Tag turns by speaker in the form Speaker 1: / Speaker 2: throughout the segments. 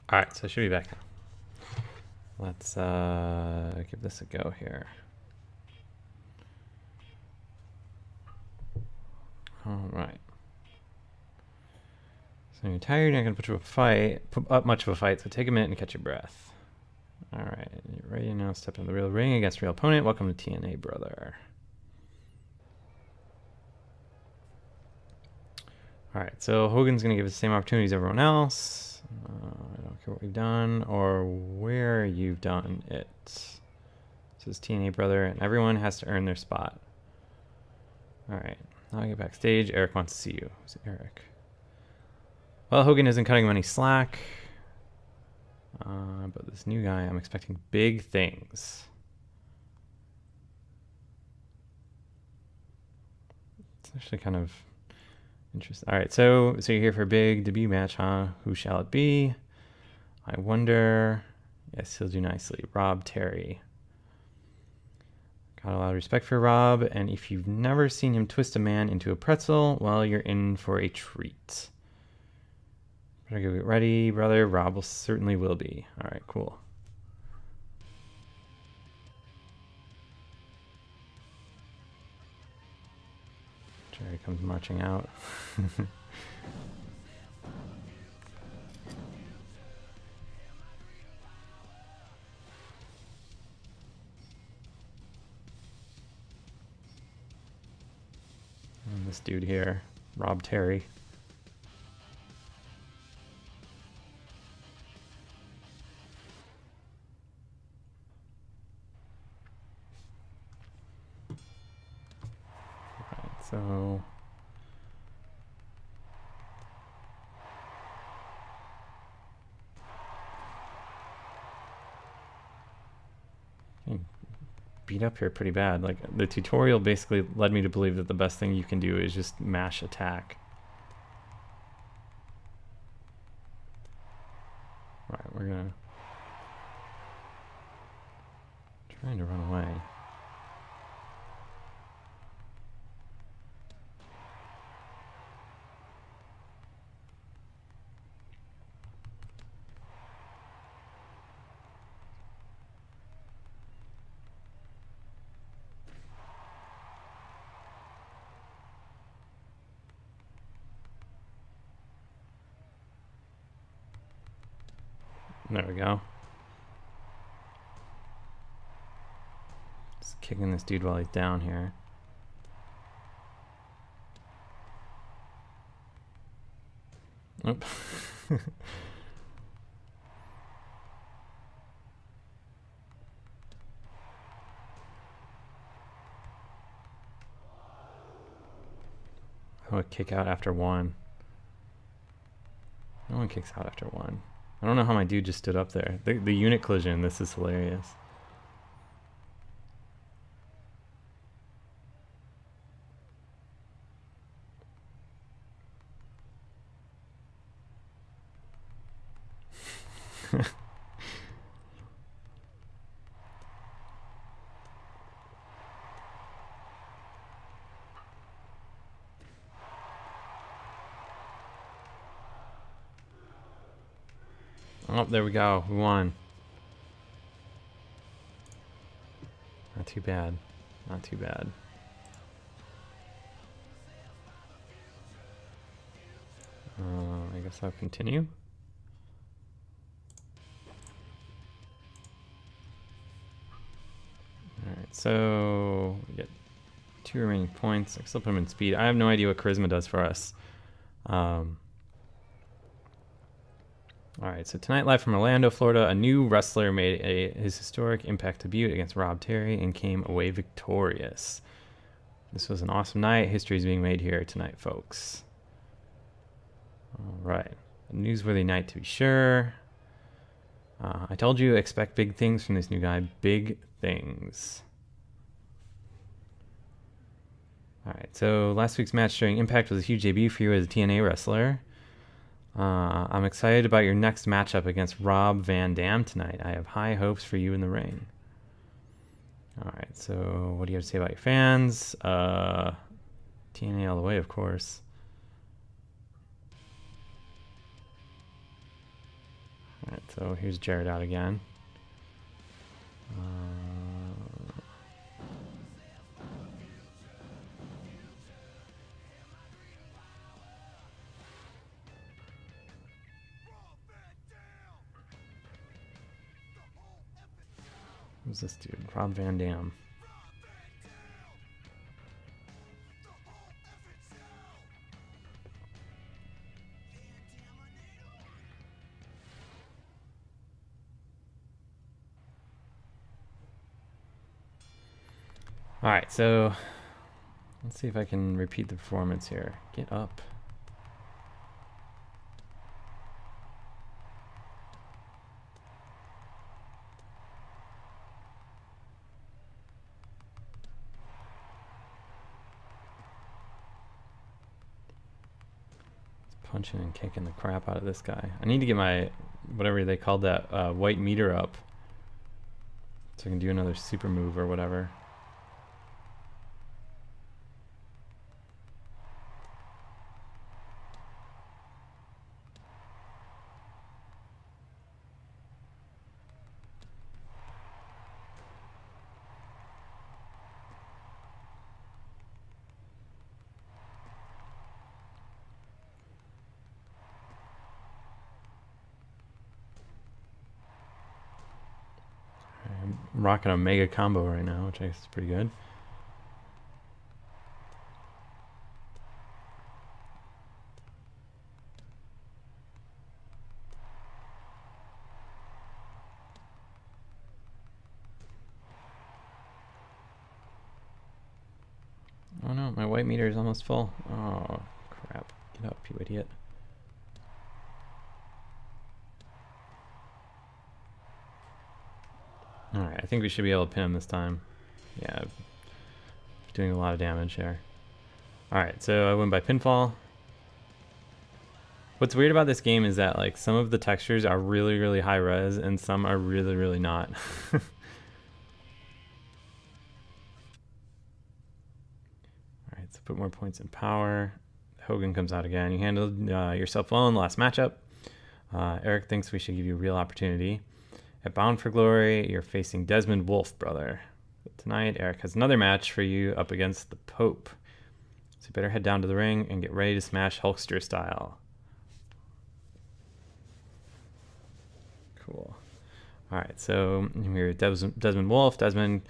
Speaker 1: All right, so I should be back now. Let's give this a go here. All right. So you're tired, you're not going to put up much of a fight, so take a minute and catch your breath. All right, you're ready now. Step into the real ring against a real opponent. Welcome to TNA, brother. All right, so Hogan's going to give us the same opportunity as everyone else. I don't care what we've done or where you've done it. This is TNA, brother, and everyone has to earn their spot. All right, now I get backstage. Eric wants to see you. Who's Eric? Well, Hogan isn't cutting him any slack. But this new guy, I'm expecting big things. It's actually kind of interesting. All right, so you're here for a big debut match, huh? Who shall it be? I wonder. Yes, he'll do nicely. Rob Terry. Got a lot of respect for Rob, and if you've never seen him twist a man into a pretzel, well, you're in for a treat. Better go get ready, brother. Rob certainly will be. All right, cool. Jerry comes marching out. And this dude here, Rob Terry. So beat up here pretty bad. Like the tutorial basically led me to believe that the best thing you can do is just mash attack. All right, we're gonna trying to run away. There we go. Just kicking this dude while he's down here. Oop. Oh, a kick out after one. No one kicks out after one. I don't know how my dude just stood up there. The unit collision, this is hilarious. Oh, there we go. We won. Not too bad. Not too bad. I guess I'll continue. Alright, so we get 2 remaining points. I can still put him in speed. I have no idea what charisma does for us. Alright, so tonight live from Orlando, Florida, a new wrestler made his historic Impact debut against Rob Terry and came away victorious. This was an awesome night. History is being made here tonight, folks. Alright, a newsworthy night to be sure. I told you, expect big things from this new guy. Big things. Alright, so last week's match during Impact was a huge debut for you as a TNA wrestler. I'm excited about your next matchup against Rob Van Dam tonight. I have high hopes for you in the ring. Alright, so what do you have to say about your fans? TNA all the way, of course. Alright, so here's Jared out again. Who's this dude? Rob Van Dam. Alright, so let's see if I can repeat the performance here. Get up. Punching and kicking the crap out of this guy. I need to get my, whatever they called that, white meter up. So I can do another super move or whatever. I'm rocking a mega combo right now, which I guess is pretty good. Oh no, my white meter is almost full. Oh, crap. Get up, you idiot. Alright, I think we should be able to pin him this time. Yeah, doing a lot of damage there. Alright, so I win by pinfall. What's weird about this game is that like some of the textures are really, really high res and some are really, really not. Alright, so put more points in power. Hogan comes out again. You handled yourself well in the last matchup. Eric thinks we should give you a real opportunity. At Bound for Glory, you're facing Desmond Wolfe, brother. But tonight, Eric has another match for you up against the Pope. So you better head down to the ring and get ready to smash Hulkster style. Cool. Alright, so here's Desmond Wolfe. Desmond,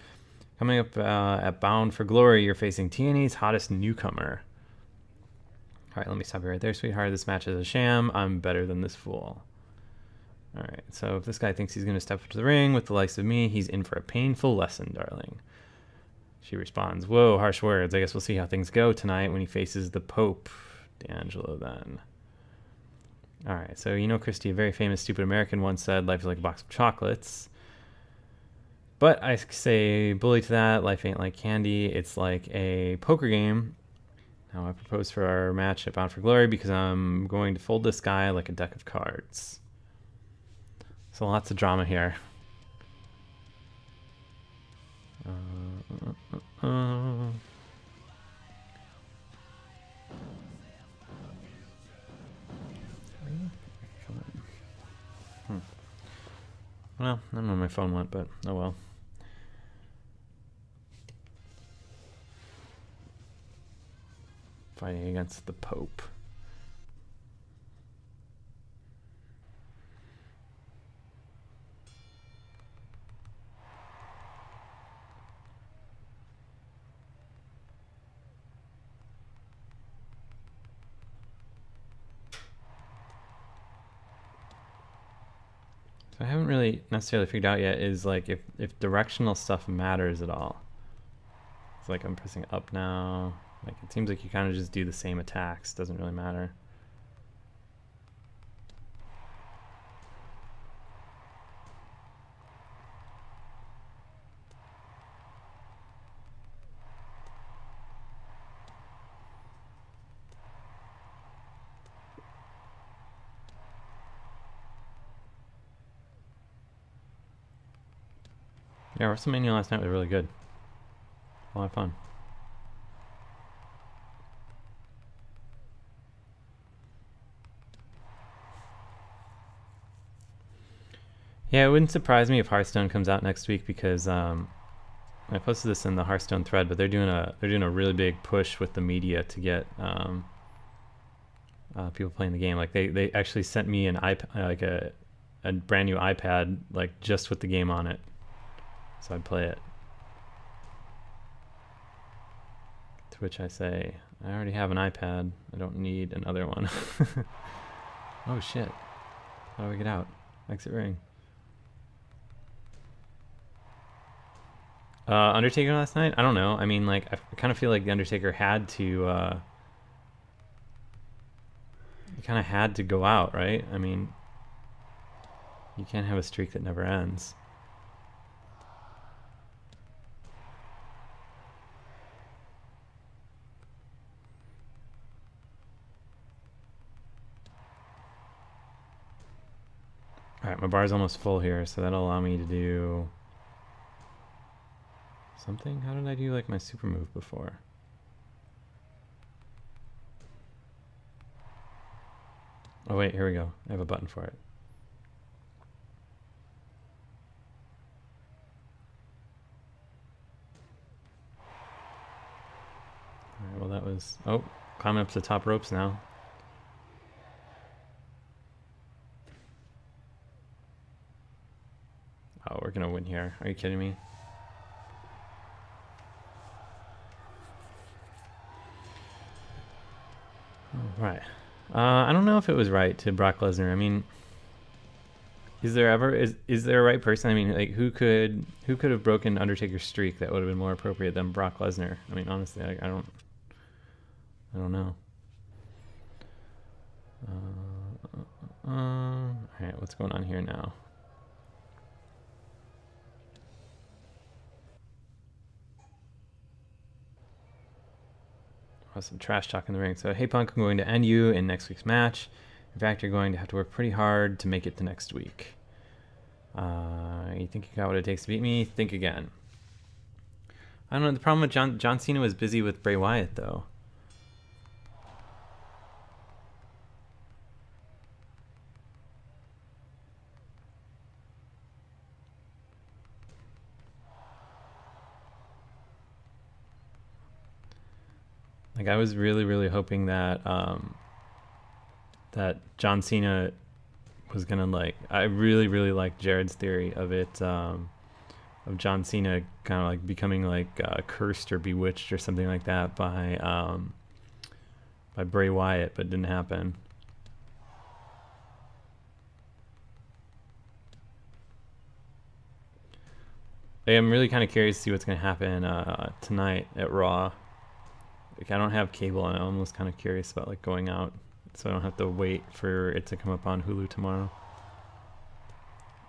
Speaker 1: coming up at Bound for Glory, you're facing TNA's hottest newcomer. Alright, let me stop you right there, sweetheart. This match is a sham. I'm better than this fool. Alright, so if this guy thinks he's going to step up to the ring with the likes of me, he's in for a painful lesson, darling. She responds, whoa, harsh words. I guess we'll see how things go tonight when he faces the Pope. D'Angelo, then. Alright, so you know Christy, a very famous stupid American, once said, life is like a box of chocolates. But I say, bully to that, life ain't like candy. It's like a poker game. Now I propose for our match at Bound for Glory because I'm going to fold this guy like a deck of cards. So lots of drama here. Well, I don't know where my phone went, but oh well. Fighting against the Pope. So I haven't really necessarily figured out yet is like if directional stuff matters at all. It's like I'm pressing up now. Like it seems like you kind of just do the same attacks. Doesn't really matter. Yeah, WrestleMania last night was really good. A lot of fun. Yeah, it wouldn't surprise me if Hearthstone comes out next week because I posted this in the Hearthstone thread, but they're doing a really big push with the media to get people playing the game. Like they actually sent me an iPad, like a brand new iPad, like just with the game on it, so I'd play it. To which I say, I already have an iPad. I don't need another one. Oh shit! How do we get out? Exit ring. Undertaker last night? I don't know. I mean, like, I kind of feel like the Undertaker had to. He kind of had to go out, right? I mean, you can't have a streak that never ends. Alright, my bar's almost full here, so that'll allow me to do something. How did I do, like, my super move before? Oh wait, here we go. I have a button for it. Alright, well that was... Oh, climbing up to the top ropes now. Oh, we're gonna win here. Are you kidding me? Right. I don't know if it was right to Brock Lesnar. I mean, is there a right person? I mean, like who could have broken Undertaker's streak that would have been more appropriate than Brock Lesnar? I mean, honestly, I don't know. All right, what's going on here now? Some trash talk in the ring. So, hey Punk, I'm going to end you in next week's match. In fact, you're going to have to work pretty hard to make it to next week. You think you got what it takes to beat me? Think again. I don't know. The problem with John Cena was busy with Bray Wyatt, though. Like I was really, really hoping that that John Cena was gonna like. I really, really liked Jared's theory of it, of John Cena kind of like becoming like cursed or bewitched or something like that by Bray Wyatt, but it didn't happen. I'm really kind of curious to see what's gonna happen tonight at Raw. Like I don't have cable, and I'm almost kind of curious about like going out, so I don't have to wait for it to come up on Hulu tomorrow.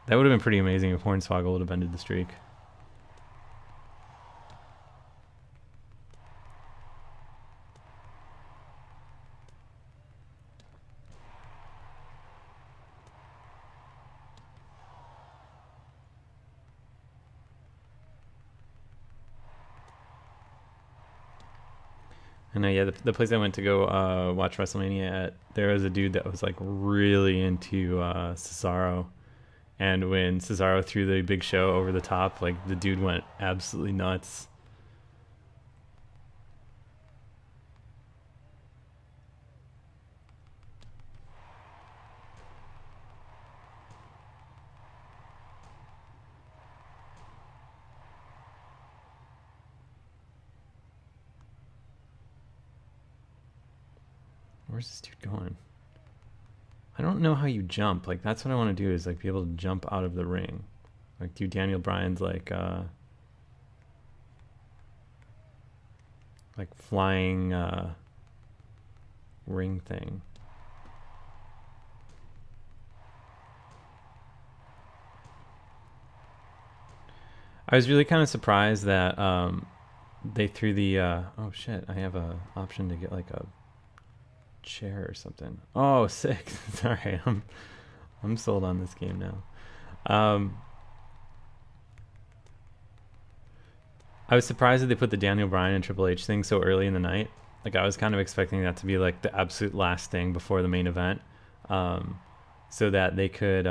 Speaker 1: That would have been pretty amazing if Hornswoggle would have ended the streak. I know, yeah, the place I went to go watch Wrestlemania at, there was a dude that was like really into Cesaro. And when Cesaro threw the Big Show over the top, like the dude went absolutely nuts. Where's this dude going? I don't know how you jump. Like that's what I want to do is like be able to jump out of the ring. Like do Daniel Bryan's like flying ring thing. I was really kind of surprised that they threw the oh shit, I have a option to get like a chair or something. Oh, sick. Sorry, I'm sold on this game now. I was surprised that they put the Daniel Bryan and Triple H thing so early in the night. Like I was kind of expecting that to be like the absolute last thing before the main event, so that they could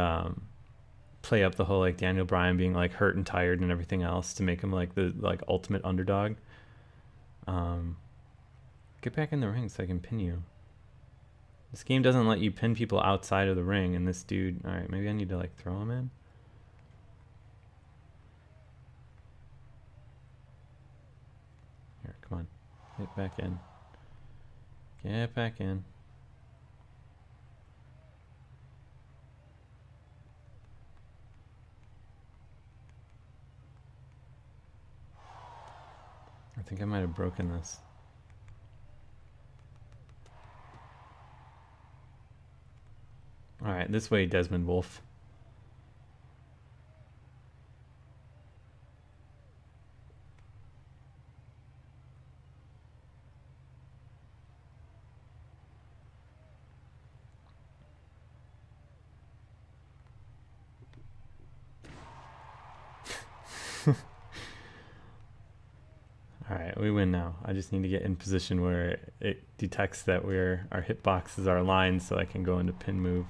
Speaker 1: play up the whole like Daniel Bryan being like hurt and tired and everything else to make him like the like ultimate underdog. Get back in the ring so I can pin you. This game doesn't let you pin people outside of the ring, and this dude... Alright, maybe I need to like throw him in? Here, come on. Get back in. Get back in. I think I might have broken this. Alright, this way, Desmond Wolf. Alright, we win now. I just need to get in position where it detects that our hitboxes are aligned so I can go into pin move.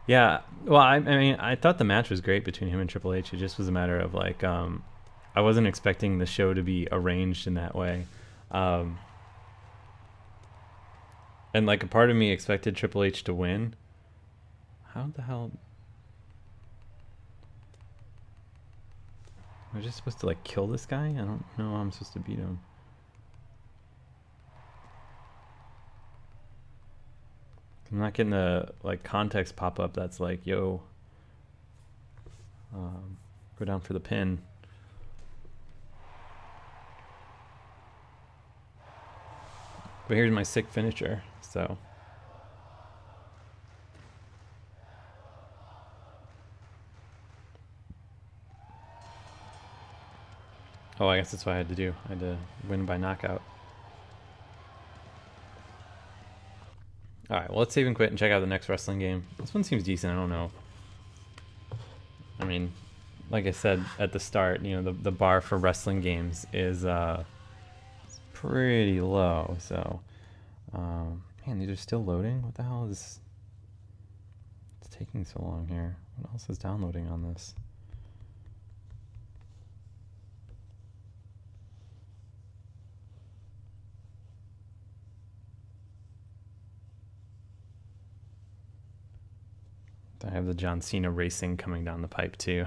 Speaker 1: Yeah, well, I mean, I thought the match was great between him and Triple H. It just was a matter of like, I wasn't expecting the show to be arranged in that way. And like a part of me expected Triple H to win. How the hell? Am I just supposed to like kill this guy? I don't know how I'm supposed to beat him. I'm not getting the like context pop up that's like, yo, go down for the pin. But here's my sick finisher, so. Oh, I guess that's what I had to do. I had to win by knockout. Alright, well, let's save and quit and check out the next wrestling game. This one seems decent, I don't know. I mean, like I said at the start, you know, the bar for wrestling games is pretty low, so... man, these are still loading? What the hell is this? It's taking so long here. What else is downloading on this? I have the John Cena racing coming down the pipe too.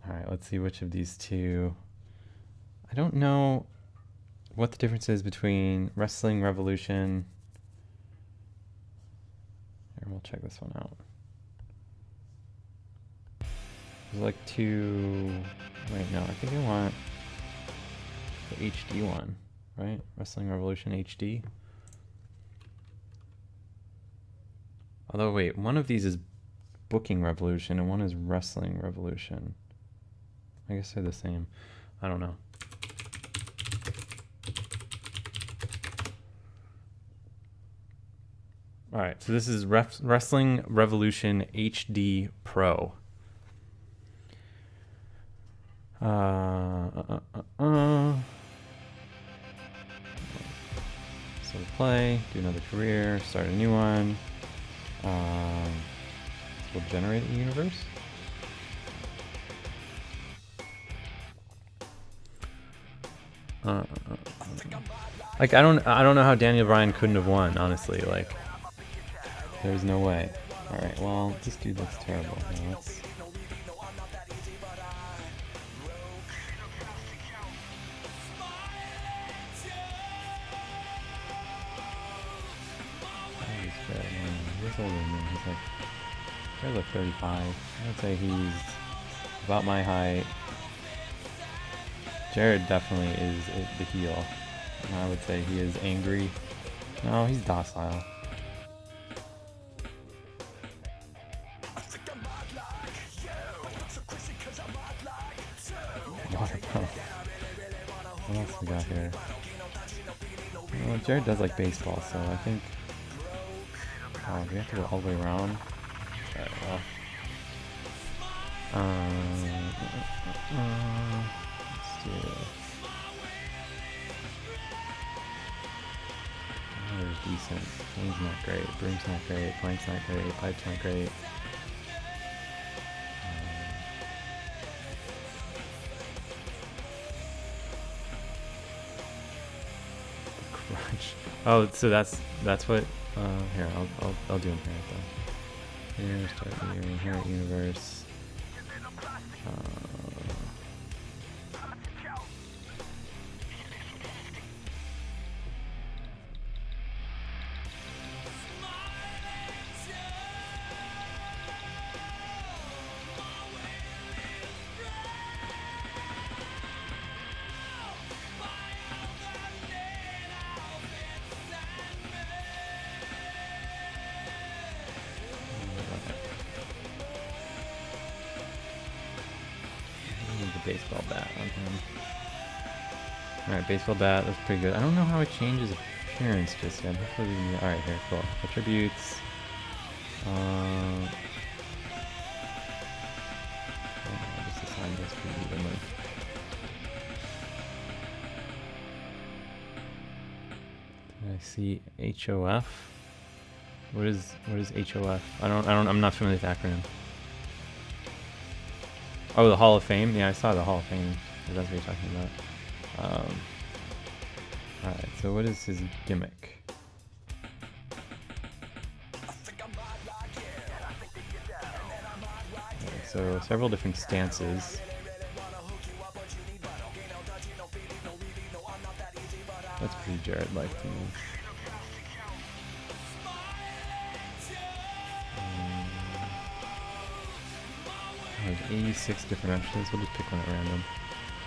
Speaker 1: Alright, let's see which of these two. I don't know what the difference is between Wrestling Revolution. Here, we'll check this one out. There's like two... Wait, no, I think I want the HD one, right? Wrestling Revolution HD. Although, wait, one of these is Booking Revolution and one is Wrestling Revolution. I guess they're the same. I don't know. Alright, so this is Wrestling Revolution HD Pro. So play, do another career, start a new one. We'll generate a universe. Like I don't know how Daniel Bryan couldn't have won, honestly. Like, there's no way. All right, well, this dude looks terrible. Now, let's... He's older than me. He's like, he's like 35. I would say he's about my height. Jared definitely is the heel. And I would say he is angry. No, he's docile. Water pump. What else we got here? Well, Jared does like baseball, so I think... Oh, do we have to go all the way around? Alright, well. Let's do... decent. Kane's not great. Broom's not great. Plank's not great. Pipe's not great. Crunch. Oh, so that's what. Here, I'll do inherit though. Here, start the inherit universe. Baseball bat on him. Alright, baseball bat, that's pretty good. I don't know how it changes appearance just yet. Hopefully we can... Alright, here, cool. Attributes. I'll just assign this pretty evenly. Did I see HOF? What is HOF? I'm not familiar with the acronym. Oh, the Hall of Fame? Yeah, I saw the Hall of Fame. If that's what you're talking about. Alright, so what is his gimmick? Okay, so several different stances. That's pretty Jared-like to me. 86 different options. We'll just pick one at random.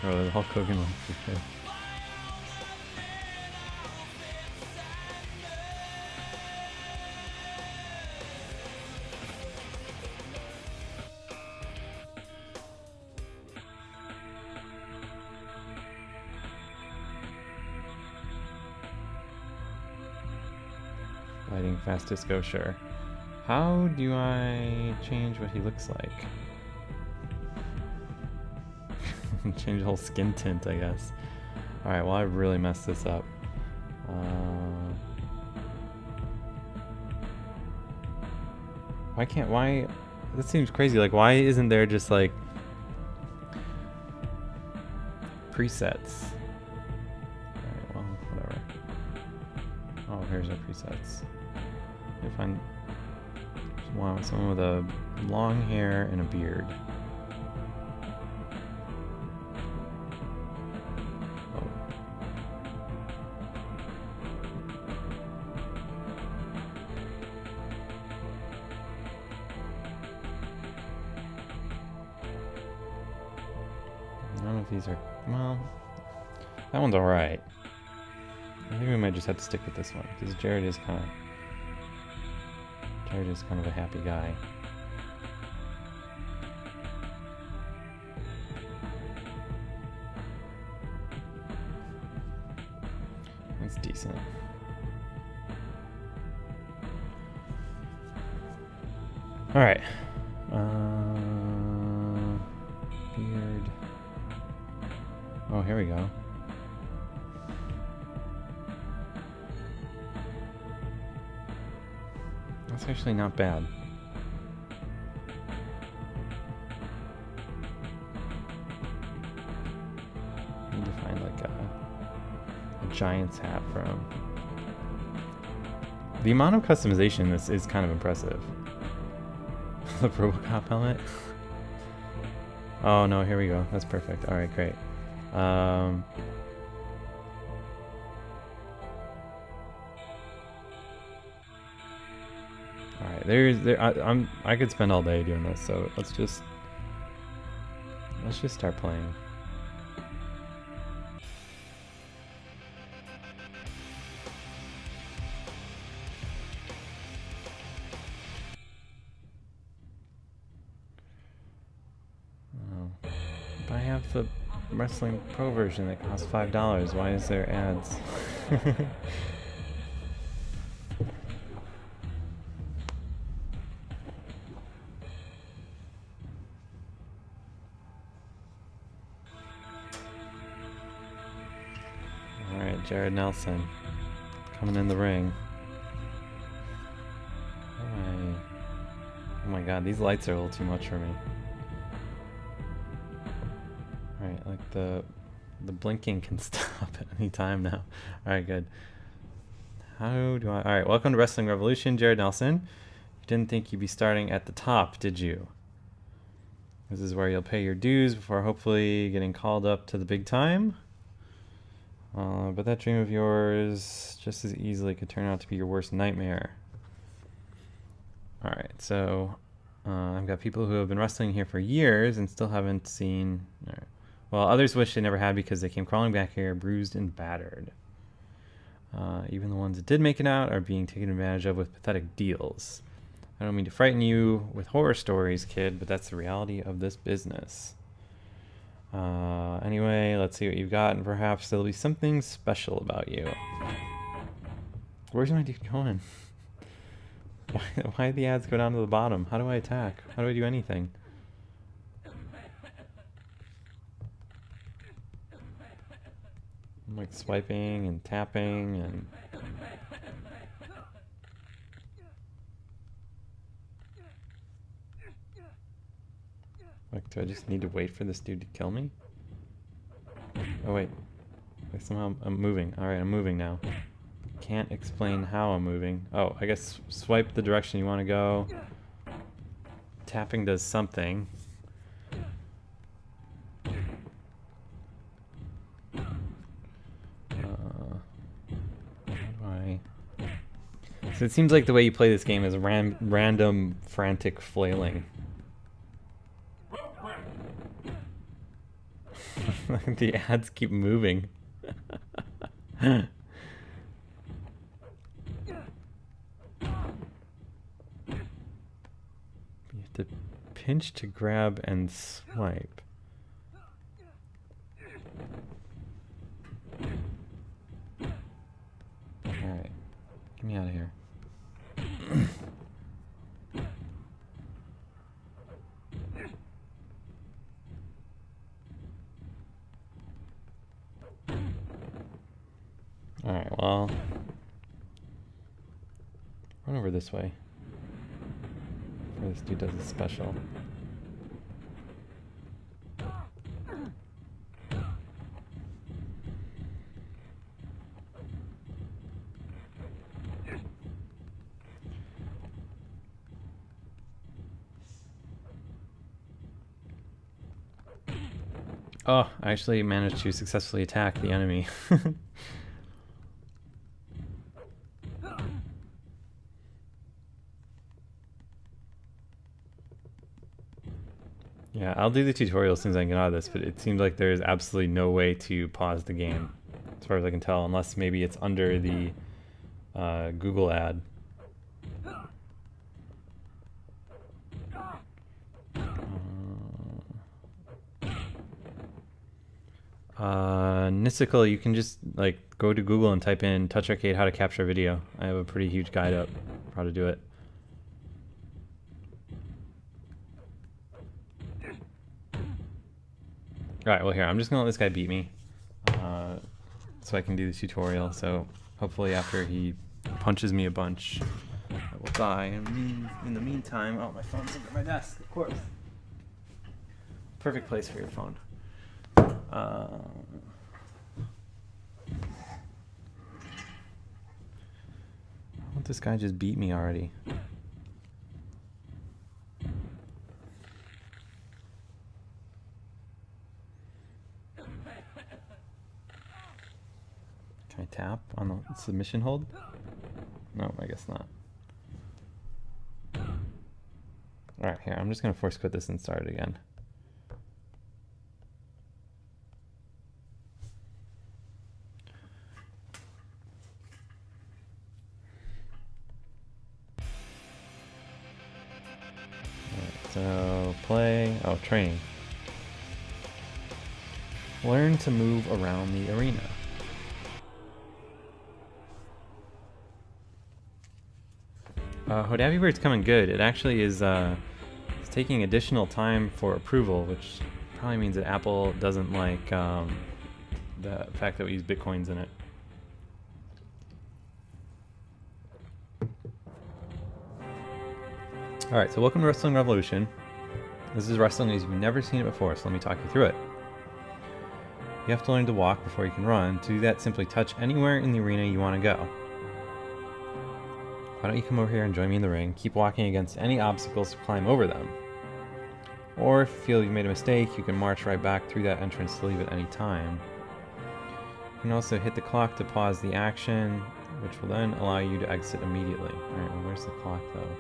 Speaker 1: Oh, the Hulk Hogan one. Okay. Lighting fast disco, sure. How do I change what he looks like? Change the whole skin tint, I guess. Alright, well I really messed this up. Why? That seems crazy. Like, why isn't there just like presets? Alright, well, whatever. Oh, here's our presets. I find someone with a long hair and a beard. These are, well, that one's alright. I think we might just have to stick with this one, because Jared is kind of a happy guy. That's decent. Alright. Beard. Oh, here we go. That's actually not bad. Need to find like a Giants hat for him. The amount of customization in this is kind of impressive. The Robocop helmet. Oh no, here we go. That's perfect. Alright, great. Alright, I could spend all day doing this, so let's just start playing. But I have the Wrestling Pro version that costs $5. Why is there ads? Alright, Jared Nelson coming in the ring. Oh my god, these lights are a little too much for me. Alright, like the blinking can stop at any time now. Alright, good. How do I... Alright, welcome to Wrestling Revolution, Jared Nelson. You didn't think you'd be starting at the top, did you? This is where you'll pay your dues before hopefully getting called up to the big time. But that dream of yours just as easily could turn out to be your worst nightmare. Alright, so I've got people who have been wrestling here for years and still haven't seen... Well, others wish they never had because they came crawling back here bruised and battered. Even the ones that did make it out are being taken advantage of with pathetic deals. I don't mean to frighten you with horror stories, kid, but that's the reality of this business. Anyway, let's see what you've got, and perhaps there'll be something special about you. Where's my dude going? Why do the ads go down to the bottom? How do I attack? How do I do anything? I'm like swiping and tapping and... Like, do I just need to wait for this dude to kill me? Oh wait. Like somehow I'm moving. Alright, I'm moving now. Can't explain how I'm moving. Oh, I guess swipe the direction you want to go. Tapping does something. So it seems like the way you play this game is random frantic flailing. The ads keep moving. You have to pinch to grab and swipe. Alright. Get me out of here. Alright, well... Run over this way. Before this dude does his special. Oh, I actually managed to successfully attack the enemy. Yeah, I'll do the tutorial as soon as I can get out of this, but it seems like there's absolutely no way to pause the game, as far as I can tell, unless maybe it's under the Google ad. Nissicle, you can just like go to Google and type in TouchArcade how to capture video. I have a pretty huge guide up for how to do it. Alright, well here, I'm just gonna let this guy beat me so I can do the tutorial. So hopefully after he punches me a bunch, I will die. And in the meantime, oh, my phone's under my desk, of course. Perfect place for your phone. Won't this guy just beat me already? Can I tap on the submission hold? No, I guess not. Alright, here, I'm just gonna force quit this and start it again. So, play, oh, training. Learn to move around the arena. Hodavi Bird's coming good. It actually is it's taking additional time for approval, which probably means that Apple doesn't like the fact that we use Bitcoins in it. Alright, so welcome to Wrestling Revolution. This is wrestling as you've never seen it before, so let me talk you through it. You have to learn to walk before you can run. To do that, simply touch anywhere in the arena you want to go. Why don't you come over here and join me in the ring? Keep walking against any obstacles to climb over them. Or if you feel you've made a mistake, you can march right back through that entrance to leave at any time. You can also hit the clock to pause the action, which will then allow you to exit immediately. Alright, well, where's the clock though?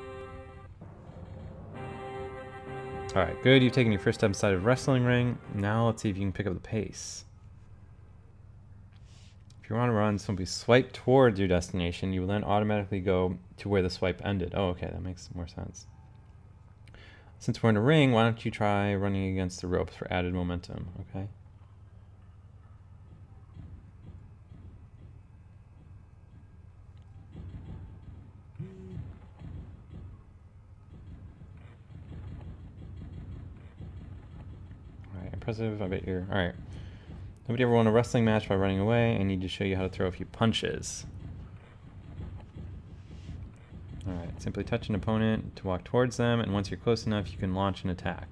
Speaker 1: Alright, good. You've taken your first step inside of the wrestling ring. Now let's see if you can pick up the pace. If you want to run, simply swipe towards your destination. You will then automatically go to where the swipe ended. Oh, okay, that makes more sense. Since we're in a ring, why don't you try running against the ropes for added momentum, okay? Alright, impressive. I bet you're... Alright. Nobody ever won a wrestling match by running away. I need to show you how to throw a few punches. Alright, simply touch an opponent to walk towards them, and once you're close enough, you can launch an attack.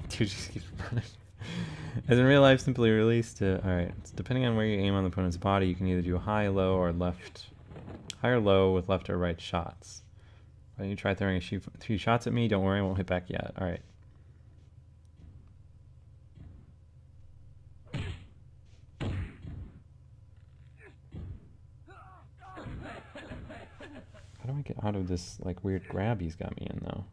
Speaker 1: Just keeps running. As in real life, simply release to... Alright, depending on where you aim on the opponent's body, you can either do high, low, or left... High or low with left or right shots. Why don't you try throwing a few shots at me? Don't worry, I won't hit back yet. Alright. How do I get out of this, like, weird grab he's got me in, though?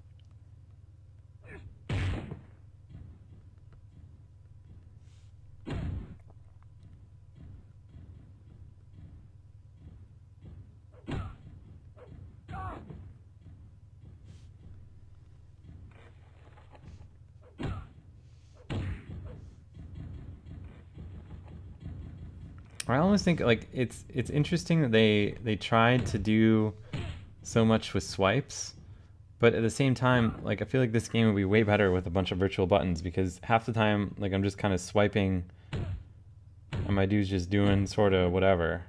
Speaker 1: I almost think, like, it's interesting that they tried to do so much with swipes, but at the same time, like, I feel like this game would be way better with a bunch of virtual buttons, because half the time, like, I'm just kind of swiping and my dude's just doing sort of whatever.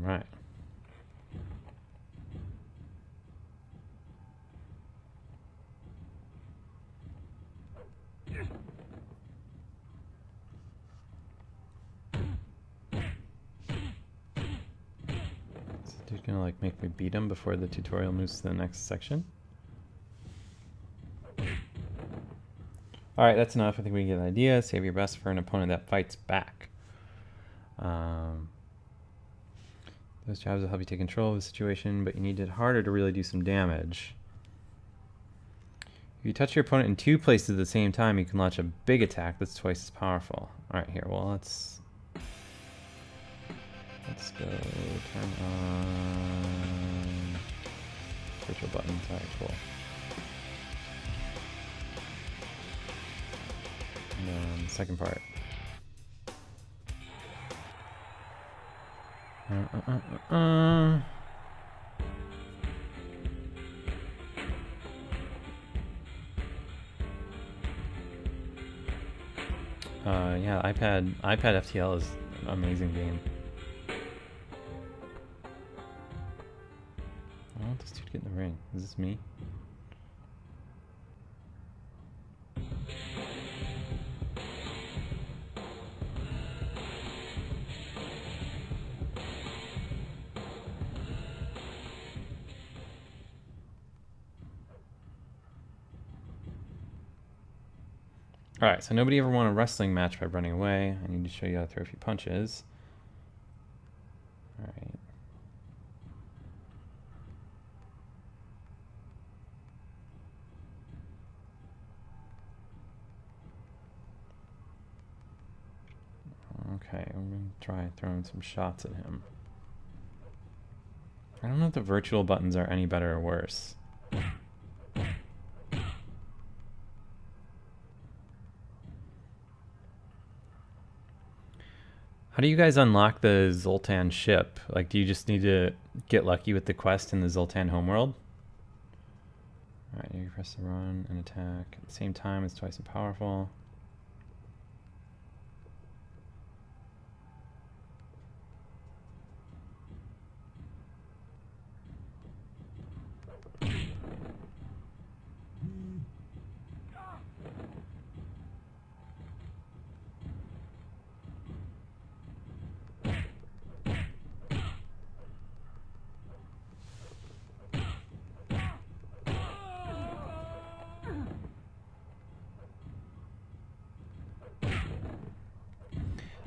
Speaker 1: Right. Is this dude gonna, like, make me beat him before the tutorial moves to the next section? Alright, that's enough. I think we get an idea. Save your best for an opponent that fights back. Those jabs will help you take control of the situation, but you need it harder to really do some damage. If you touch your opponent in 2 places at the same time, you can launch a big attack that's twice as powerful. Alright, here, well, let's go turn on virtual buttons. Alright, cool. And then second part. Yeah, iPad FTL is an amazing game. I want this dude to get in the ring. Is this me? Alright, so nobody ever won a wrestling match by running away. I need to show you how to throw a few punches. Alright. Okay, I'm going to try throwing some shots at him. I don't know if the virtual buttons are any better or worse. How do you guys unlock the Zoltan ship? Like, do you just need to get lucky with the quest in the Zoltan homeworld? Alright, you press the run and attack. At the same time, it's twice as powerful.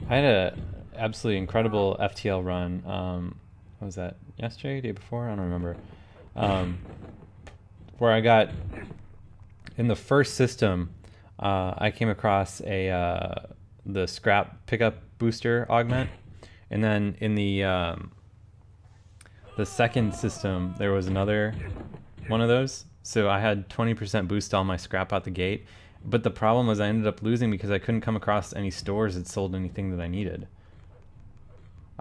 Speaker 1: I had a absolutely incredible FTL run. What was that? Yesterday, day before? I don't remember. Where I got in the first system, I came across the scrap pickup booster augment, and then in the second system there was another one of those. So I had 20% boost on my scrap out the gate. But the problem was I ended up losing because I couldn't come across any stores that sold anything that I needed.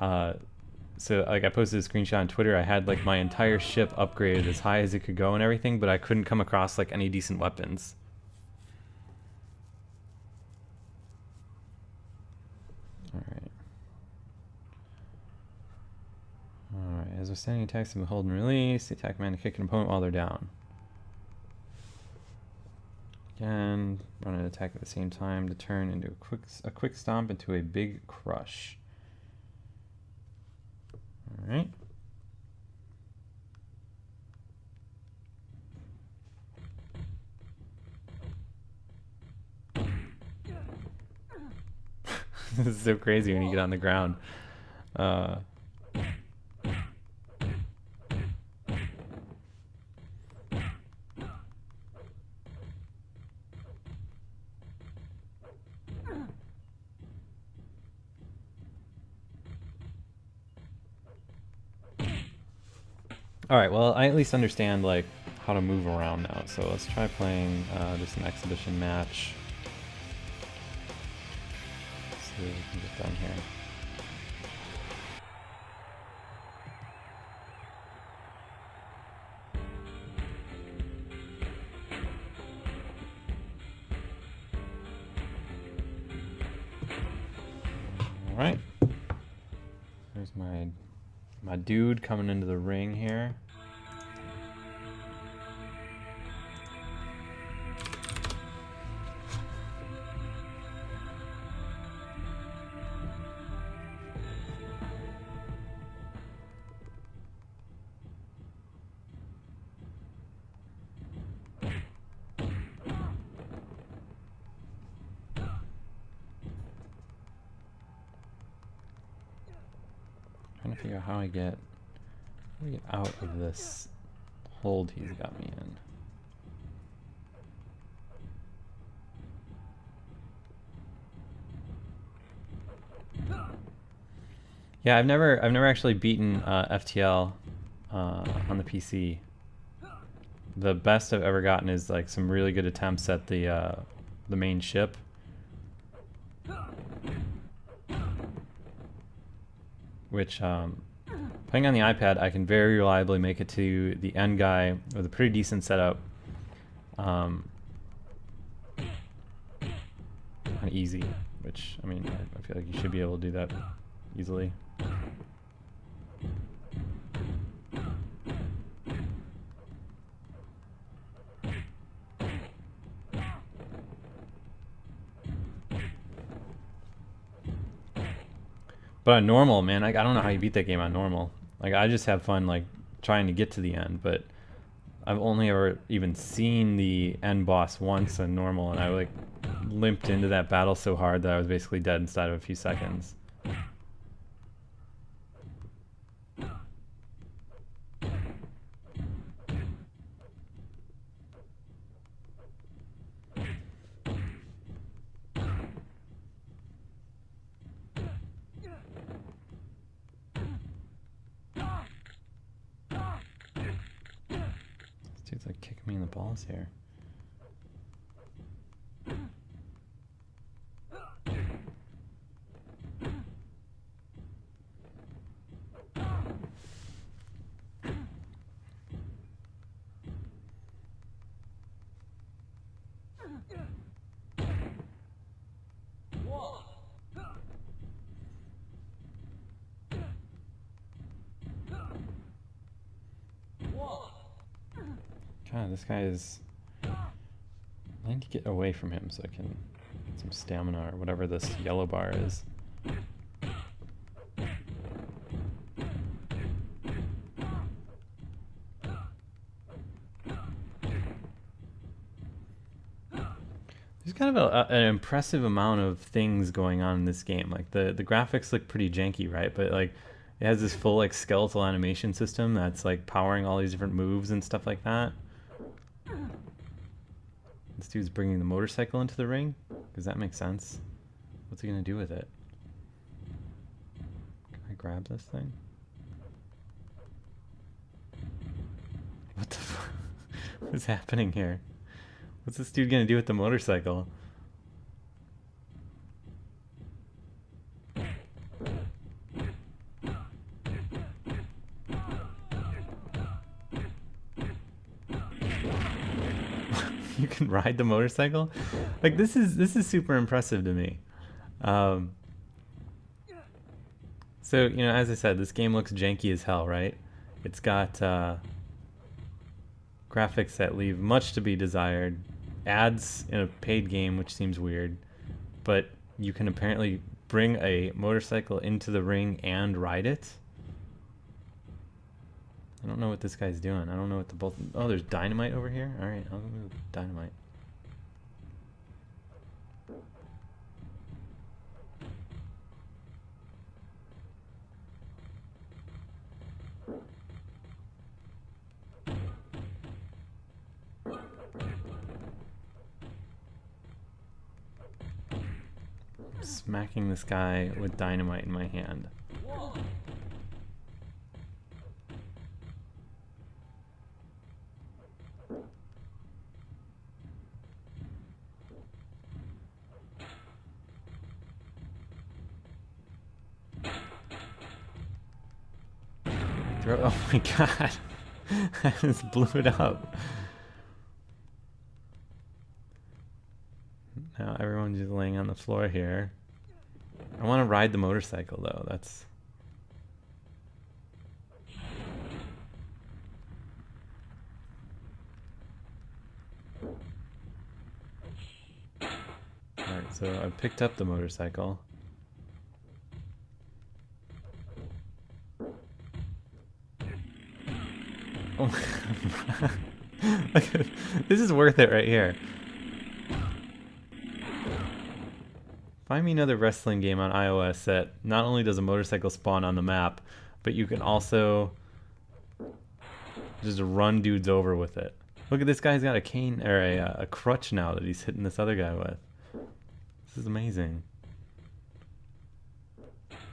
Speaker 1: So like I posted a screenshot on Twitter. I had like my entire ship upgraded as high as it could go and everything, but I couldn't come across like any decent weapons. Alright. Alright, as we're standing attacks and hold and release, the attack man to kick an opponent while they're down. Again, run an attack at the same time to turn into a quick stomp into a big crush. All right. This is so crazy when you get on the ground. All right, well, I at least understand like how to move around now. So let's try playing just an exhibition match. Let's see what we can get done here. All right. There's my dude coming into the ring here. Trying to figure out how I get out of this hold he's got me in. Yeah, I've never actually beaten FTL on the PC. The best I've ever gotten is like some really good attempts at the main ship. Which, playing on the iPad, I can very reliably make it to the end guy with a pretty decent setup. Kind of easy, which, I mean, I feel like you should be able to do that easily. But on normal, man, I don't know how you beat that game on normal. Like, I just have fun, like, trying to get to the end, but I've only ever even seen the end boss once on normal, and I, like, limped into that battle so hard that I was basically dead inside of a few seconds. Dude's like kicking me in the balls here. God, this guy is... I need to get away from him so I can get some stamina or whatever this yellow bar is. There's kind of an impressive amount of things going on in this game. Like the graphics look pretty janky, right? But like it has this full like skeletal animation system that's like powering all these different moves and stuff like that. This dude's bringing the motorcycle into the ring. Does that make sense? What's he gonna do with it? Can I grab this thing? What the fuck? What's happening here? What's this dude gonna do with the motorcycle? You can ride the motorcycle? Like this is super impressive to me. So, you know, as I said, this game looks janky as hell, right? It's got graphics that leave much to be desired. Ads in a paid game, which seems weird. But you can apparently bring a motorcycle into the ring and ride it. I don't know what this guy's doing. I don't know what the both... Oh, there's dynamite over here? Alright, I'll go move dynamite. I'm smacking this guy with dynamite in my hand. Oh my god. I just blew it up. Now everyone's just laying on the floor here. I want to ride the motorcycle though. That's... Alright, so I picked up the motorcycle. Oh, this is worth it right here. Find me another wrestling game on iOS that not only does a motorcycle spawn on the map, but you can also just run dudes over with it. Look at this guy's got a cane or a crutch now that he's hitting this other guy with. This is amazing.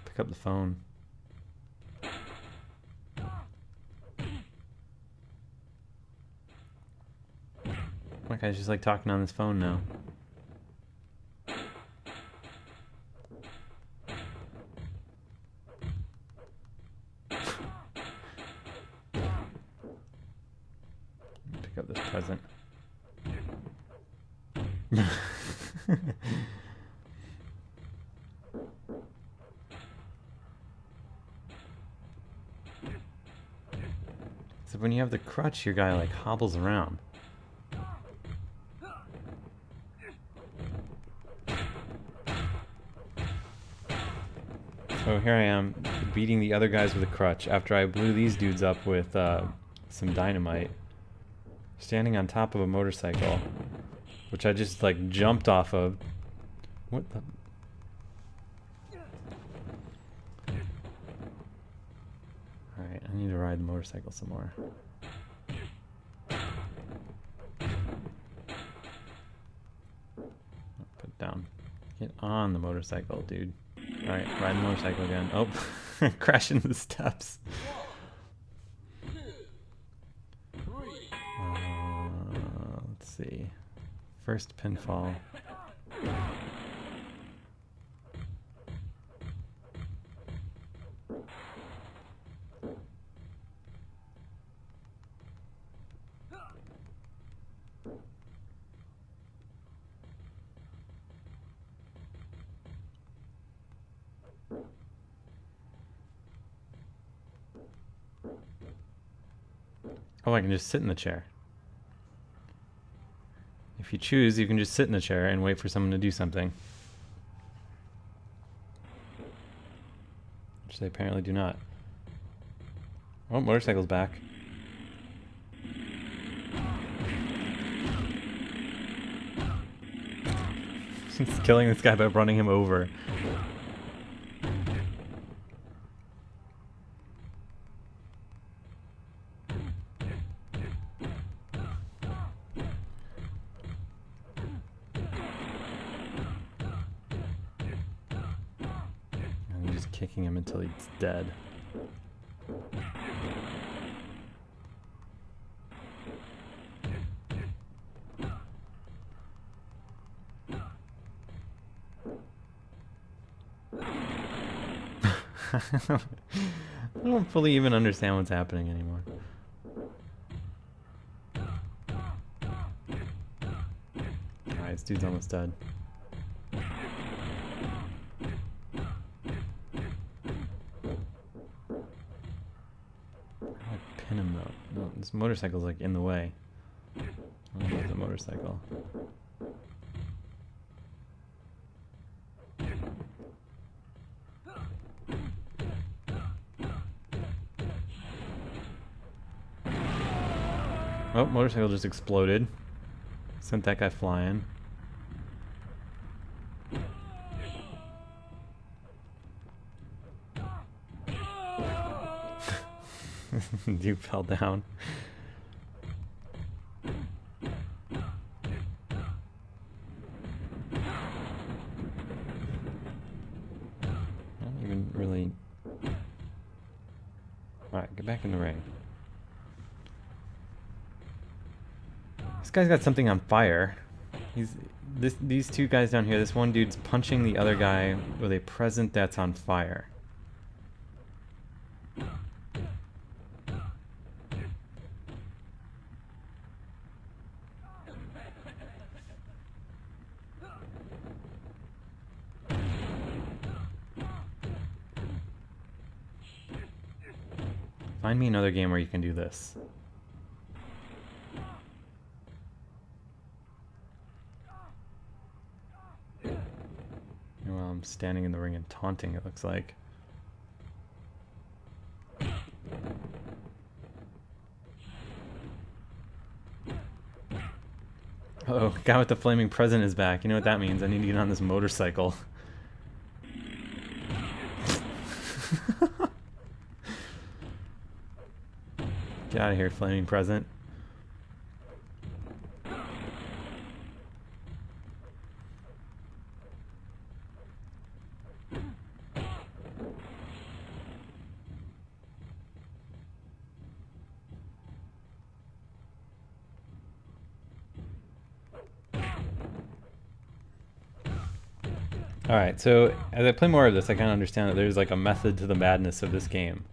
Speaker 1: Pick up the phone. My guy's just like talking on his phone now. Pick up this present. So when you have the crutch, your guy like hobbles around. So here I am, beating the other guys with a crutch after I blew these dudes up with some dynamite. Standing on top of a motorcycle, which I just like jumped off of. What the... Alright, I need to ride the motorcycle some more. Put it down. Get on the motorcycle, dude. Alright, ride the motorcycle again. Oh, crash into the steps. Let's see. First pinfall. Oh, I can just sit in the chair. If you choose, you can just sit in the chair and wait for someone to do something. Which they apparently do not. Oh, motorcycle's back. He's killing this guy by running him over. And I'm just kicking him until he's dead. I don't fully even understand what's happening anymore. Alright, this dude's almost dead. How do I pin him though? No, this motorcycle's like in the way. I don't know the motorcycle. Oh, motorcycle just exploded. Sent that guy flying. Dude fell down. I don't even really... Alright, get back in the ring. This guy's got something on fire. These two guys down here, this one dude's punching the other guy with a present that's on fire. Find me another game where you can do this. Well, I'm standing in the ring and taunting, it looks like. Uh-oh, guy with the flaming present is back. You know what that means? I need to get on this motorcycle. Get out of here, flaming present. Alright, so as I play more of this, I kind of understand that there's like a method to the madness of this game.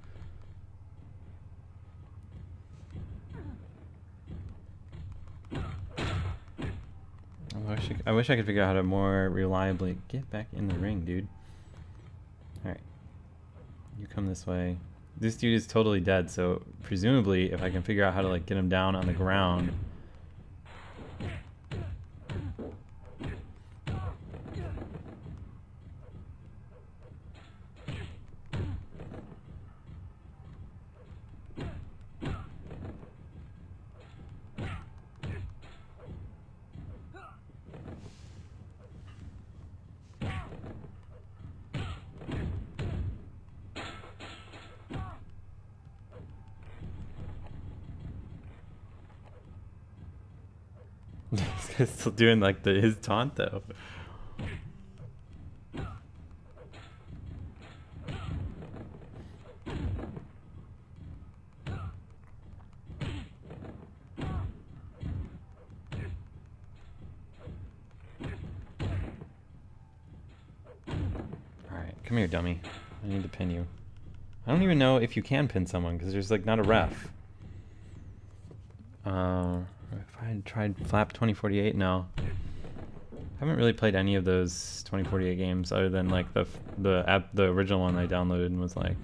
Speaker 1: I wish I could figure out how to more reliably... Get back in the ring, dude. Alright. You come this way. This dude is totally dead, so presumably if I can figure out how to like get him down on the ground... This guy's still doing like his taunt though. Alright, come here, dummy. I need to pin you. I don't even know if you can pin someone because there's like not a ref. If I had tried Flap 2048, no. I haven't really played any of those 2048 games other than like the original one I downloaded and was like,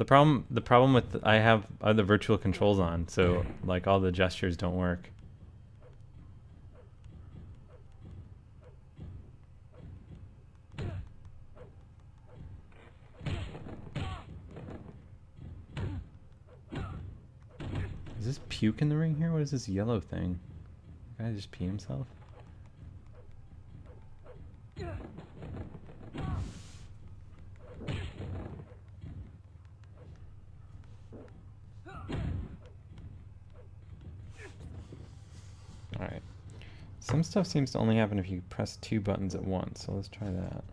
Speaker 1: The problem with I have other virtual controls on, so like all the gestures don't work. Is this puke in the ring here? What is this yellow thing? The guy just pee himself? Alright. Some stuff seems to only happen if you press 2 buttons at once, so let's try that.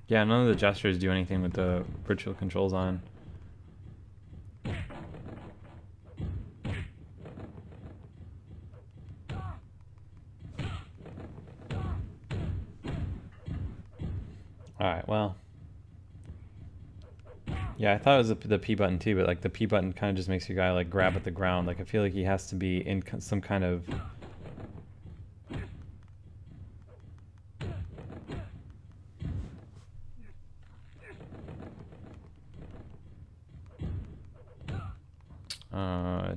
Speaker 1: Yeah, none of the gestures do anything with the virtual controls on. Alright, well. Yeah, I thought it was the P button too, but like the P button kind of just makes your guy like grab at the ground. Like I feel like he has to be in some kind of...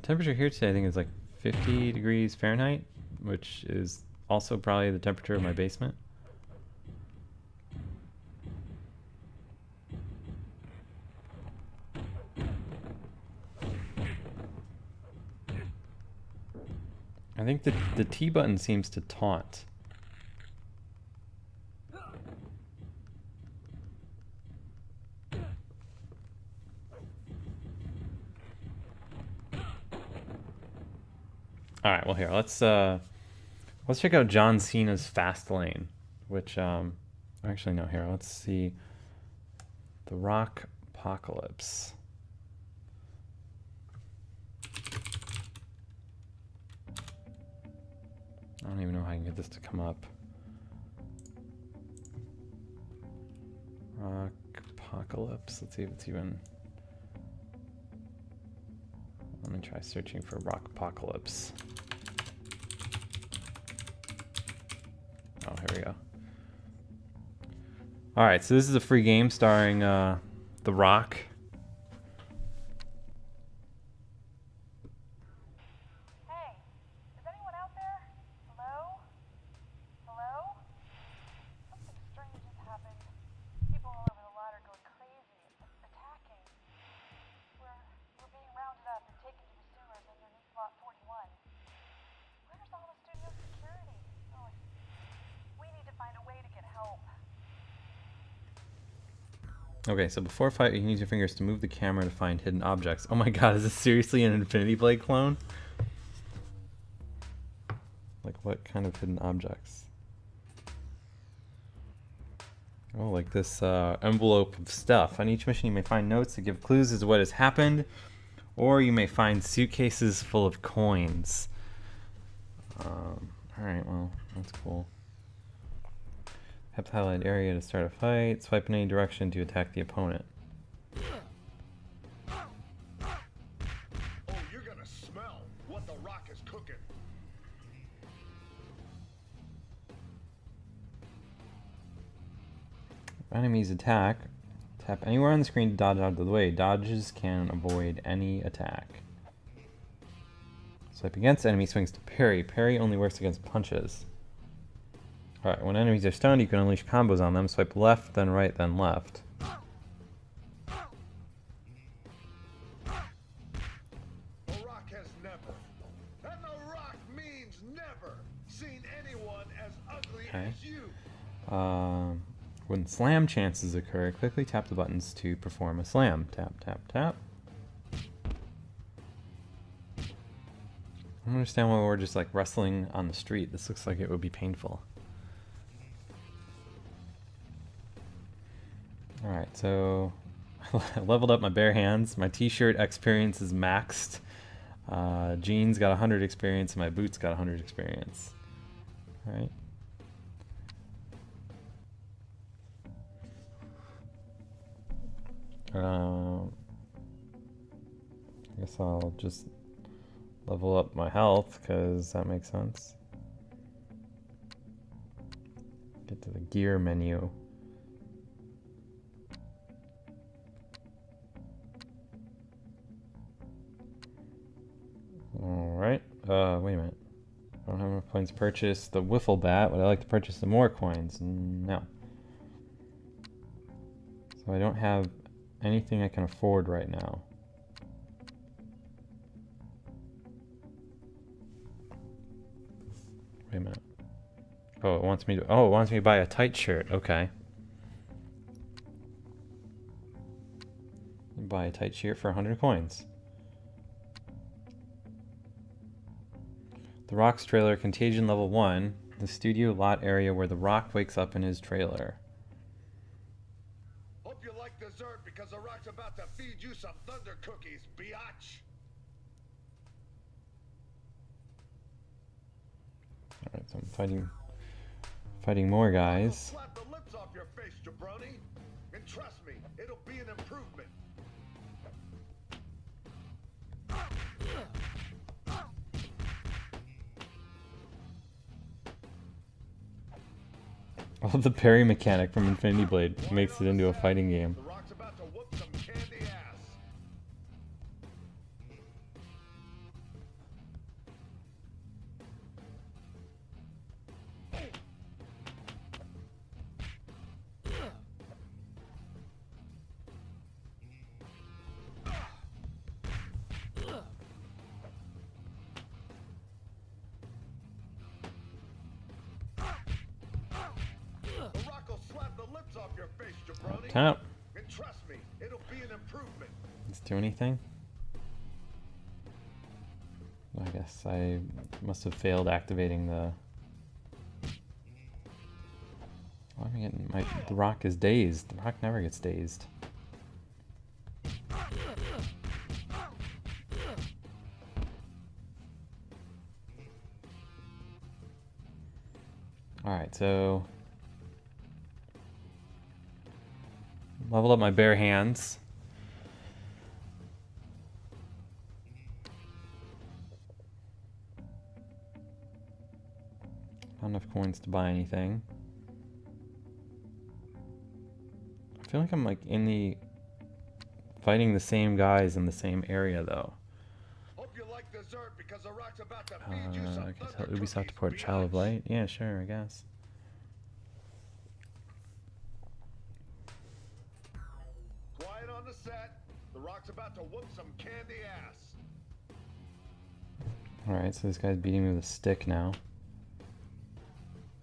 Speaker 1: temperature here today I think is like 50 degrees Fahrenheit, which is also probably the temperature of my basement. I think the T button seems to taunt. All right, well here, let's check out John Cena's Fast Lane, which actually no, here, let's see the Rock Apocalypse. I don't even know how I can get this to come up. Rock Apocalypse, let's see if it's even... Let me try searching for Rock Apocalypse. Oh, here we go. Alright, so this is a free game starring The Rock.
Speaker 2: Hey, is anyone out there? Hello? Hello? Something strange has happened. People all over the lot are going crazy, attacking. We're being rounded up and taken to the sewers underneath lot 41. Where's all the studio security? Oh, we need to find a way to get help.
Speaker 1: Okay, so before fight, you can use your fingers to move the camera to find hidden objects. Oh my god, is this seriously an Infinity Blade clone? Like, what kind of hidden objects? Oh, like this envelope of stuff. On each mission, you may find notes that give clues as to what has happened, or you may find suitcases full of coins. Alright, well, that's cool. Have to highlight area to start a fight. Swipe in any direction to attack the opponent.
Speaker 3: Oh, you're gonna smell what the Rock is cooking.
Speaker 1: Enemies attack. Tap anywhere on the screen to dodge out of the way. Dodges can avoid any attack. Swipe against enemy swings to parry. Parry only works against punches. Alright, when enemies are stunned, you can unleash combos on them. Swipe left, then right, then left.
Speaker 3: The Rock has never, and The Rock means never, seen anyone as ugly
Speaker 1: Okay.
Speaker 3: as you.
Speaker 1: When slam chances occur, quickly tap the buttons to perform a slam. Tap, tap, tap. I don't understand why we're just like wrestling on the street. This looks like it would be painful. Alright, so I leveled up my bare hands. My t-shirt experience is maxed. Jeans got 100 experience, and my boots got 100 experience. Alright. I guess I'll just level up my health, because that makes sense. Get to the gear menu. Alright, wait a minute. I don't have enough coins to purchase the wiffle bat. Would I like to purchase some more coins? No. So I don't have anything I can afford right now. Wait a minute. Oh, it wants me to buy a tight shirt. Okay. Buy a tight shirt for 100 coins. The Rock's trailer, Contagion level 1. The studio lot area where The Rock wakes up in his trailer.
Speaker 3: Hope you like dessert because The Rock's about to feed you some thunder cookies, biatch.
Speaker 1: Alright, so I'm fighting more guys.
Speaker 3: Slap the lips off your face, jabroni. And trust me, it'll be an improvement.
Speaker 1: I love the parry mechanic from Infinity Blade. Makes it into a fighting game.
Speaker 3: The Rock's about to whoop some candy ass. The Rock will slap the lips off your face, jabroni.
Speaker 1: Tap.
Speaker 3: And trust me, it'll be an improvement.
Speaker 1: Let's do anything. I guess I must have failed activating the... Why am I getting The Rock is dazed. The Rock never gets dazed. Alright, so... level up my bare hands. Not enough coins to buy anything. I feel like I'm like fighting the same guys in the same area though.
Speaker 3: Hope you like dessert because The Rock's about to feed you some
Speaker 1: I can tell
Speaker 3: thunder
Speaker 1: Ubisoft
Speaker 3: cookies,
Speaker 1: to port Child of
Speaker 3: biatch.
Speaker 1: Light. Yeah, sure, I guess.
Speaker 3: Quiet on the set. The Rock's about to whoop some candy ass.
Speaker 1: Alright, so this guy's beating me with a stick now.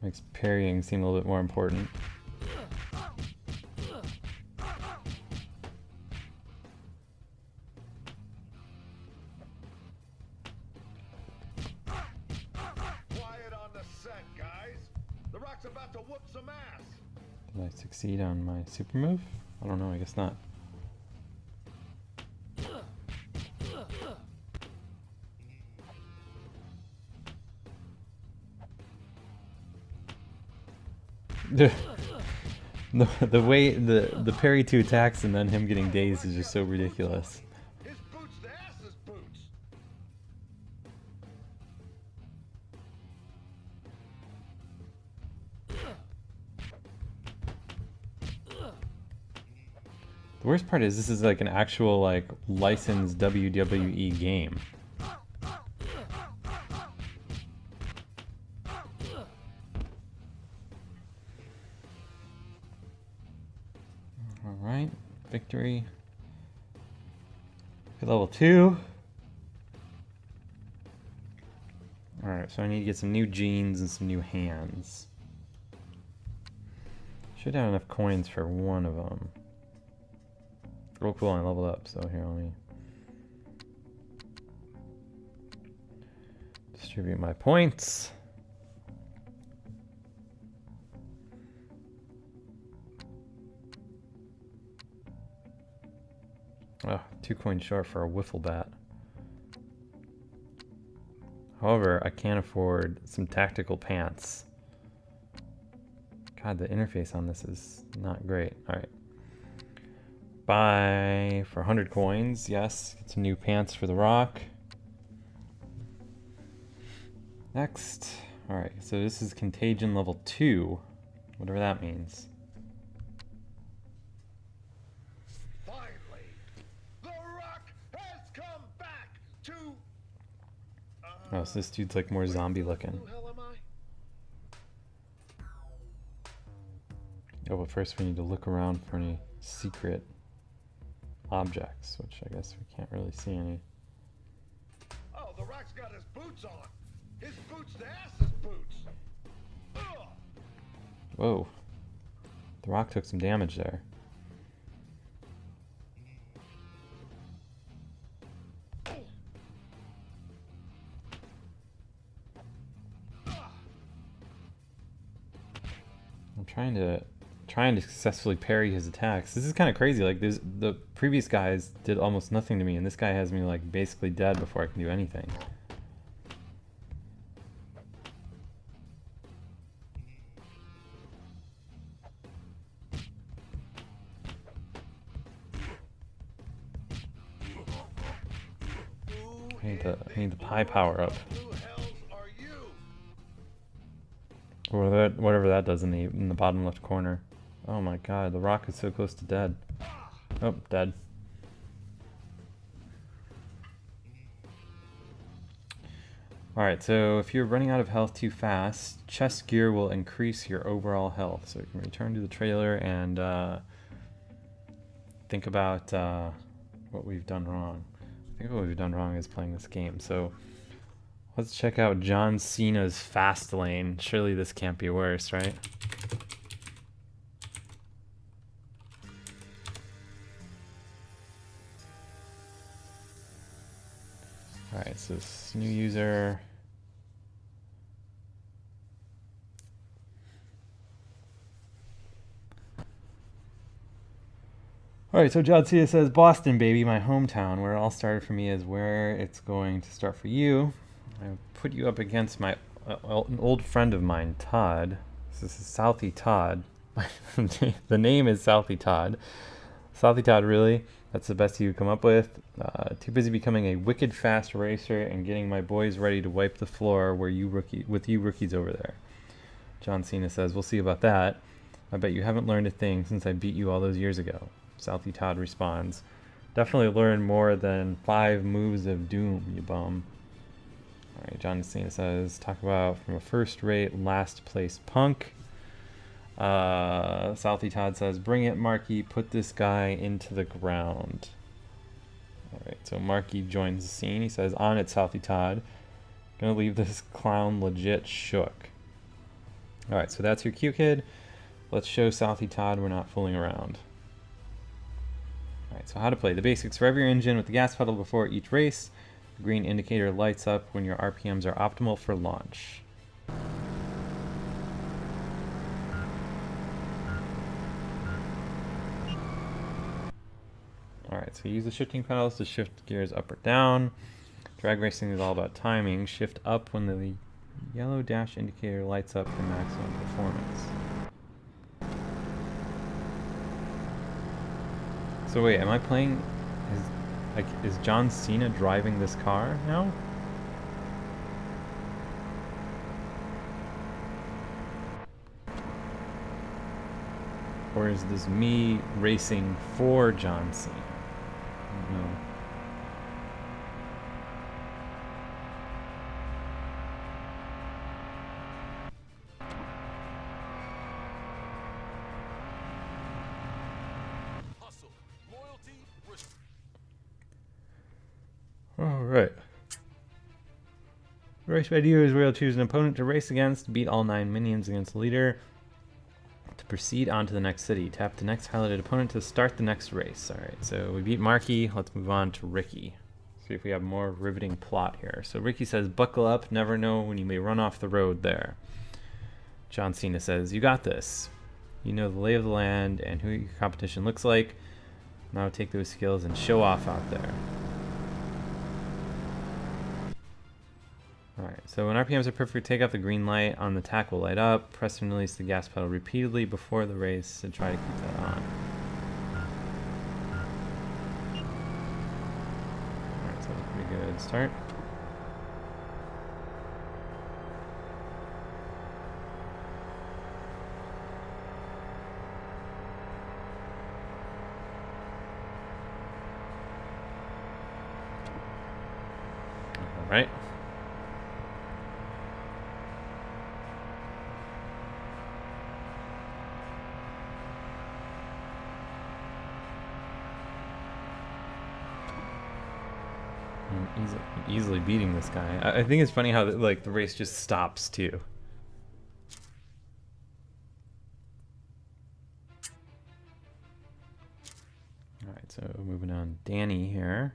Speaker 1: Makes parrying seem a little bit more important.
Speaker 3: Quiet on the set, guys. The Rock's about to whoop some ass.
Speaker 1: Did I succeed on my super move? I don't know, I guess not. The way the parry to attacks and then him getting dazed is just so ridiculous.
Speaker 3: His boots to ass's boots.
Speaker 1: The worst part is this is like an actual like licensed WWE game. Alright, victory. Okay, level 2. Alright, so I need to get some new jeans and some new hands. Should have enough coins for one of them. Oh cool, I leveled up, so here, let me distribute my points. Oh, 2 coins short for a wiffle bat. However, I can't afford some tactical pants. God, the interface on this is not great. Alright. Buy for 100 coins. Yes. Get some new pants for The Rock. Next. Alright, so this is Contagion level 2. Whatever that means.
Speaker 3: Finally, The Rock has come back to.
Speaker 1: Oh, so this dude's like more zombie looking.
Speaker 3: Who the hell am I?
Speaker 1: Oh, but first we need to look around for any secret objects, which I guess we can't really see any.
Speaker 3: Oh, The Rock's got his boots on. His boots to ass's boots. Ugh.
Speaker 1: Whoa. The Rock took some damage there. I'm trying to successfully parry his attacks. This is kind of crazy. Like the previous guys did almost nothing to me, and this guy has me like basically dead before I can do anything. I need the pie power up.
Speaker 3: Who hells are you?
Speaker 1: Or whatever that does in the bottom left corner. Oh my god, the Rock is so close to dead. Oh, dead. Alright, so if you're running out of health too fast, chest gear will increase your overall health. So you can return to the trailer and think about what we've done wrong. I think what we've done wrong is playing this game. So let's check out John Cena's fast lane. Surely this can't be worse, right? Alright, so this new user. Alright, so John Cena says, Boston, baby, my hometown. Where it all started for me is where it's going to start for you. I put you up against my an old friend of mine, Todd. This is Southie Todd. The name is Southie Todd. Southie Todd, really? That's the best you could come up with? Too busy becoming a wicked fast racer and getting my boys ready to wipe the floor with you rookies over there. John Cena says, we'll see about that. I bet you haven't learned a thing since I beat you all those years ago. Southie Todd responds, definitely learned more than 5 moves of doom, you bum. Alright, John Cena says, talk about from a first-rate, last-place punk. Southie Todd says, bring it, Marky, put this guy into the ground. Alright, so Marky joins the scene. He says, on it, Southie Todd. Gonna leave this clown legit shook. Alright, so that's your cue, kid. Let's show Southie Todd we're not fooling around. Alright, so how to play. The basics. Rev your engine with the gas pedal before each race. The green indicator lights up when your RPMs are optimal for launch. Alright, so use the shifting pedals to shift gears up or down. Drag racing is all about timing. Shift up when the yellow dash indicator lights up for maximum performance. So wait, am I playing... Is John Cena driving this car now? Or is this me racing for John Cena? I don't know. Alright. Race by you is where you'll choose an opponent to race against, beat all 9 minions against the leader, to proceed on to the next city. Tap the next highlighted opponent to start the next race. Alright, so we beat Marky. Let's move on to Ricky. See if we have more riveting plot here. So Ricky says, buckle up, never know when you may run off the road there. John Cena says, you got this. You know the lay of the land and who your competition looks like. Now take those skills and show off out there. Alright, so when RPMs are perfect, take off the green light on the tack will light up. Press and release the gas pedal repeatedly before the race to try to keep that on. Good start. All right. Easily beating this guy. I think it's funny how like the race just stops too. All right, so moving on. Danny here.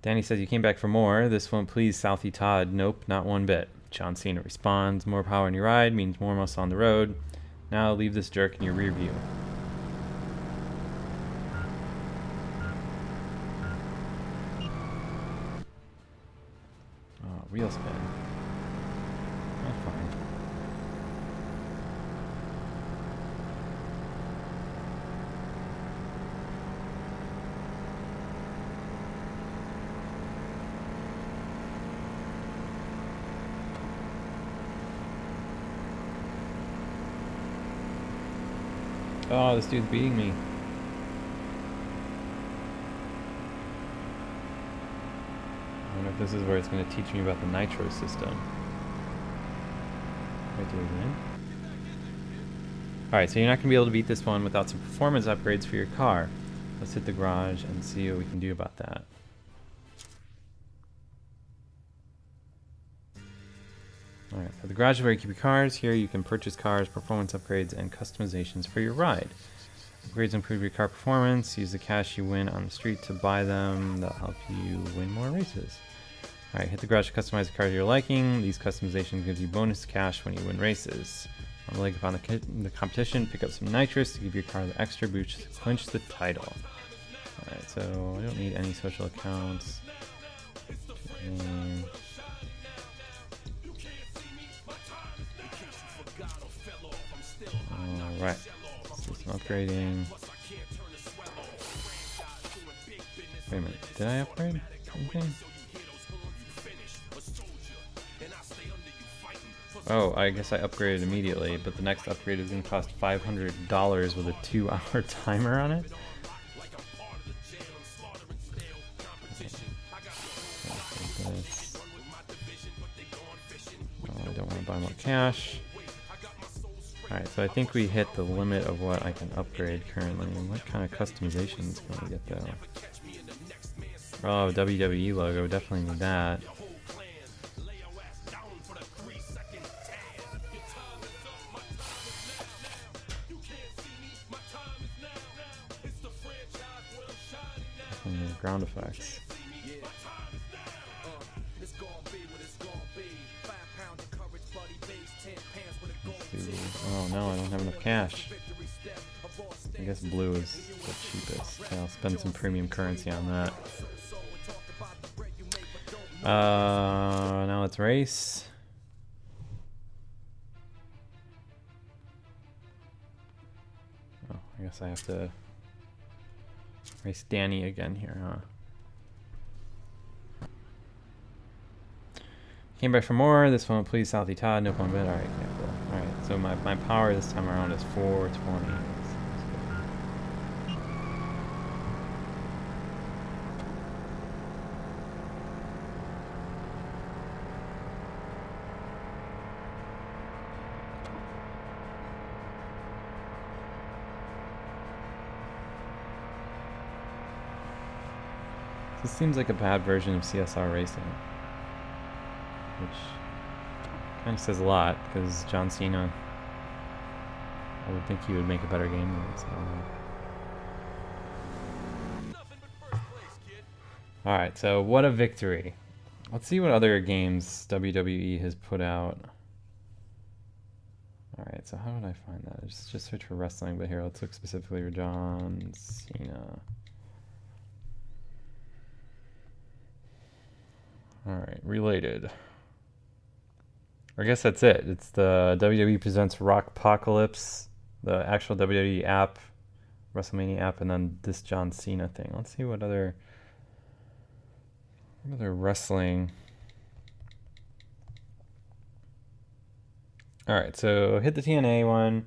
Speaker 1: Danny says you came back for more. This won't please Southie Todd. Nope, not one bit. John Cena responds, more power in your ride means more muscle on the road. Now leave this jerk in your rear view. Wheel spin. That's fine. Oh, this dude's beating me. I wonder if this is where it's going to teach me about the nitro system. Right there again. Alright, so you're not going to be able to beat this one without some performance upgrades for your car. Let's hit the garage and see what we can do about that. Alright, so the garage is where you keep your cars. Here you can purchase cars, performance upgrades, and customizations for your ride. Upgrades improve your car performance. Use the cash you win on the street to buy them. That'll help you win more races. Alright, hit the garage to customize the car to your liking. These customizations give you bonus cash when you win races. On the leg upon the competition, pick up some nitrous to give your car the extra boost to clinch the title. Alright, so I don't need any social accounts. Alright, let's do some upgrading. Wait a minute, did I upgrade anything? Oh, I guess I upgraded immediately, but the next upgrade is going to cost $500 with a 2-hour timer on it. Oh, I don't want to buy more cash. Alright, so I think we hit the limit of what I can upgrade currently. What kind of customizations can we get though? Oh, WWE logo, definitely need that. Ground effects. Oh no, I don't have enough cash. I guess blue is the cheapest. Yeah, I'll spend some premium currency on that. Now let's race. Oh, I guess I have to race Danny again here, huh? Came back for more. This one, please, Southie Todd. No one bit. Alright, okay, cool. Alright, so my power this time around is 420. This seems like a bad version of CSR Racing, which kind of says a lot, because John Cena, I would think he would make a better game than this. Alright, so what a victory. Let's see what other games WWE has put out. Alright, so how would I find that? Just search for wrestling, but here, let's look specifically for John Cena. Alright, related. I guess that's it. It's the WWE Presents Rockpocalypse, the actual WWE app, Wrestlemania app, and then this John Cena thing. Let's see what other What other wrestling? Alright, so hit the TNA one.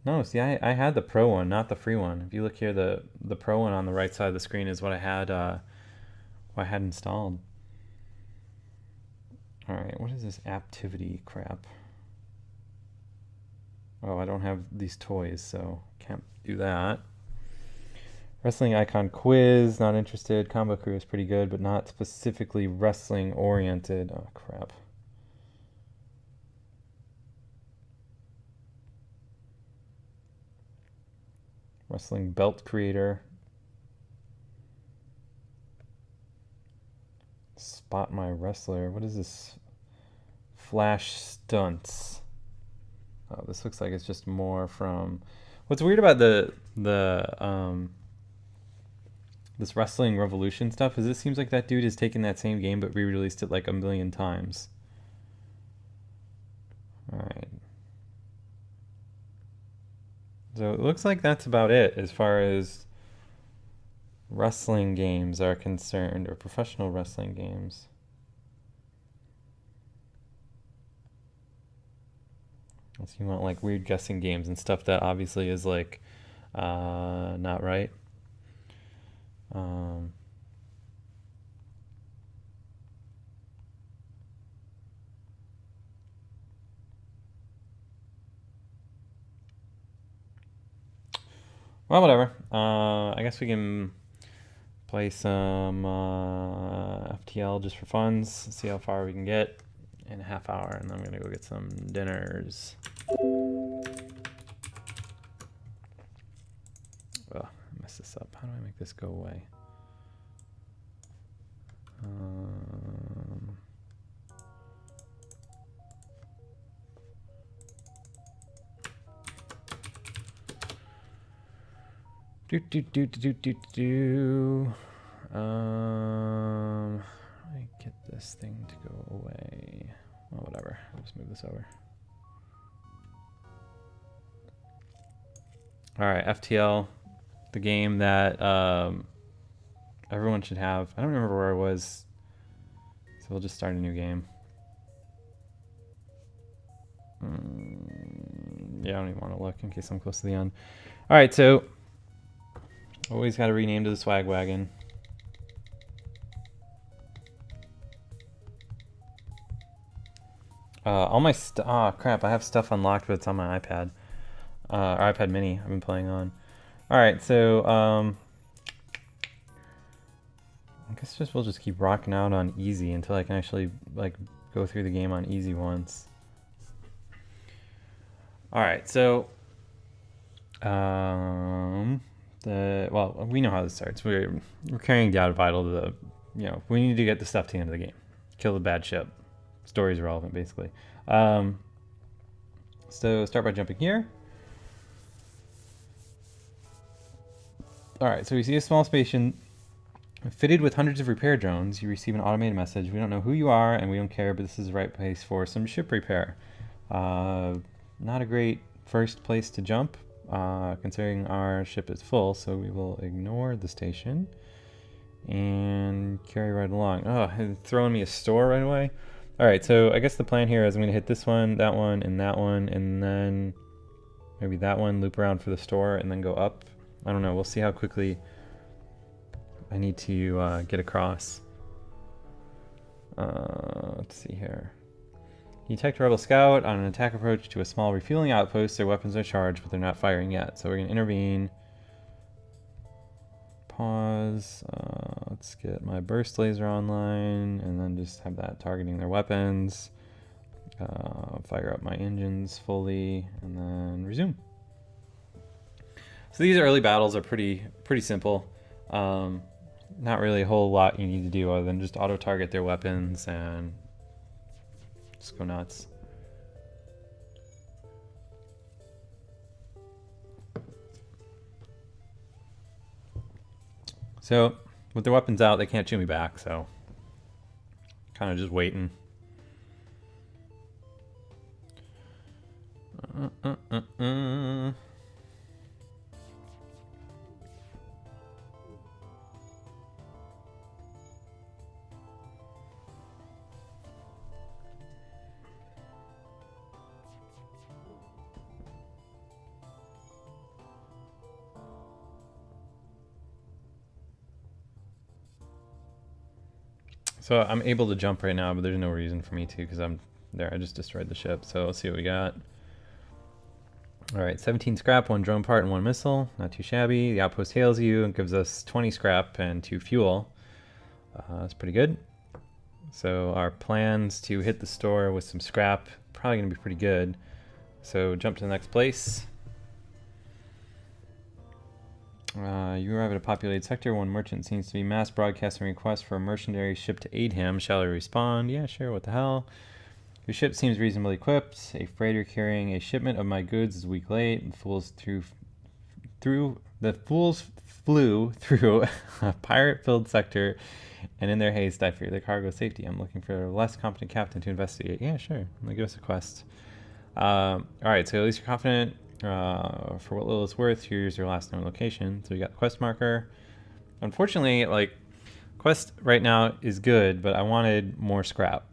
Speaker 1: No, see, I had the pro one, not the free one. If you look here, the pro one on the right side of the screen is what I had installed. Alright, what is this activity crap? Oh, I don't have these toys, so can't do that. Wrestling icon quiz, not interested. Combo crew is pretty good, but not specifically wrestling oriented. Oh, crap. Wrestling belt creator. Spot my wrestler. What is this? Flash stunts. Oh, this looks like it's just more from. What's weird about the this Wrestling Revolution stuff is it seems like that dude has taken that same game but re-released it like a million times. Alright. So it looks like that's about it as far as wrestling games are concerned, or professional wrestling games. Unless you want like weird guessing games and stuff that obviously is like not right. Well, whatever. I guess we can play some FTL just for funs, see how far we can get in a half hour, and then I'm gonna go get some dinners. Oh, I messed this up. How do I make this go away? I get this thing to go away. Well, whatever. I'll just move this over. Alright, FTL. The game that everyone should have. I don't remember where I was. So we'll just start a new game. Yeah, I don't even want to look in case I'm close to the end. Alright, so always got to rename to the swag wagon. All my crap, I have stuff unlocked, but it's on my iPad. Or iPad mini I've been playing on. Alright, so I guess we'll just keep rocking out on easy until I can actually like go through the game on easy once. Alright, so well, we know how this starts. We're carrying down Vital to the, we need to get the stuff to the end of the game. Kill the bad ship. Story is relevant, basically. So start by jumping here. Alright, so we see a small station fitted with hundreds of repair drones. You receive an automated message. We don't know who you are, and we don't care, but this is the right place for some ship repair. Not a great first place to jump, considering our ship is full, so we will ignore the station and carry right along. Oh, it's throwing me a store right away. Alright, so I guess the plan here is I'm going to hit this one, and then maybe that one, loop around for the store, and then go up. I don't know, we'll see how quickly I need to get across. Let's see here. You detect a rebel scout on an attack approach to a small refueling outpost. Their weapons are charged, but they're not firing yet. So we're going to intervene. Pause. Let's get my burst laser online, and then just have that targeting their weapons. Fire up my engines fully, and then resume. So these early battles are pretty simple. Not really a whole lot you need to do other than just auto-target their weapons and just go nuts. So with their weapons out, they can't shoot me back, so kind of just waiting. So I'm able to jump right now, but there's no reason for me to because I'm there. I just destroyed the ship. So let's see what we got. All right, 17 scrap, 1 drone part, and 1 missile. Not too shabby. The outpost hails you and gives us 20 scrap and 2 fuel. That's pretty good. So our plans to hit the store with some scrap, probably going to be pretty good. So jump to the next place. You arrive at a populated sector. One merchant seems to be mass broadcasting requests for a mercenary ship to aid him. Shall I respond? Yeah, sure, what the hell? Your ship seems reasonably equipped. A freighter carrying a shipment of my goods is a week late. The fools flew through a pirate-filled sector, and in their haste, I fear their cargo safety. I'm looking for a less competent captain to investigate. Yeah, sure. Give us a quest. All right, so at least you're confident. For what little it's worth, here's your last known location. So we got the quest marker. Unfortunately, like, quest right now is good, but I wanted more scrap.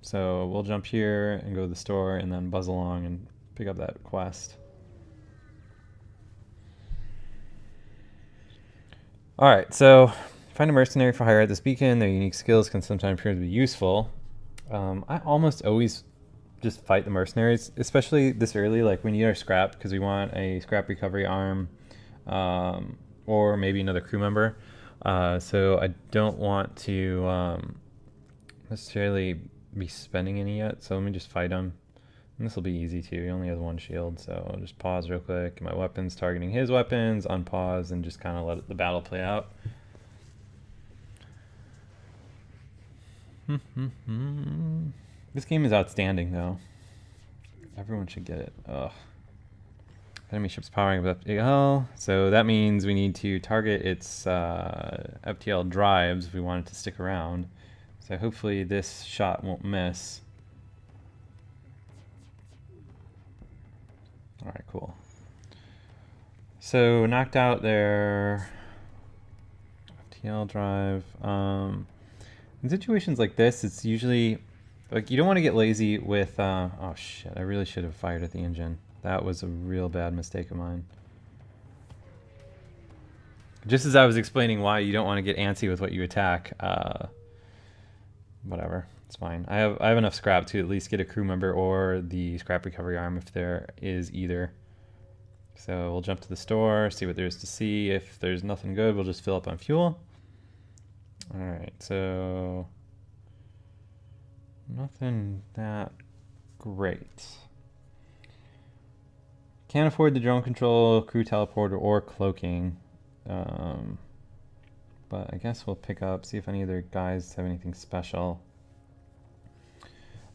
Speaker 1: So we'll jump here and go to the store and then buzz along and pick up that quest. Alright, so find a mercenary for hire at this beacon. Their unique skills can sometimes prove to be useful. I almost always just fight the mercenaries, especially this early. Like, we need our scrap because we want a scrap recovery arm, or maybe another crew member. So I don't want to necessarily be spending any yet. So let me just fight him. And this will be easy too. He only has 1 shield, so I'll just pause real quick. Get my weapons targeting his weapons, unpause, and just kind of let the battle play out. This game is outstanding, though. Everyone should get it. Ugh. Enemy ship's powering up FTL. So that means we need to target its FTL drives if we want it to stick around. So hopefully this shot won't miss. Alright, cool. So knocked out their FTL drive. In situations like this, it's usually... Like, you don't want to get lazy with, oh shit, I really should have fired at the engine. That was a real bad mistake of mine. Just as I was explaining why you don't want to get antsy with what you attack, whatever, it's fine. I have enough scrap to at least get a crew member or the scrap recovery arm if there is either. So we'll jump to the store, see what there is to see. If there's nothing good, we'll just fill up on fuel. Alright, so... nothing that great. Can't afford the drone control, crew teleporter, or cloaking. But I guess we'll pick up, see if any other guys have anything special.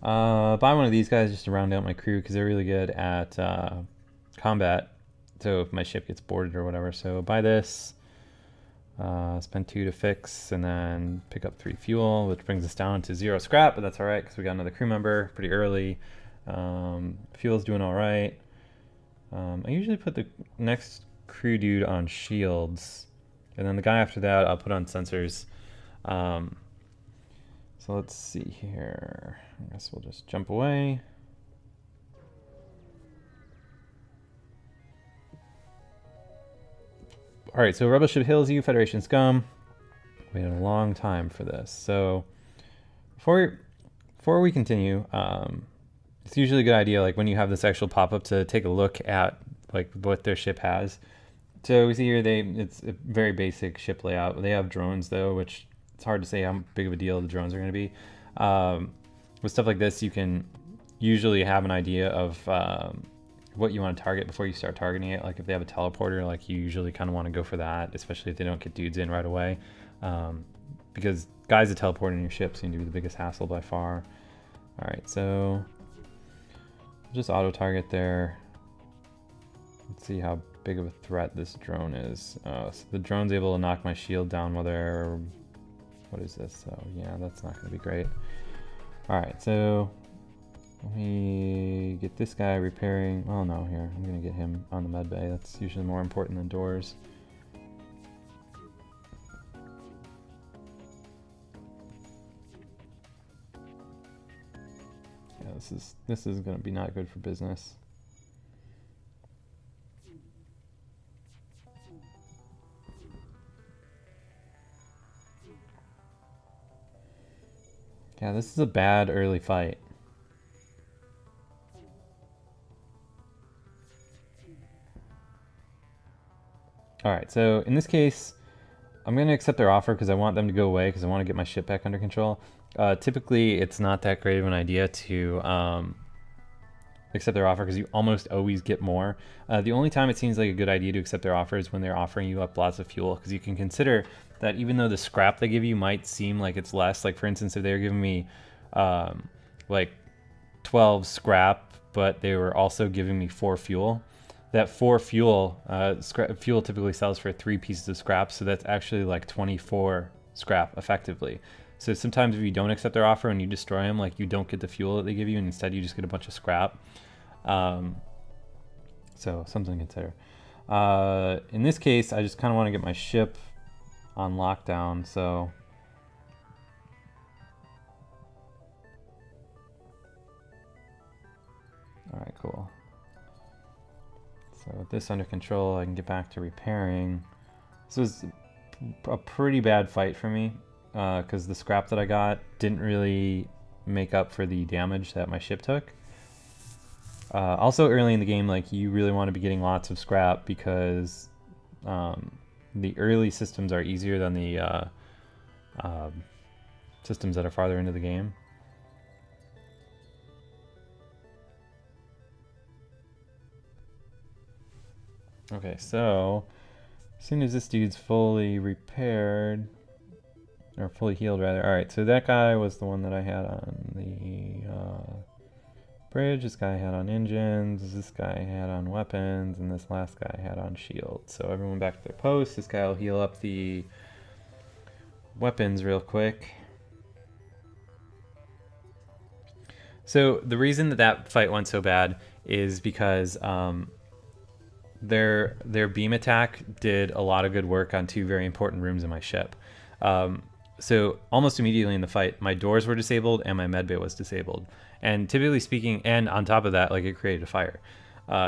Speaker 1: Buy one of these guys just to round out my crew because they're really good at combat. So if my ship gets boarded or whatever. So buy this. Spend 2 to fix, and then pick up 3 fuel, which brings us down to 0 scrap, but that's alright because we got another crew member pretty early. Fuel's doing alright. I usually put the next crew dude on shields, and then the guy after that I'll put on sensors. So let's see here. I guess we'll just jump away. Alright, so Rebel Ship hails you, Federation scum. Waited a long time for this. So before we continue, it's usually a good idea, like when you have this actual pop-up, to take a look at like what their ship has. So we see here it's a very basic ship layout. They have drones though, which it's hard to say how big of a deal the drones are going to be. With stuff like this, you can usually have an idea of what you want to target before you start targeting it. Like if they have a teleporter, like you usually kind of want to go for that, especially if they don't get dudes in right away. Because guys that teleport in your ship seem to be the biggest hassle by far. Alright, so just auto target there. Let's see how big of a threat this drone is. So the drone's able to knock my shield down while they're... What is this? So yeah, that's not going to be great. Alright, so let me get this guy repairing. Oh no, here, I'm going to get him on the med bay. That's usually more important than doors. Yeah, this is going to be not good for business. Yeah, this is a bad early fight. Alright, so in this case, I'm going to accept their offer because I want them to go away because I want to get my ship back under control. Typically, it's not that great of an idea to accept their offer because you almost always get more. The only time it seems like a good idea to accept their offer is when they're offering you up lots of fuel, because you can consider that even though the scrap they give you might seem like it's less, like for instance, if they were giving me like 12 scrap, but they were also giving me 4 fuel, that 4 fuel, fuel typically sells for 3 pieces of scrap, so that's actually like 24 scrap effectively. So sometimes if you don't accept their offer and you destroy them, like you don't get the fuel that they give you, and instead you just get a bunch of scrap. So something to consider. In this case, I just kind of want to get my ship on lockdown, so alright, cool. So with this under control, I can get back to repairing. This was a pretty bad fight for me, because the scrap that I got didn't really make up for the damage that my ship took. Also early in the game, like, you really want to be getting lots of scrap because the early systems are easier than the systems that are farther into the game. Okay, so as soon as this dude's fully repaired, or fully healed rather. Alright, so that guy was the one that I had on the bridge, this guy had on engines, this guy had on weapons, and this last guy had on shields. So everyone back to their posts. This guy will heal up the weapons real quick. So the reason that that fight went so bad is because their beam attack did a lot of good work on 2 very important rooms in my ship. So almost immediately in the fight, my doors were disabled and my medbay was disabled. And typically speaking, and on top of that, like, it created a fire.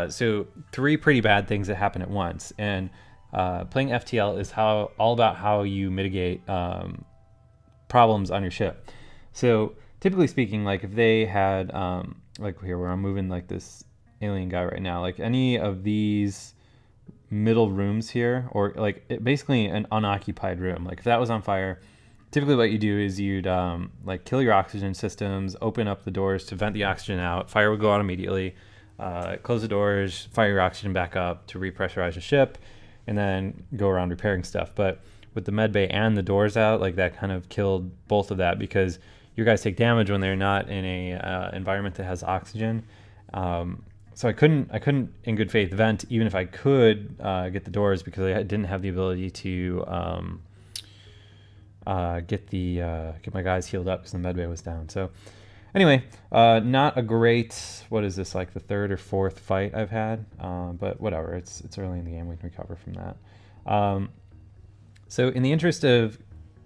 Speaker 1: So 3 pretty bad things that happen at once. And playing FTL is all about how you mitigate problems on your ship. So typically speaking, like, if they had, like here where I'm moving like this alien guy right now, like any of these middle rooms here, or like basically an unoccupied room, like if that was on fire, typically what you do is you'd like kill your oxygen systems, open up the doors to vent the oxygen out, fire would go out immediately, close the doors, fire your oxygen back up to repressurize the ship, and then go around repairing stuff. But with the med bay and the doors out, like, that kind of killed both of that, because your guys take damage when they're not in a environment that has oxygen. So I couldn't in good faith vent, even if I could get the doors, because I didn't have the ability to get my guys healed up because the medbay was down. So anyway, not a great, what is this, like the 3rd or 4th fight I've had, but whatever, it's early in the game, we can recover from that. So in the interest of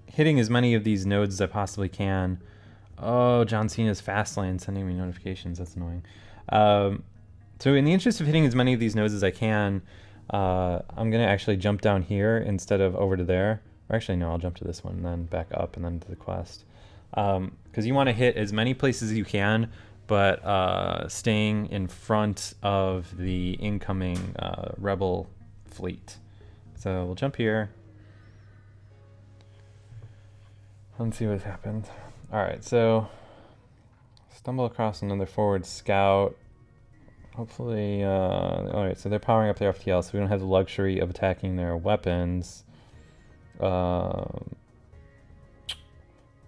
Speaker 1: hitting as many of these nodes as I possibly can, oh, John Cena's Fastlane sending me notifications, that's annoying. So in the interest of hitting as many of these nodes as I can, I'm going to actually jump down here instead of over to there. Or actually, no, I'll jump to this one and then back up and then to the quest. Because you want to hit as many places as you can, but staying in front of the incoming rebel fleet. So we'll jump here. Let's see what's happened. Alright, so stumble across another forward scout. Hopefully, alright, so they're powering up their FTL, so we don't have the luxury of attacking their weapons. I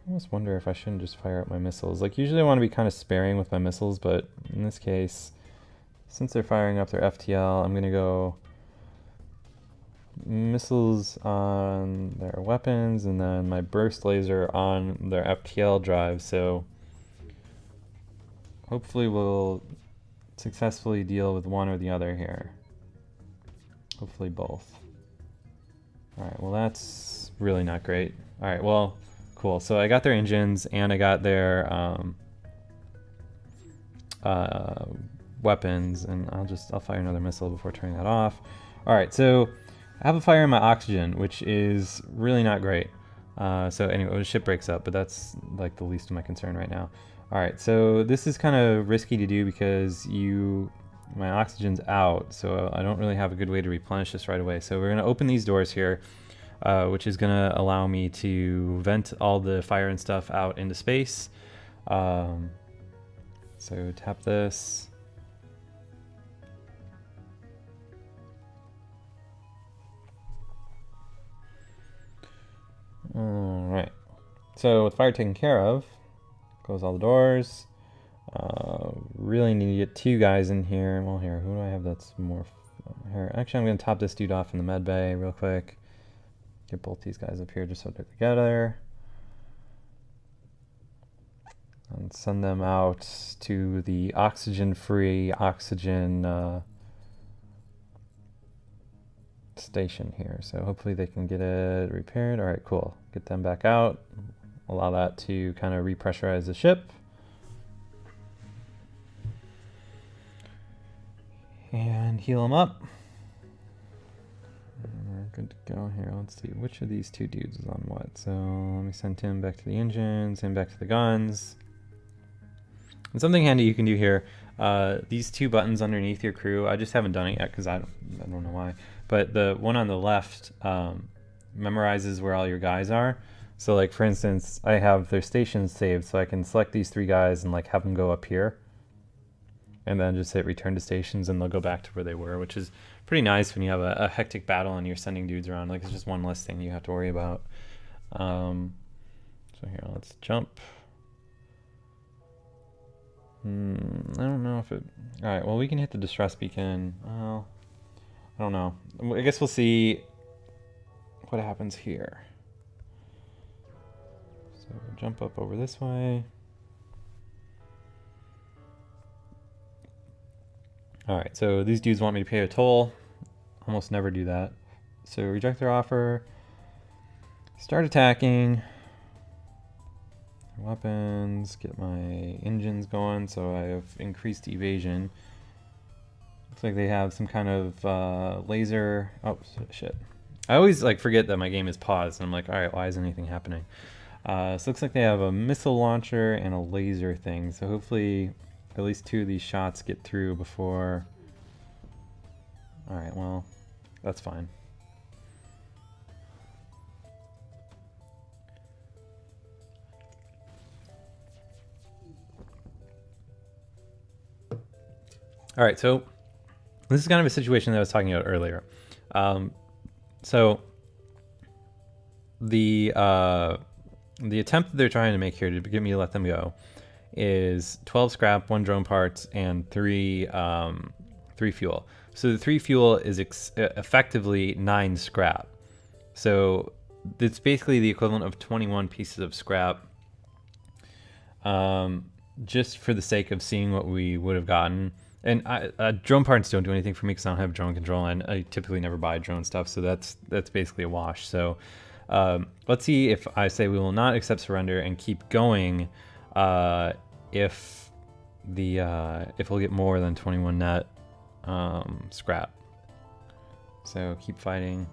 Speaker 1: almost wonder if I shouldn't just fire up my missiles. Like, usually I want to be kind of sparing with my missiles, but in this case, since they're firing up their FTL, I'm going to go missiles on their weapons, and then my burst laser on their FTL drive, so hopefully we'll successfully deal with one or the other here. Hopefully both. Alright, well, that's really not great. Alright, well, cool. So I got their engines and I got their weapons, and I'll fire another missile before turning that off. Alright, so I have a fire in my oxygen, which is really not great. So anyway, the ship breaks up, but that's like the least of my concern right now. All right, so this is kind of risky to do because my oxygen's out, so I don't really have a good way to replenish this right away. So we're gonna open these doors here, which is gonna allow me to vent all the fire and stuff out into space. So tap this. All right. So with fire taken care of, close all the doors. Really need to get 2 guys in here. Well, here, who do I have that's more here? Actually, I'm going to top this dude off in the med bay real quick. Get both these guys up here just so they're together. And send them out to the oxygen-free oxygen station here. So hopefully they can get it repaired. All right, cool. Get them back out. Allow that to kind of repressurize the ship. And heal them up. We're good to go here. Let's see which of these 2 dudes is on what. So let me send him back to the engines, him back to the guns. And something handy you can do here, these 2 buttons underneath your crew, I just haven't done it yet because I don't know why, but the one on the left memorizes where all your guys are. So like for instance, I have their stations saved, so I can select these 3 guys and like have them go up here. And then just hit return to stations and they'll go back to where they were, which is pretty nice when you have a hectic battle and you're sending dudes around. Like it's just one less thing you have to worry about. So here, let's jump. I don't know if it... Alright, well we can hit the distress beacon. Well, I don't know. I guess we'll see what happens here. So jump up over this way. Alright, so these dudes want me to pay a toll. Almost never do that. So reject their offer. Start attacking. Weapons, get my engines going, so I have increased evasion. Looks like they have some kind of laser. Oh shit! I always like forget that my game is paused, and I'm like, all right, why isn't anything happening? So it looks like they have a missile launcher and a laser thing. So hopefully, at least 2 of these shots get through before. All right, well, that's fine. All right, so this is kind of a situation that I was talking about earlier. So the attempt that they're trying to make here to get me to let them go is 12 scrap, 1 drone parts, and 3 fuel. So the 3 fuel is effectively 9 scrap. So it's basically the equivalent of 21 pieces of scrap. Just for the sake of seeing what we would have gotten. And drone parts don't do anything for me because I don't have drone control, and I typically never buy drone stuff, so that's basically a wash. So let's see if I say we will not accept surrender and keep going if we'll get more than 21 net scrap. So keep fighting.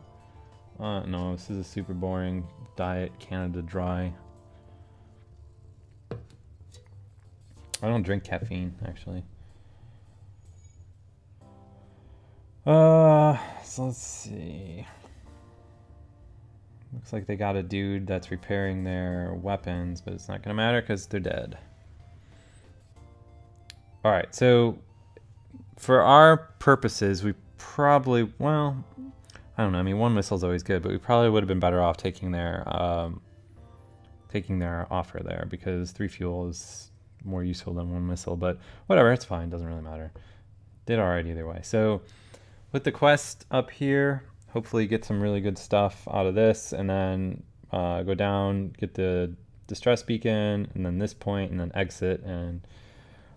Speaker 1: No, this is a super boring diet Canada Dry. I don't drink caffeine, actually. So let's see. Looks like they got a dude that's repairing their weapons, but it's not gonna matter because they're dead. All right, so for our purposes, we probably, well, I don't know. I mean, 1 missile's always good, but we probably would have been better off taking their offer there because 3 fuel is more useful than 1 missile. But whatever, it's fine. Doesn't really matter. Did all right either way. So with the quest up here, hopefully get some really good stuff out of this, and then go down, get the distress beacon, and then this point, and then exit, and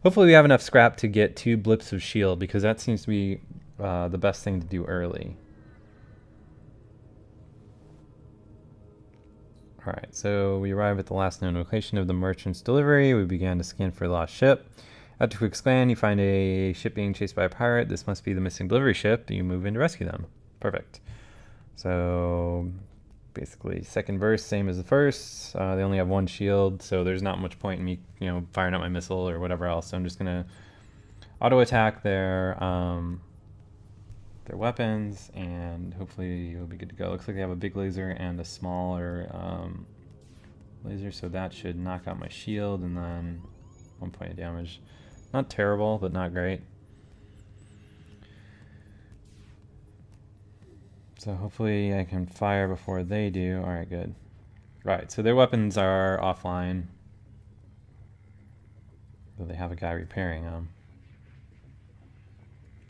Speaker 1: hopefully we have enough scrap to get 2 blips of shield, because that seems to be the best thing to do early. Alright, so we arrive at the last known location of the merchant's delivery. We began to scan for a lost ship. After a quick scan, you find a ship being chased by a pirate. This must be the missing delivery ship. You move in to rescue them. Perfect. So basically second burst, same as the first. They only have one shield, so there's not much point in me, firing up my missile or whatever else. So I'm just gonna auto attack their weapons, and hopefully it'll be good to go. Looks like they have a big laser and a smaller laser, so that should knock out my shield, and then 1 point of damage. Not terrible, but not great. So hopefully I can fire before they do. Alright, good. Right, so their weapons are offline. But they have a guy repairing them.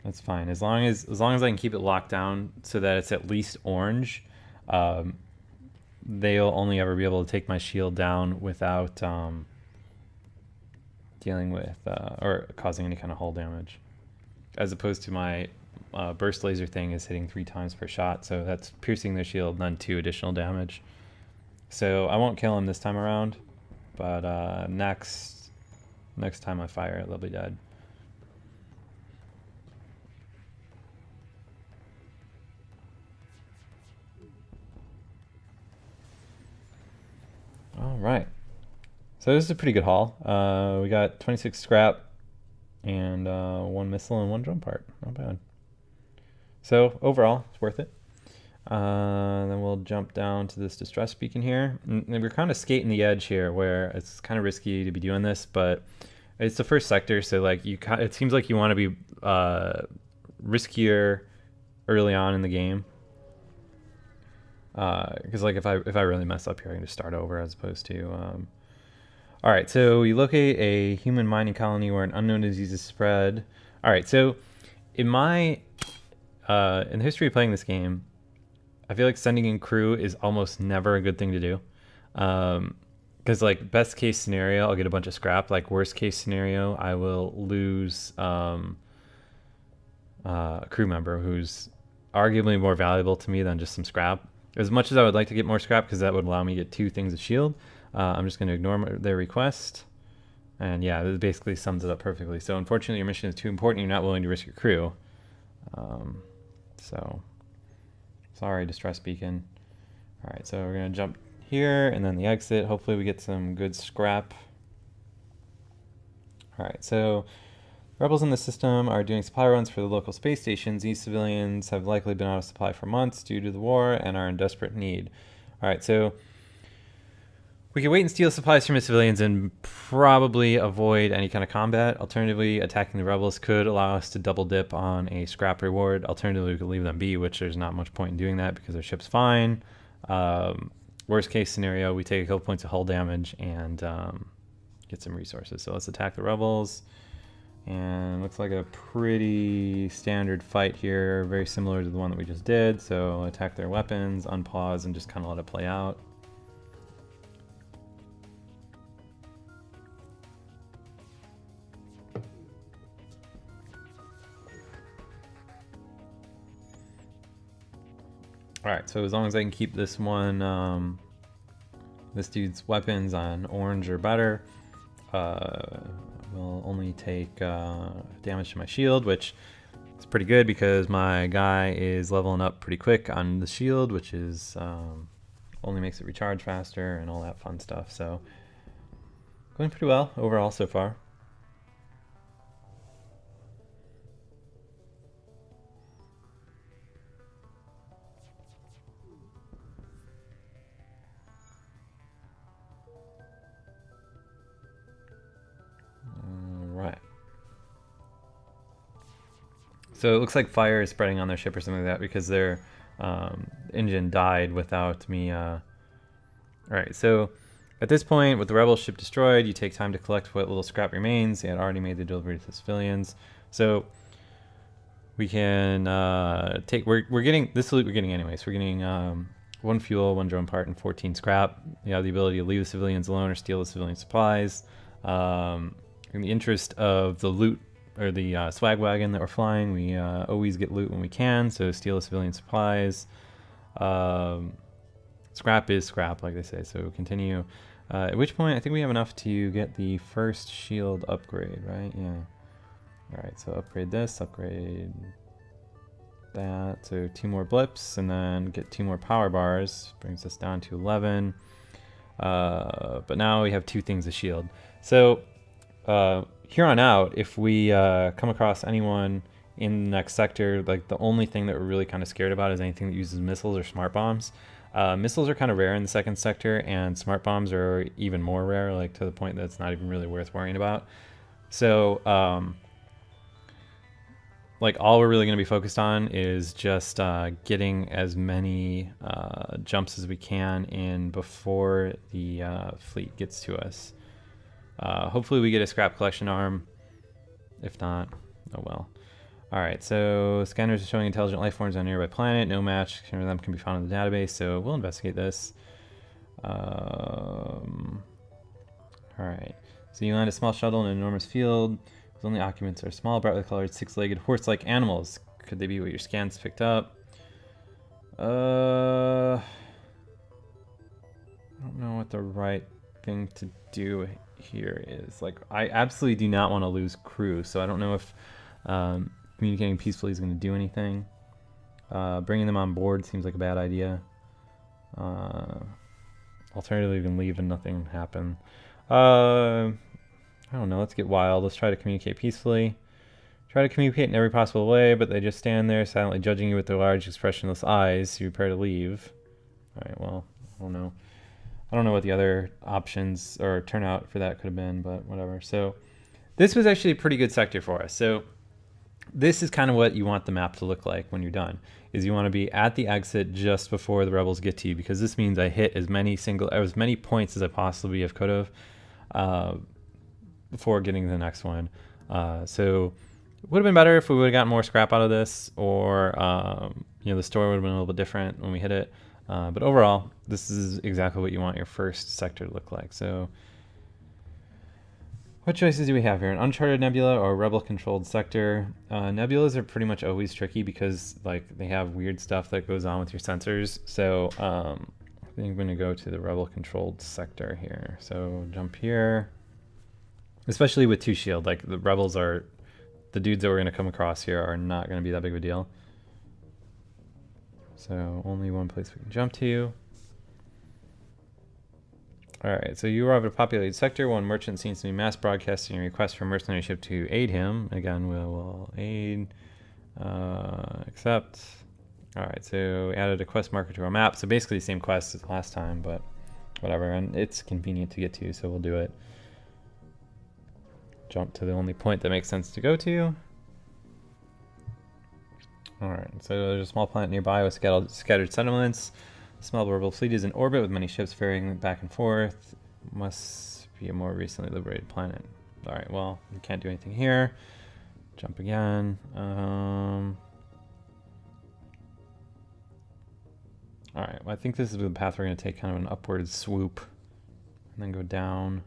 Speaker 1: That's fine. As long as I can keep it locked down so that it's at least orange, they'll only ever be able to take my shield down without dealing with or causing any kind of hull damage. As opposed to my burst laser thing is hitting 3 times per shot, so that's piercing their shield and then 2 additional damage. So I won't kill him this time around, but next time I fire, they'll be dead. All right. So this is a pretty good haul. We got 26 scrap and 1 missile and 1 drone part. Not bad. So overall, it's worth it. Then we'll jump down to this distress beacon here. And we're kind of skating the edge here where it's kind of risky to be doing this, but it's the first sector, so like it seems like you want to be riskier early on in the game. Because like if I really mess up here, I can just start over as opposed to. All right, so you locate a human mining colony where an unknown disease is spread. All right, so in my in the history of playing this game, I feel like sending in crew is almost never a good thing to do. Because like best case scenario, I'll get a bunch of scrap. Like worst case scenario, I will lose a crew member who's arguably more valuable to me than just some scrap. As much as I would like to get more scrap because that would allow me to get 2 things of shield, I'm just going to ignore their request. And yeah, this basically sums it up perfectly. So unfortunately, your mission is too important. You're not willing to risk your crew. So sorry, distress beacon. All right, so we're going to jump here and then the exit. Hopefully we get some good scrap. All right, so rebels in the system are doing supply runs for the local space stations. These civilians have likely been out of supply for months due to the war and are in desperate need. All right, so we can wait and steal supplies from the civilians and probably avoid any kind of combat. Alternatively, attacking the rebels could allow us to double dip on a scrap reward. Alternatively, we could leave them be, which there's not much point in doing that because their ship's fine. Worst case scenario, we take a couple points of hull damage and get some resources. So let's attack the rebels. And looks like a pretty standard fight here, very similar to the one that we just did. So attack their weapons, unpause, and just kind of let it play out. Alright, so as long as I can keep this one, this dude's weapons on orange or better, will only take damage to my shield, which is pretty good because my guy is leveling up pretty quick on the shield, which is only makes it recharge faster and all that fun stuff. So going pretty well overall so far. So it looks like fire is spreading on their ship or something like that because their engine died without me. Alright, so at this point, with the rebel ship destroyed, you take time to collect what little scrap remains. They had already made the delivery to the civilians. So we can we're getting this loot we're getting anyway. So we're getting 1 fuel, 1 drone part, and 14 scrap. You have the ability to leave the civilians alone or steal the civilian supplies. In the interest of the loot, or the swag wagon that we're flying, we always get loot when we can, so steal the civilian supplies. Scrap is scrap, like they say, so continue. At which point, I think we have enough to get the first shield upgrade, right? Yeah. Alright, so upgrade this, upgrade that. So 2 more blips and then get 2 more power bars. Brings us down to 11. But now we have 2 things to shield. So here on out, if we come across anyone in the next sector, like the only thing that we're really kind of scared about is anything that uses missiles or smart bombs. Missiles are kind of rare in the second sector, and smart bombs are even more rare, like to the point that it's not even really worth worrying about. So like all we're really going to be focused on is just getting as many jumps as we can in before the fleet gets to us. Hopefully we get a scrap collection arm. If not, oh well. Alright, so scanners are showing intelligent life forms on a nearby planet. No match for them can be found in the database, so we'll investigate this. Alright, so you land a small shuttle in an enormous field. Whose only occupants are small, brightly colored, 6-legged, horse-like animals. Could they be what your scans picked up? I don't know what the right thing to do here is. Like, I absolutely do not want to lose crew, so I don't know if communicating peacefully is going to do anything. Bringing them on board seems like a bad idea. Alternatively, we can leave and nothing happen. I don't know. Let's get wild. Let's try to communicate peacefully. Try to communicate in every possible way, but they just stand there silently judging you with their large, expressionless eyes. You prepare to leave. All right. Well, I don't know. I don't know what the other options or turnout for that could have been, but whatever. So this was actually a pretty good sector for us. So this is kind of what you want the map to look like when you're done, is you want to be at the exit just before the rebels get to you, because this means I hit as many points as I possibly could have before getting to the next one. So it would have been better if we would have gotten more scrap out of this, or the story would have been a little bit different when we hit it. But overall, this is exactly what you want your first sector to look like. So what choices do we have here? An uncharted nebula or a rebel-controlled sector? Nebulas are pretty much always tricky because like they have weird stuff that goes on with your sensors. So I think I'm going to go to the rebel-controlled sector here. So jump here. Especially with 2 shield, like the rebels are, the dudes that we're going to come across here are not going to be that big of a deal. So only one place we can jump to. Alright, so you arrive at a populated sector. One merchant seems to be mass broadcasting a request for a mercenary ship to aid him. Again, we'll aid. Accept. Alright, so we added a quest marker to our map. So basically the same quest as last time, but whatever. And it's convenient to get to, so we'll do it. Jump to the only point that makes sense to go to. Alright, so there's a small planet nearby with scattered settlements. Small rebel fleet is in orbit with many ships ferrying back and forth. Must be a more recently liberated planet. Alright, well, we can't do anything here. Jump again. Alright, well, I think this is the path we're going to take, kind of an upward swoop. And then go down.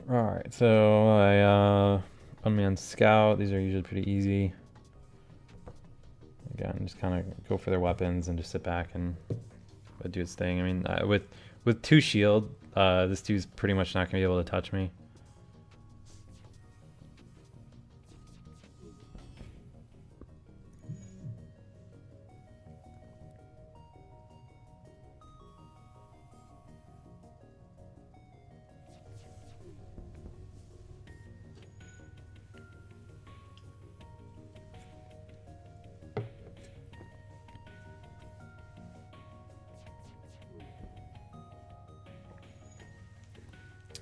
Speaker 1: Alright, so I unmanned scout. These are usually pretty easy. Again, just kind of go for their weapons and just sit back and do its thing. I mean, with 2 shield, this dude's pretty much not going to be able to touch me.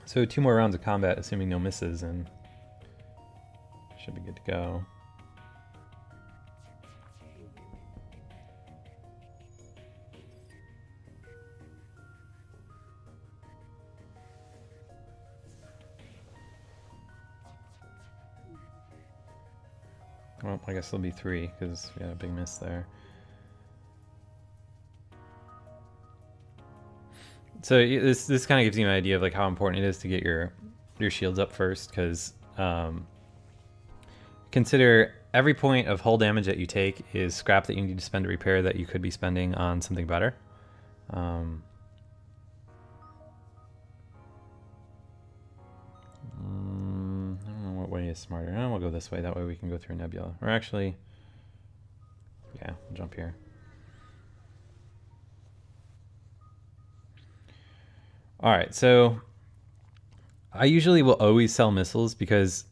Speaker 1: So 2 more rounds of combat, assuming no misses, and should be good to go. Well, I guess there'll be 3 because we had a big miss there. So this kind of gives you an idea of like how important it is to get your shields up first, because consider every point of hull damage that you take is scrap that you need to spend to repair that you could be spending on something better. I don't know what way is smarter. And we'll go this way. That way we can go through a nebula. Or actually, yeah, we'll jump here. All right, so I usually will always sell missiles because,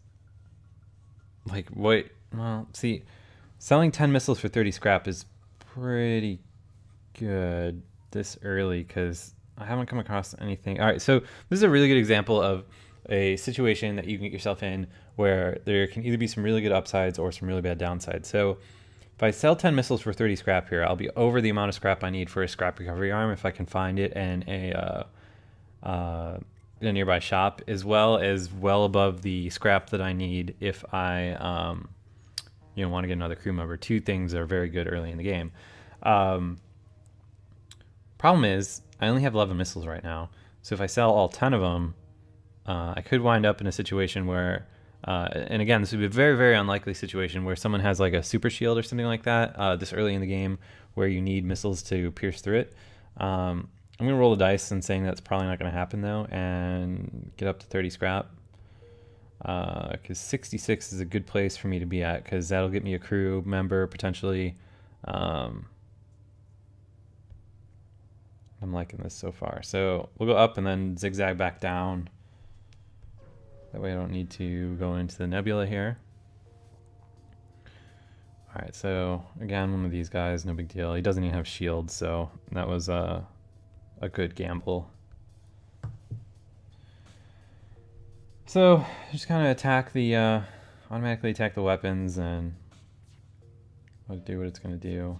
Speaker 1: like, well, see, selling 10 missiles for 30 scrap is pretty good this early because I haven't come across anything. All right, so this is a really good example of a situation that you can get yourself in where there can either be some really good upsides or some really bad downsides. So if I sell 10 missiles for 30 scrap here, I'll be over the amount of scrap I need for a scrap recovery arm if I can find it in a nearby shop, as well as well above the scrap that I need if I want to get another crew member. Two things that are very good early in the game. Problem is, I only have 11 missiles right now. So if I sell all 10 of them, I could wind up in a situation where, and again, this would be a very, very unlikely situation where someone has like a super shield or something like that this early in the game where you need missiles to pierce through it. I'm going to roll the dice and saying that's probably not going to happen though and get up to 30 scrap. Because 66 is a good place for me to be at because that'll get me a crew member potentially. I'm liking this so far. So we'll go up and then zigzag back down. That way I don't need to go into the nebula here. All right, so again, one of these guys, no big deal. He doesn't even have shields, so that was a good gamble. So just kind of attack the, automatically attack the weapons and do what it's going to do.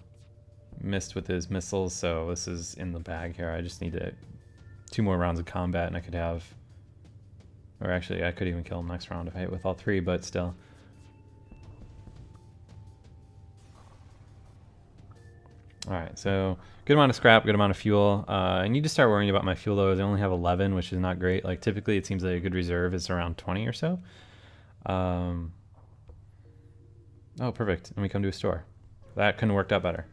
Speaker 1: Missed with his missiles, so this is in the bag here. I just need 2 more rounds of combat and I could have, or actually I could even kill him next round if I hit with all 3, but still. Alright, so good amount of scrap, good amount of fuel. I need to start worrying about my fuel though. I only have 11, which is not great. Like typically it seems like a good reserve is around 20 or so. Oh, perfect. And we come to a store. That couldn't have worked out better.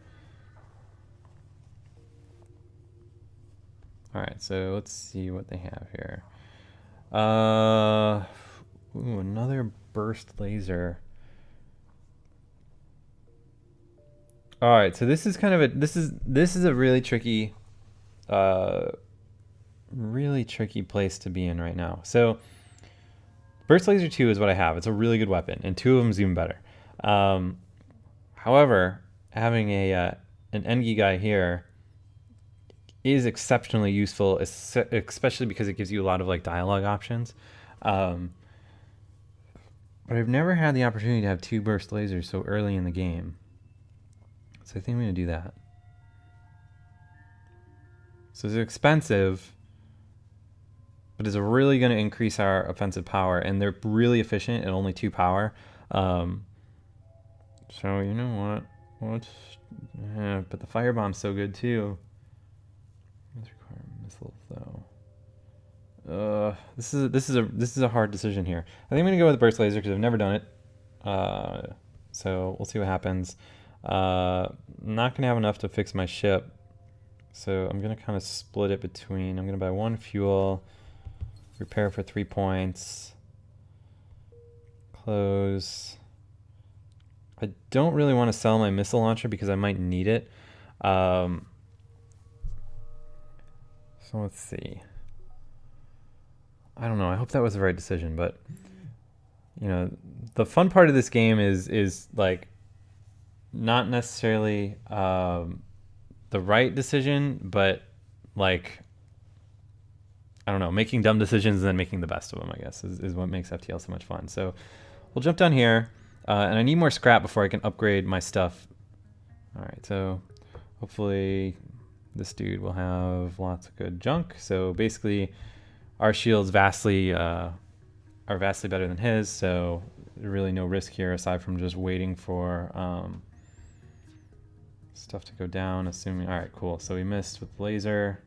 Speaker 1: Alright, so let's see what they have here. Ooh, another burst laser. Alright, so this is kind of a this is a really tricky place to be in right now. So burst laser 2 is what I have. It's a really good weapon, and 2 of them is even better. However, having an Engi guy here is exceptionally useful, especially because it gives you a lot of like dialogue options. But I've never had the opportunity to have 2 burst lasers so early in the game. So I think I'm going to do that. So it's expensive, but it's really going to increase our offensive power, and they're really efficient at only 2 power. So you know what? But the firebomb's so good too. Does require missiles though. This is a hard decision here. I think I'm gonna go with the burst laser because I've never done it. So we'll see what happens. Not gonna have enough to fix my ship, so I'm gonna kind of split it between. I'm gonna buy 1 fuel, repair for 3 points, close. I don't really want to sell my missile launcher because I might need it. So let's see. I don't know. I hope that was the right decision, but you know, the fun part of this game is like not necessarily the right decision, but like I don't know, making dumb decisions and then making the best of them, I guess, is what makes FTL so much fun. So we'll jump down here, and I need more scrap before I can upgrade my stuff. All right, so hopefully this dude will have lots of good junk. So basically, our shields are vastly better than his. So really no risk here aside from just waiting for stuff to go down. Assuming, all right, cool. So we missed with the laser,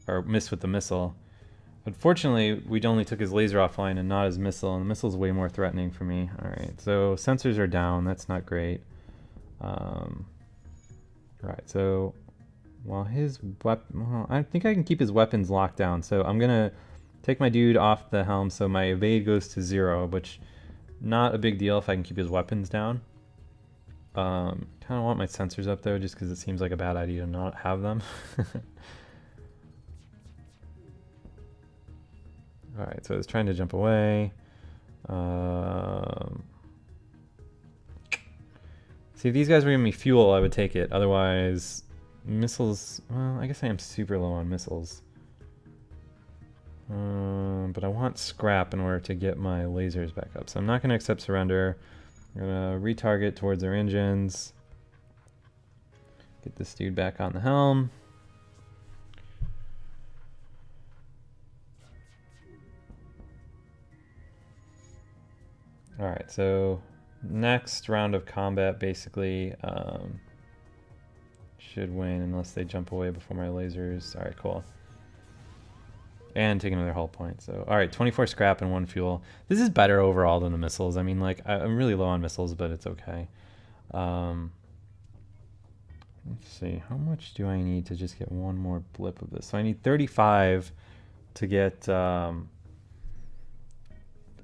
Speaker 1: or missed with the missile. Unfortunately, we only took his laser offline and not his missile, and the missile's way more threatening for me. All right, so sensors are down. That's not great. Right, so while his weapon, well, I think I can keep his weapons locked down. So I'm gonna take my dude off the helm, so my evade goes to 0, which not a big deal if I can keep his weapons down. Kind of want my sensors up though, just because it seems like a bad idea to not have them. Alright, so it's trying to jump away. See, if these guys were giving me fuel, I would take it. Otherwise, missiles... Well, I guess I am super low on missiles. But I want scrap in order to get my lasers back up. So I'm not going to accept surrender. I'm going to retarget towards their engines. Get this dude back on the helm. Alright, so next round of combat basically should win unless they jump away before my lasers. Alright, cool. And take another hull point. So, alright, 24 scrap and 1 fuel. This is better overall than the missiles. I mean, like, I'm really low on missiles, but it's okay. Let's see, how much do I need to just get one more blip of this? So I need 35 to get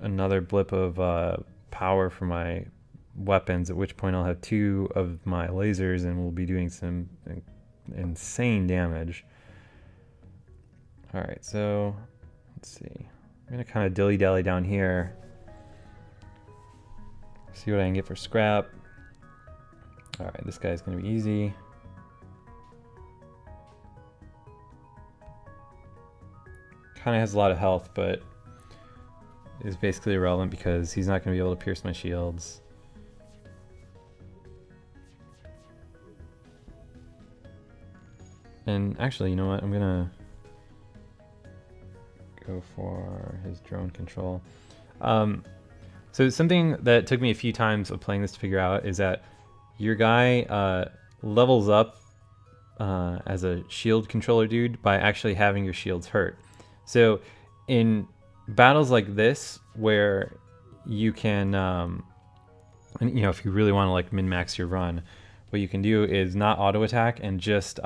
Speaker 1: another blip of power for my weapons, at which point I'll have 2 of my lasers and we'll be doing some insane damage. Alright, so let's see. I'm going to kind of dilly-dally down here. See what I can get for scrap. Alright, this guy's going to be easy. Kind of has a lot of health, but is basically irrelevant because he's not going to be able to pierce my shields. And actually, you know what? I'm going to go for his drone control. So something that took me a few times of playing this to figure out is that your guy levels up as a shield controller dude by actually having your shields hurt. So in battles like this, where you can, and, you know, if you really want to like min-max your run, what you can do is not auto attack and just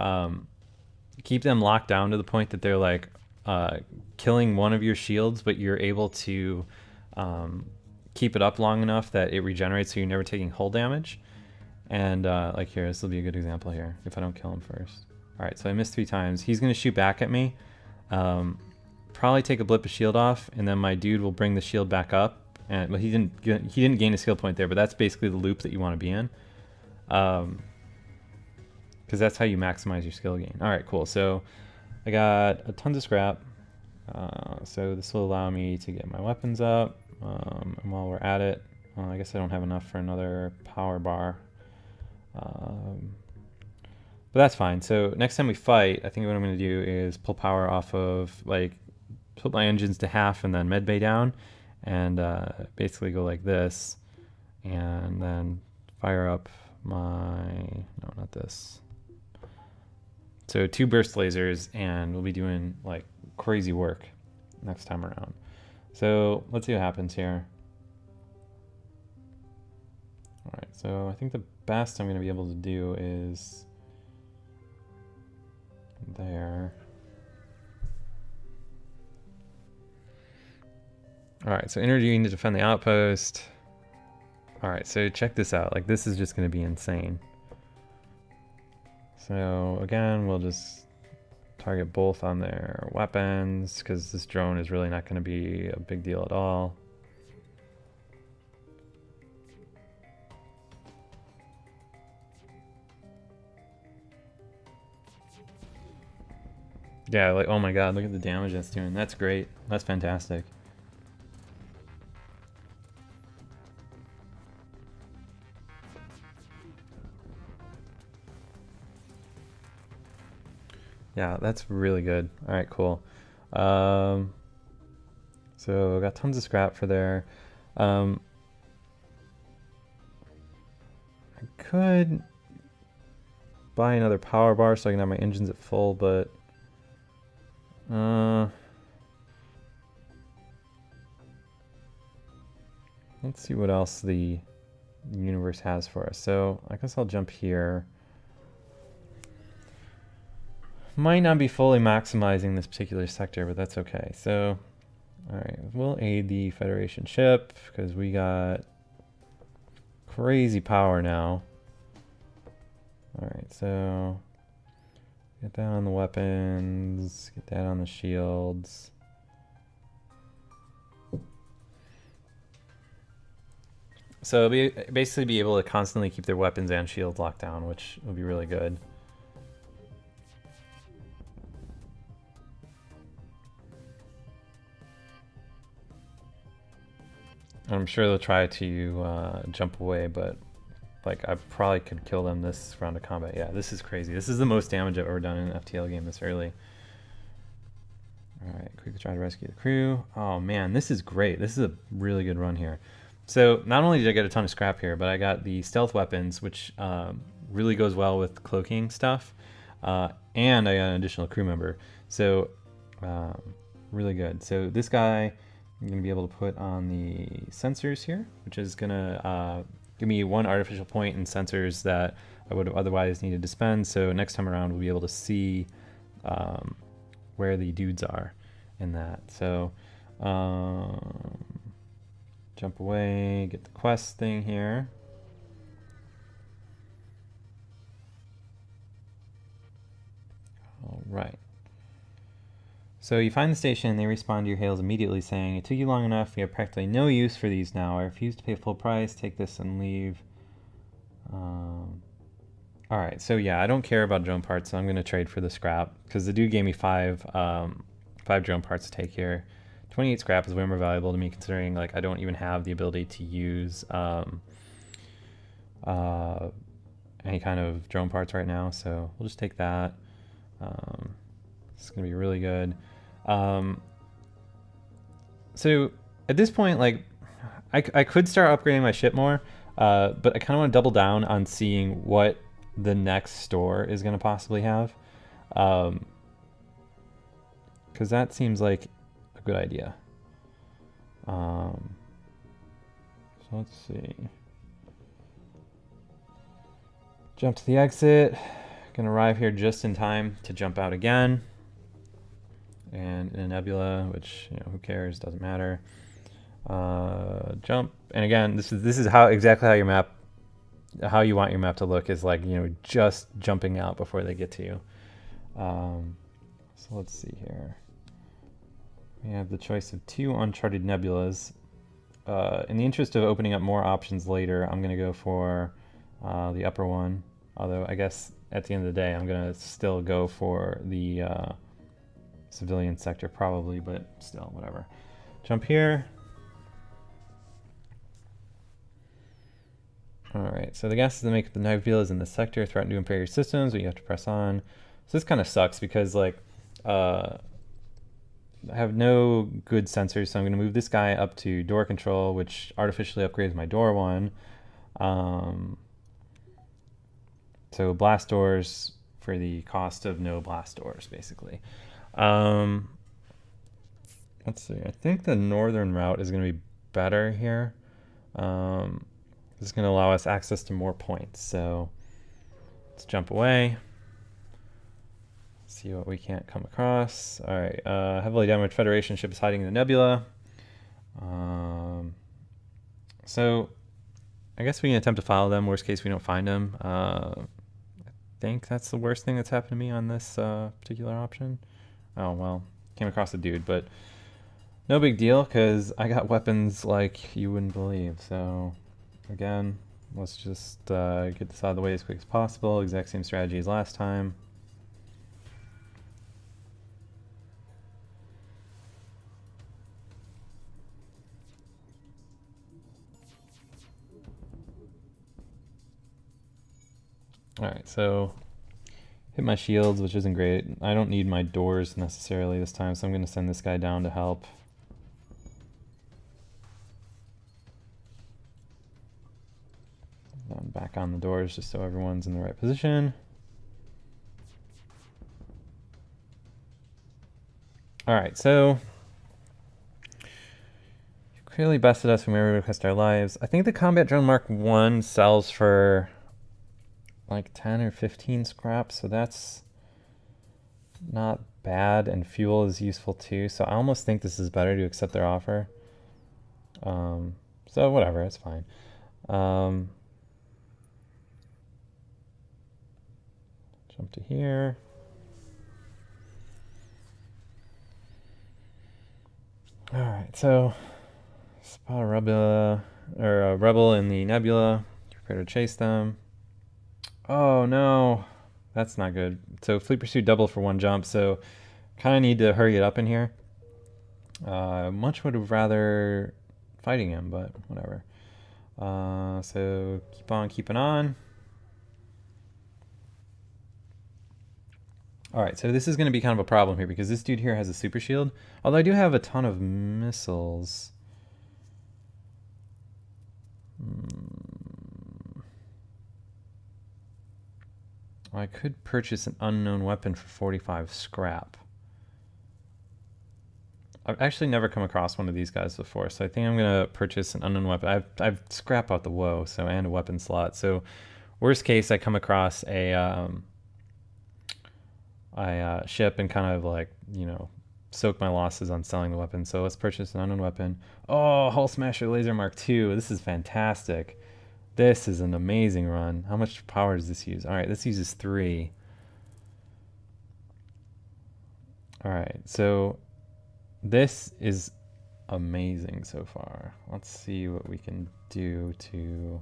Speaker 1: keep them locked down to the point that they're like killing one of your shields, but you're able to keep it up long enough that it regenerates, so you're never taking hull damage. And like here, this will be a good example here if I don't kill him first. All right, so I missed 3 times. He's gonna shoot back at me. Probably take a blip of shield off, and then my dude will bring the shield back up. And well, he didn't gain a skill point there, but that's basically the loop that you want to be in, because that's how you maximize your skill gain. All right, cool. So I got a tons of scrap, so this will allow me to get my weapons up. And while we're at it, I guess I don't have enough for another power bar, but that's fine. So next time we fight, I think what I'm going to do is pull power off of, like, put my engines to half and then medbay down, and basically go like this, and then fire up my, no, not this. So 2 burst lasers, and we'll be doing like crazy work next time around. So let's see what happens here. All right, so I think the best I'm going to be able to do is there. All right, so interviewing to defend the outpost. All right, so check this out. Like, this is just going to be insane. So again, we'll just target both on their weapons, because this drone is really not going to be a big deal at all. Yeah, like, oh my god, look at the damage that's doing. That's great. That's fantastic. Yeah, that's really good. All right, cool. So I got tons of scrap for there. I could buy another power bar so I can have my engines at full, but let's see what else the universe has for us. So I guess I'll jump here. Might not be fully maximizing this particular sector, but that's okay. So Alright, we'll aid the Federation ship because we got crazy power now. Alright, so get that on the weapons, get that on the shields. So basically be able to constantly keep their weapons and shields locked down, which will be really good. I'm sure they'll try to jump away, but like I probably could kill them this round of combat. Yeah, this is crazy. This is the most damage I've ever done in an FTL game this early. Alright, quickly try to rescue the crew. Oh man, this is great. This is a really good run here. So not only did I get a ton of scrap here, but I got the stealth weapons, which really goes well with cloaking stuff. And I got an additional crew member. So really good. So this guy I'm going to be able to put on the sensors here, which is going to give me 1 artificial point in sensors that I would have otherwise needed to spend. So next time around, we'll be able to see where the dudes are in that. So jump away, get the quest thing here. All right. So you find the station and they respond to your hails immediately saying, "It took you long enough. We have practically no use for these now. I refuse to pay full price. Take this and leave." Alright, so yeah, I don't care about drone parts, so I'm going to trade for the scrap. Because the dude gave me 5 drone parts to take here. 28 scrap is way more valuable to me considering like I don't even have the ability to use any kind of drone parts right now. So we'll just take that. It's going to be really good. So at this point, like, I could start upgrading my ship more, but I kind of want to double down on seeing what the next store is going to possibly have, because that seems like a good idea. So let's see. Jump to the exit. Gonna arrive here just in time to jump out again. And in a nebula, which, you know, who cares, doesn't matter. Jump, and again, this is how exactly how you want your map to look, is like, you know, just jumping out before they get to you. So let's see here. We have the choice of 2 uncharted nebulas. In the interest of opening up more options later, I'm gonna go for the upper one. Although I guess at the end of the day, I'm gonna still go for the civilian sector probably, but still, whatever. Jump here. Alright, so the gases that make up the nebulas in this sector threaten to impair your systems, but you have to press on. So this kind of sucks because, like, I have no good sensors, so I'm going to move this guy up to door control, which artificially upgrades my door one. So blast doors for the cost of no blast doors, basically. Let's see. I think the northern route is going to be better here. This is going to allow us access to more points. So let's jump away. See what we can't come across. All right. Heavily damaged Federation ship is hiding in the nebula. So I guess we can attempt to follow them. Worst case, we don't find them. I think that's the worst thing that's happened to me on this particular option. Oh, well, came across a dude, but no big deal because I got weapons like you wouldn't believe. So again, let's just get this out of the way as quick as possible. Exact same strategy as last time. Alright, so hit my shields, which isn't great. I don't need my doors necessarily this time, so I'm going to send this guy down to help. I'm back on the doors just so everyone's in the right position. Alright, so you clearly bested us when we request our lives. I think the Combat Drone Mark 1 sells for like 10 or 15 scraps, so that's not bad, and fuel is useful too. So I almost think this is better to accept their offer. So whatever, it's fine. Jump to here. All right, so spot a rebel in the nebula. Prepare to chase them. Oh no, that's not good. So fleet pursuit double for one jump. So kind of need to hurry it up in here. Much would have rather fighting him, but whatever. So keep on keeping on. Alright, so this is going to be kind of a problem here because this dude here has a super shield. Although I do have a ton of missiles. I could purchase an unknown weapon for 45 scrap. I've actually never come across one of these guys before, so I think I'm going to purchase an unknown weapon. I've scrap out the woe, so, and a weapon slot. So worst case, I come across a ship and kind of like, you know, soak my losses on selling the weapon. So let's purchase an unknown weapon. Oh, Hull Smasher Laser Mark II. This is fantastic. This is an amazing run. How much power does this use? All right, this uses 3. All right, so this is amazing so far. Let's see what we can do to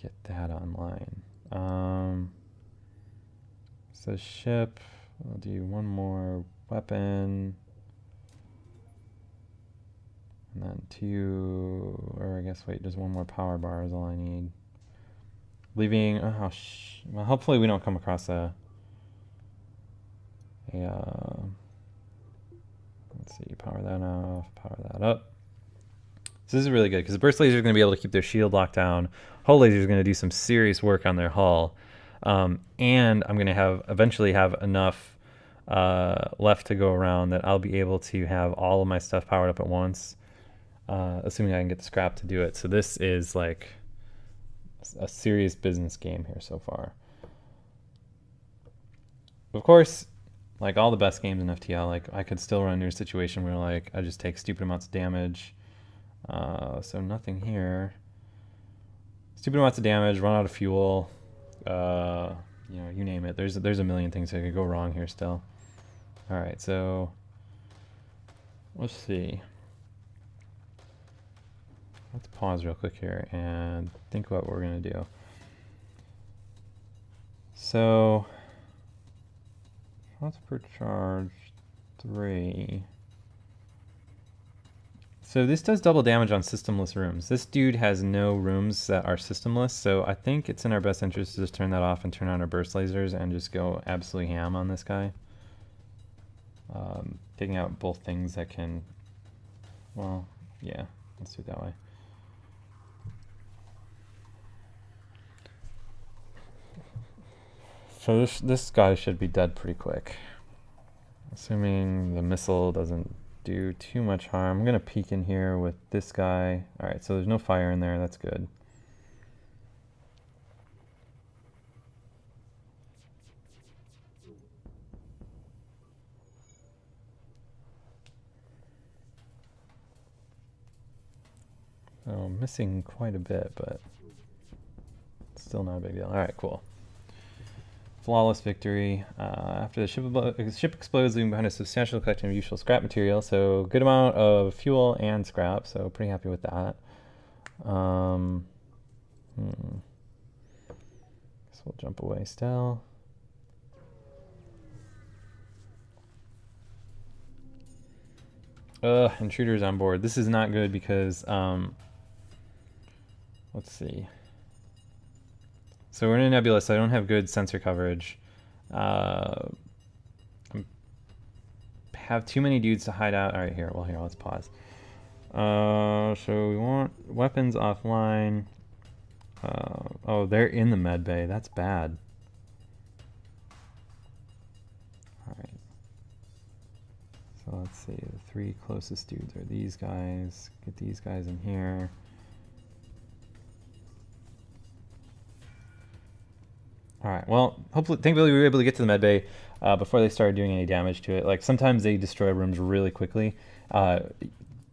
Speaker 1: get that online. So ship, I'll do one more weapon. And then 2, or I guess, wait, just one more power bar is all I need. Leaving, well, hopefully we don't come across let's see, power that off, power that up. So this is really good because the burst laser is going to be able to keep their shield locked down. Hull laser is going to do some serious work on their hull. And I'm going to eventually have enough left to go around that I'll be able to have all of my stuff powered up at once, assuming I can get the scrap to do it. So this is like a serious business game here so far. Of course, like all the best games in FTL, like I could still run into a situation where like I just take stupid amounts of damage. So nothing here. Stupid amounts of damage, run out of fuel. You know, you name it. There's a million things that could go wrong here still. All right, so let's see. Let's pause real quick here and think about what we're gonna do. So shots per charge 3. So this does double damage on systemless rooms. This dude has no rooms that are systemless, so I think it's in our best interest to just turn that off and turn on our burst lasers and just go absolutely ham on this guy. Taking out both things that can, well, yeah, let's do it that way. So this guy should be dead pretty quick. Assuming the missile doesn't do too much harm. I'm going to peek in here with this guy. Alright, so there's no fire in there. That's good. So I'm missing quite a bit, but still not a big deal. Alright, cool. Flawless victory. After the ship explodes, leaving behind a substantial collection of useful scrap material. So good amount of fuel and scrap. So pretty happy with that. Guess we'll jump away still. Intruders on board. This is not good because let's see. So we're in a nebula, so I don't have good sensor coverage. Have too many dudes to hide out. All right, here. Well, here, let's pause. So we want weapons offline. Oh, they're in the med bay. That's bad. All right. So let's see. The 3 closest dudes are these guys. Get these guys in here. All right. Well, thankfully, we were able to get to the med bay before they started doing any damage to it. Like sometimes they destroy rooms really quickly. Uh,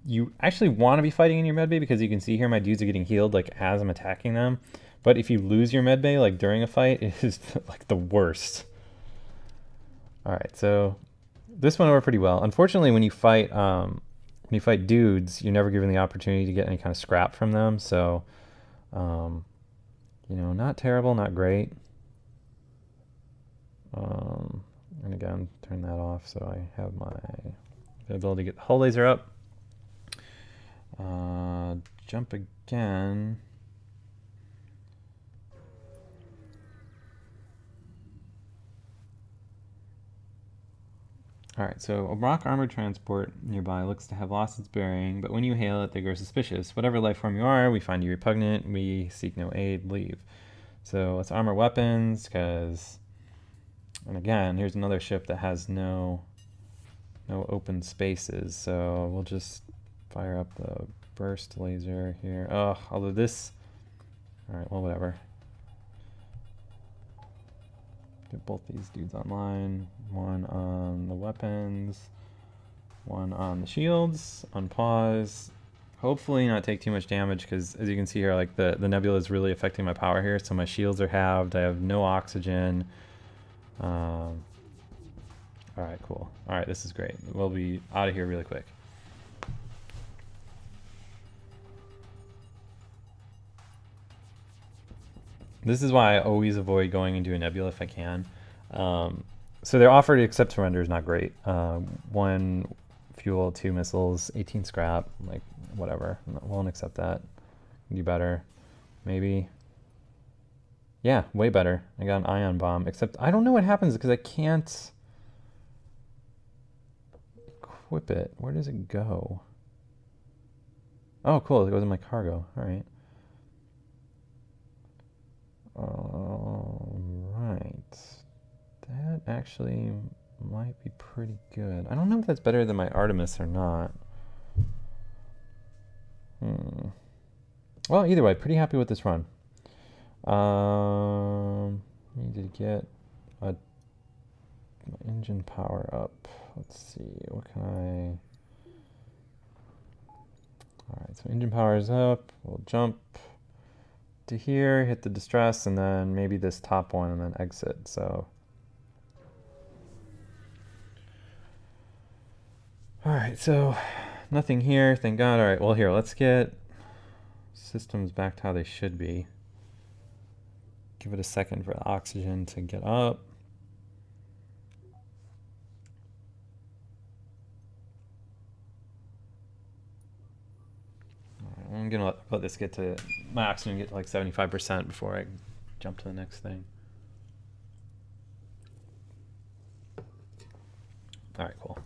Speaker 1: you actually want to be fighting in your med bay because you can see here my dudes are getting healed like as I'm attacking them. But if you lose your med bay like during a fight, it is like the worst. All right, so this went over pretty well. Unfortunately, when you fight dudes, you're never given the opportunity to get any kind of scrap from them. So, not terrible, not great. And again, turn that off so I have my ability to get the hull laser up. Jump again. Alright, so a rock armored transport nearby looks to have lost its bearing, but when you hail it, they grow suspicious. Whatever life form you are, we find you repugnant, we seek no aid, leave. So let's armor weapons, because... And again, here's another ship that has no open spaces, so we'll just fire up the burst laser here. Oh, although this... Alright, well, whatever. Get both these dudes online. One on the weapons, one on the shields. Unpause. Hopefully not take too much damage, because as you can see here, like the nebula is really affecting my power here, so my shields are halved. I have no oxygen. Alright, cool. Alright, this is great. We'll be out of here really quick. This is why I always avoid going into a nebula if I can. So their offer to accept surrender is not great. 1 fuel, 2 missiles, 18 scrap, like whatever. Won't accept that. Do better. Maybe. Yeah, way better. I got an ion bomb, except I don't know what happens because I can't equip it. Where does it go? Oh, cool. It goes in my cargo. All right. All right. That actually might be pretty good. I don't know if that's better than my Artemis or not. Well, either way, pretty happy with this run. Need to get my engine power up. Let's see, what can I... Alright, so engine power is up. We'll jump to here, hit the distress, and then maybe this top one, and then exit, so... Alright, so nothing here, thank God. Alright, well here, let's get systems back to how they should be. Give it a second for the oxygen to get up. Alright, I'm gonna let this get to my oxygen get to like 75% before I jump to the next thing. Alright, cool.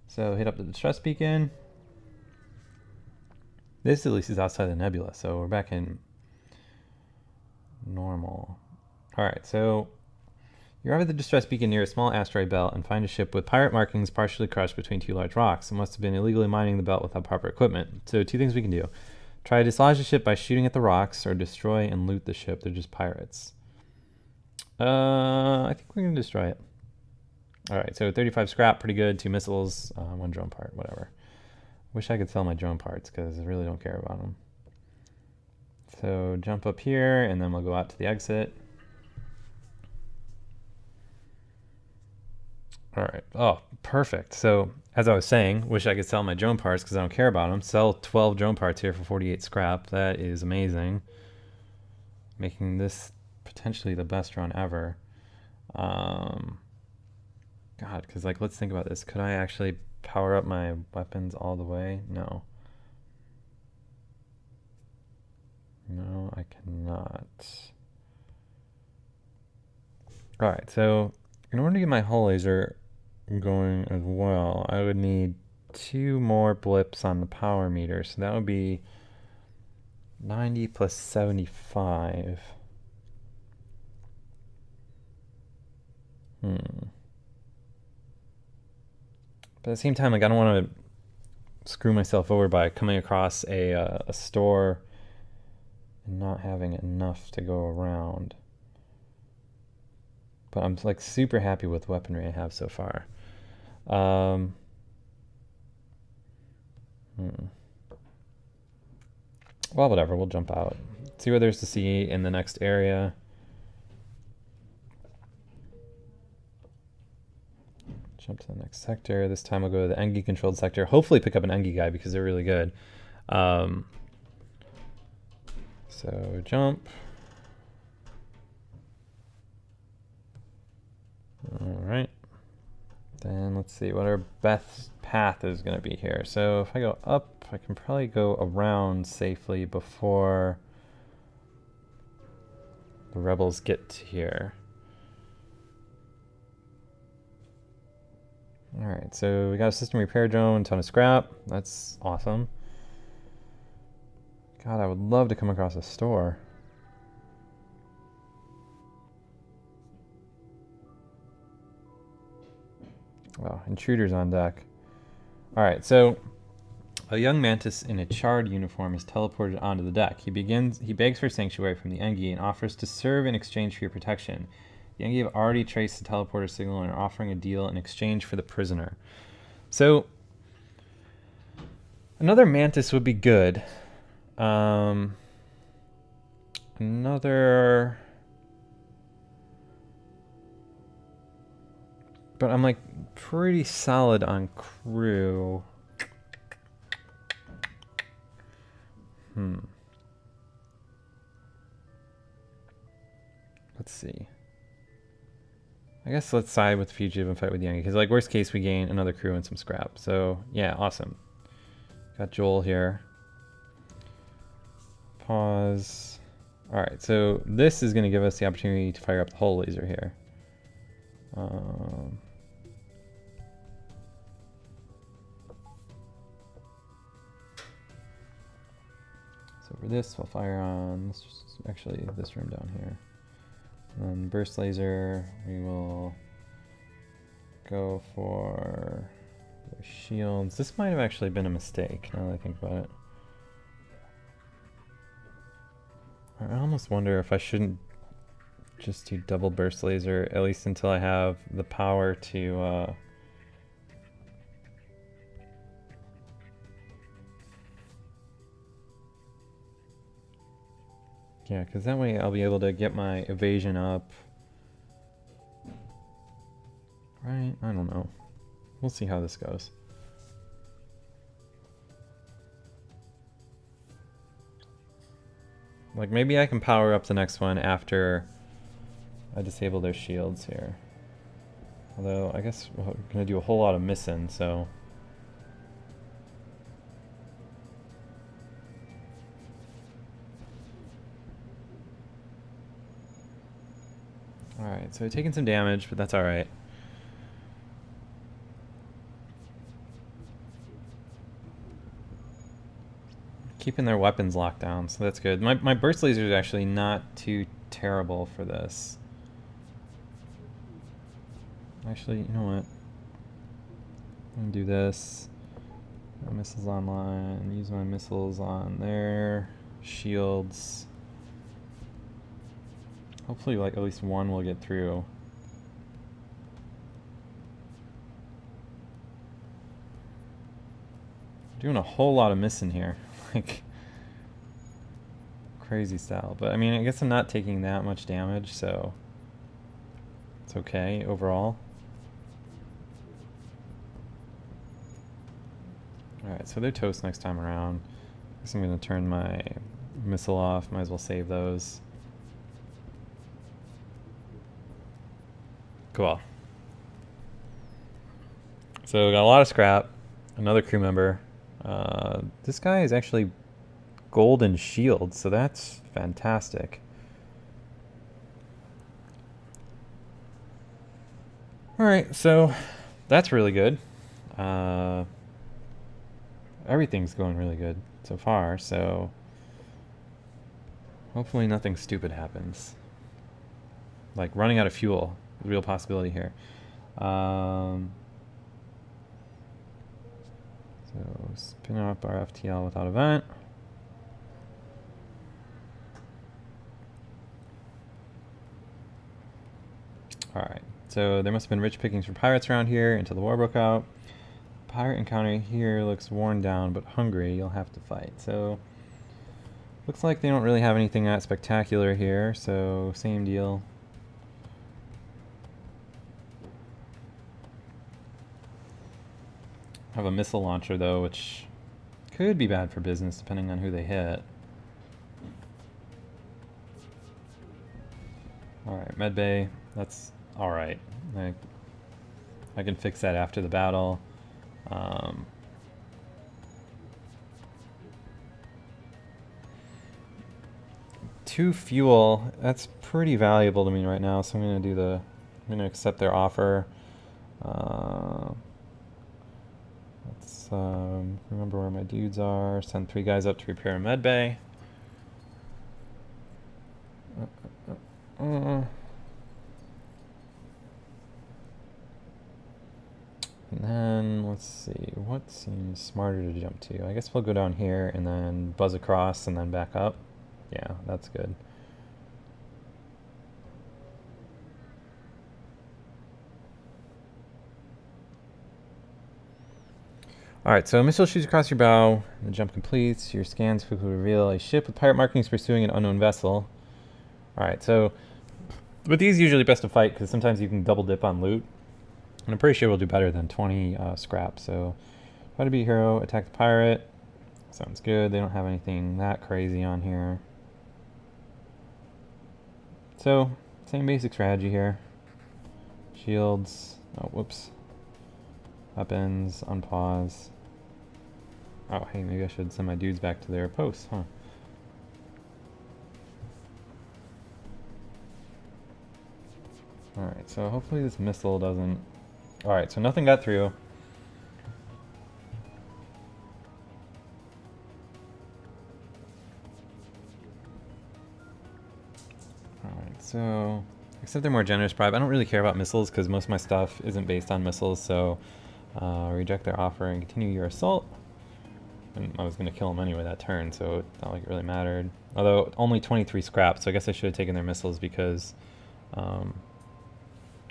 Speaker 1: So hit up the distress beacon. This at least is outside the nebula, so we're back in normal. Alright, so you arrive at the distress beacon near a small asteroid belt and find a ship with pirate markings partially crushed between 2 large rocks. It must have been illegally mining the belt without proper equipment. So 2 things we can do. Try to dislodge the ship by shooting at the rocks, or destroy and loot the ship. They're just pirates. I think we're going to destroy it. Alright, so 35 scrap, pretty good. 2 missiles, 1 drone part, whatever. Wish I could sell my drone parts because I really don't care about them. So jump up here, and then we'll go out to the exit. Alright, oh, perfect. So, as I was saying, wish I could sell my drone parts because I don't care about them. Sell 12 drone parts here for 48 scrap. That is amazing. Making this potentially the best run ever. God, because like, let's think about this. Could I actually power up my weapons all the way? No. No, I cannot. Alright, so in order to get my hull laser going as well, I would need 2 more blips on the power meter. So that would be 90 plus 75. But at the same time, like, I don't want to screw myself over by coming across a store and not having enough to go around. But I'm like super happy with weaponry I have so far. Well, whatever, we'll jump out. See what there's to see in the next area. Jump to the next sector. This time we'll go to the Engi controlled sector. Hopefully pick up an Engi guy because they're really good. So jump. Alright. Then let's see what our best path is going to be here. So if I go up, I can probably go around safely before the rebels get to here. Alright, so we got a system repair drone, a ton of scrap. That's awesome. God, I would love to come across a store. Wow, intruders on deck. Alright, so a young mantis in a charred uniform is teleported onto the deck. He begs for sanctuary from the Engi and offers to serve in exchange for your protection. The Engi have already traced the teleporter signal and are offering a deal in exchange for the prisoner. So, another mantis would be good. Another... But I'm like pretty solid on crew. Let's see. I guess let's side with Fugitive and fight with Young, because like worst case we gain another crew and some scrap. So yeah, awesome. Got Joel here. Pause. Alright, so this is going to give us the opportunity to fire up the hull laser here. So for this, we'll fire on actually this room down here. And then burst laser, we will go for the shields. This might have actually been a mistake, now that I think about it. I almost wonder if I shouldn't just do double burst laser, at least until I have the power to yeah, because that way I'll be able to get my evasion up. Right? I don't know. We'll see how this goes. Like, maybe I can power up the next one after I disable their shields here. Although, I guess we're going to do a whole lot of missing, so... Alright, so taking some damage, but that's alright. Keeping their weapons locked down, so that's good. My burst laser is actually not too terrible for this. Actually, you know what? I'm gonna do this. My missiles online. Use my missiles on their shields. Hopefully, like, at least one will get through. Doing a whole lot of missing here. Like, crazy style. But, I mean, I guess I'm not taking that much damage, so it's okay overall. Alright, so they're toast next time around. I guess I'm going to turn my missile off. Might as well save those. Cool. So we got a lot of scrap. Another crew member. This guy is actually golden shield, so that's fantastic. Alright, so that's really good. Everything's going really good so far, so hopefully nothing stupid happens. Like running out of fuel. Real possibility here. So spin up our FTL without event. Alright, so there must have been rich pickings for pirates around here until the war broke out. Pirate encounter here looks worn down but hungry. You'll have to fight. So, looks like they don't really have anything that spectacular here, so same deal. Have a missile launcher though, which could be bad for business depending on who they hit. Alright, medbay, that's alright. I can fix that after the battle. 2 fuel, that's pretty valuable to me right now, so I'm gonna accept their offer. Let's remember where my dudes are. Send 3 guys up to repair a medbay. And then, let's see, what seems smarter to jump to? I guess we'll go down here and then buzz across and then back up. Yeah, that's good. Alright, so a missile shoots across your bow. The jump completes. Your scans quickly reveal a ship with pirate markings pursuing an unknown vessel. Alright, so with these, usually best to fight because sometimes you can double dip on loot. And I'm pretty sure we'll do better than 20 scrap. So, try to be a hero, attack the pirate. Sounds good. They don't have anything that crazy on here. So, same basic strategy here. Shields. Oh, whoops. Weapons. Unpause. Oh, hey, maybe I should send my dudes back to their posts, huh? Alright, so hopefully this missile doesn't... Alright, so nothing got through. Alright, so... Except they're more generous bribe. I don't really care about missiles because most of my stuff isn't based on missiles, so... reject their offer and continue your assault. And I was going to kill them anyway that turn, so it's not like it really mattered. Although, only 23 scrap, so I guess I should have taken their missiles because...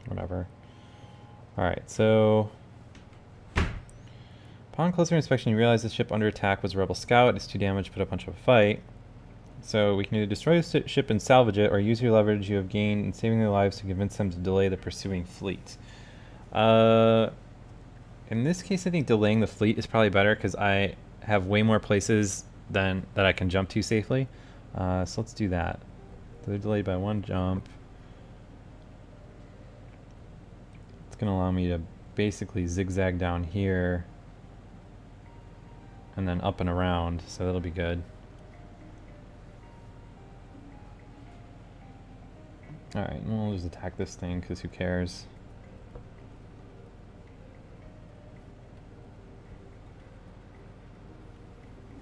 Speaker 1: whatever. Alright, so... Upon closer inspection, you realize the ship under attack was a rebel scout. It's too damaged to put up much of a fight. So we can either destroy the ship and salvage it, or use your leverage you have gained in saving their lives to convince them to delay the pursuing fleet. In this case, I think delaying the fleet is probably better because I have way more places that I can jump to safely. So let's do that. So they're delayed by 1 jump. It's going to allow me to basically zigzag down here and then up and around, so that'll be good. Alright, we'll just attack this thing because who cares?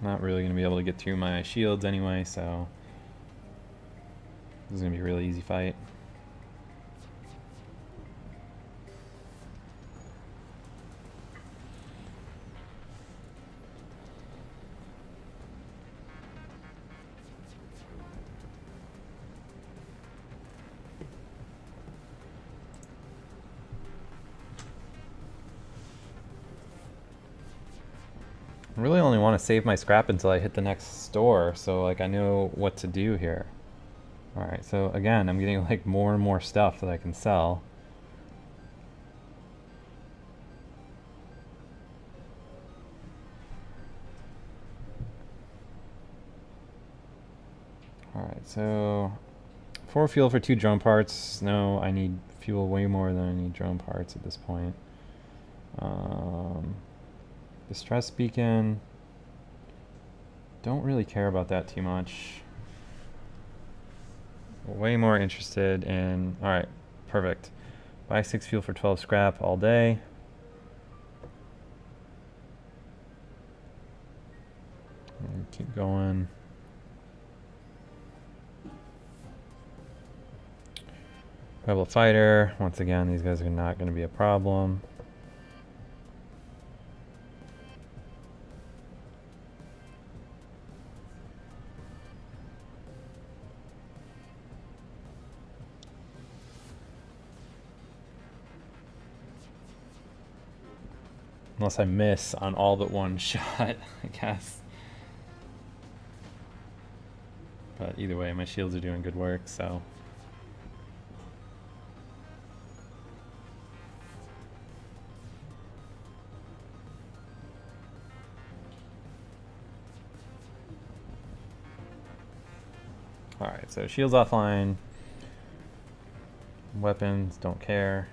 Speaker 1: Not really going to be able to get through my shields anyway, so this is going to be a really easy fight. I really only want to save my scrap until I hit the next store, so like I know what to do here. Alright, so again, I'm getting like more and more stuff that I can sell. Alright, so 4 fuel for 2 drone parts. No, I need fuel way more than I need drone parts at this point. Distress beacon. Don't really care about that too much. Way more interested in... Alright, perfect. Buy 6 fuel for 12 scrap all day. And keep going. Rebel fighter. Once again, these guys are not going to be a problem. Unless I miss on all but one shot, I guess. But either way, my shields are doing good work, so. Alright, so shields offline. Weapons, don't care.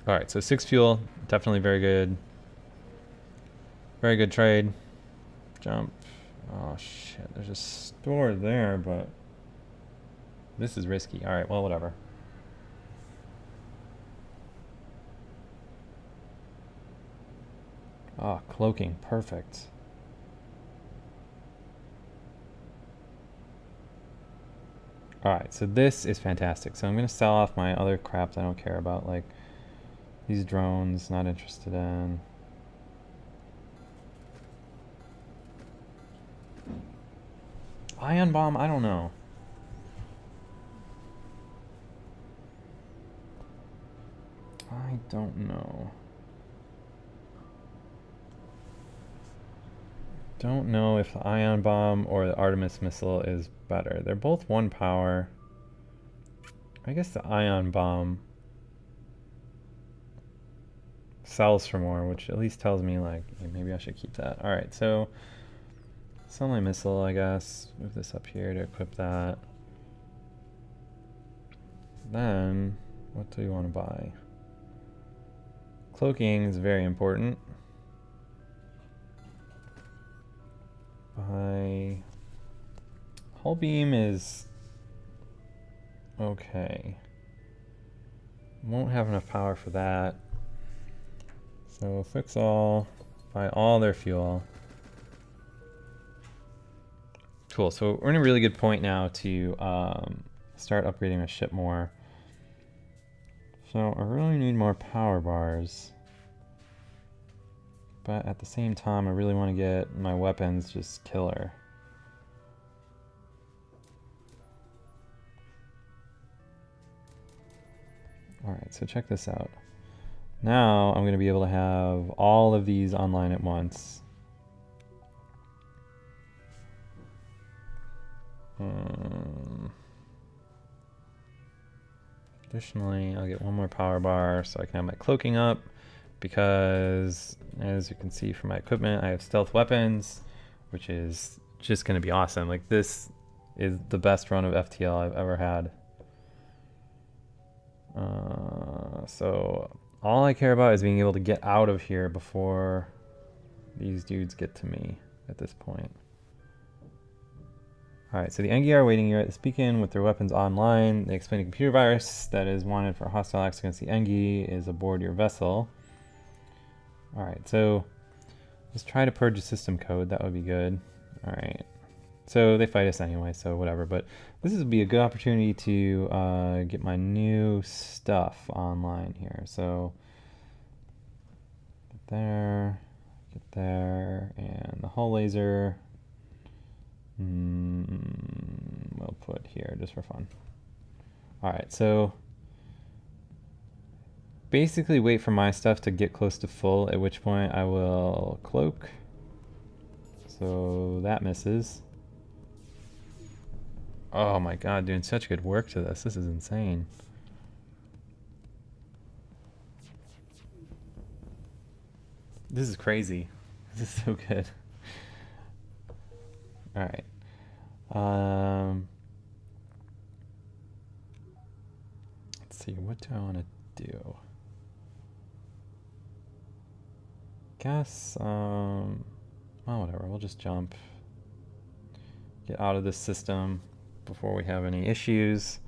Speaker 1: Alright, so 6 fuel, definitely very good. Very good trade. Jump. Oh shit, there's a store there, but this is risky. Alright, well, whatever. Ah, cloaking, perfect. Alright, so this is fantastic. So I'm going to sell off my other crap that I don't care about, like these drones, not interested in. Ion bomb, I don't know. I don't know. Don't know if the ion bomb or the Artemis missile is better. They're both 1 power. I guess the ion bomb sells for more, which at least tells me, like, hey, maybe I should keep that. Alright, so sell my missile, I guess. Move this up here to equip that. Then, what do you want to buy? Cloaking is very important. Buy hull beam is okay. Won't have enough power for that. So fix all, buy all their fuel. Cool, so we're in a really good point now to start upgrading my ship more. So I really need more power bars. But at the same time, I really want to get my weapons just killer. Alright, so check this out. Now I'm going to be able to have all of these online at once. Additionally, I'll get 1 more power bar so I can have my cloaking up, because as you can see from my equipment, I have stealth weapons, which is just going to be awesome. Like, this is the best run of FTL I've ever had. So all I care about is being able to get out of here before these dudes get to me at this point. Alright, so the Engi are waiting here at this beacon with their weapons online. They explain a computer virus that is wanted for hostile acts against the Engi is aboard your vessel. Alright, so let's try to purge the system code. That would be good. Alright. So they fight us anyway, so whatever. But this would be a good opportunity to get my new stuff online here. So get there, and the hull laser. We'll put here just for fun. Alright, so basically wait for my stuff to get close to full, at which point I will cloak. So that misses. Oh my god, doing such good work to this. This is insane. This is crazy. This is so good. Alright. Let's see, what do I want to do? Guess, well, whatever, we'll just jump. Get out of this system before we have any issues.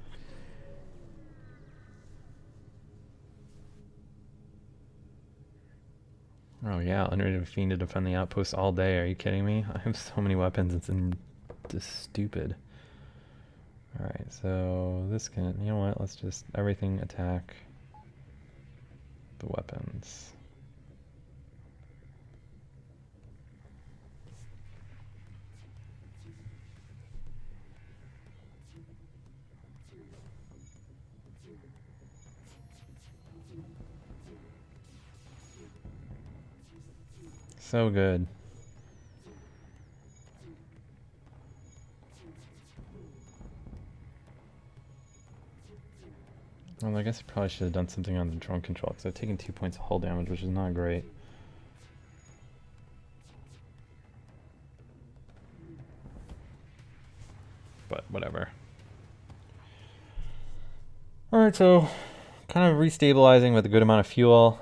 Speaker 1: Oh yeah, unrated fiend to defend the outpost all day. Are you kidding me? I have so many weapons, it's just stupid. Alright, so this can, you know what, let's just everything attack the weapons. So good. Well, I guess I probably should have done something on the drone control because I've taken 2 points of hull damage, which is not great. But whatever. Alright, so kind of restabilizing with a good amount of fuel.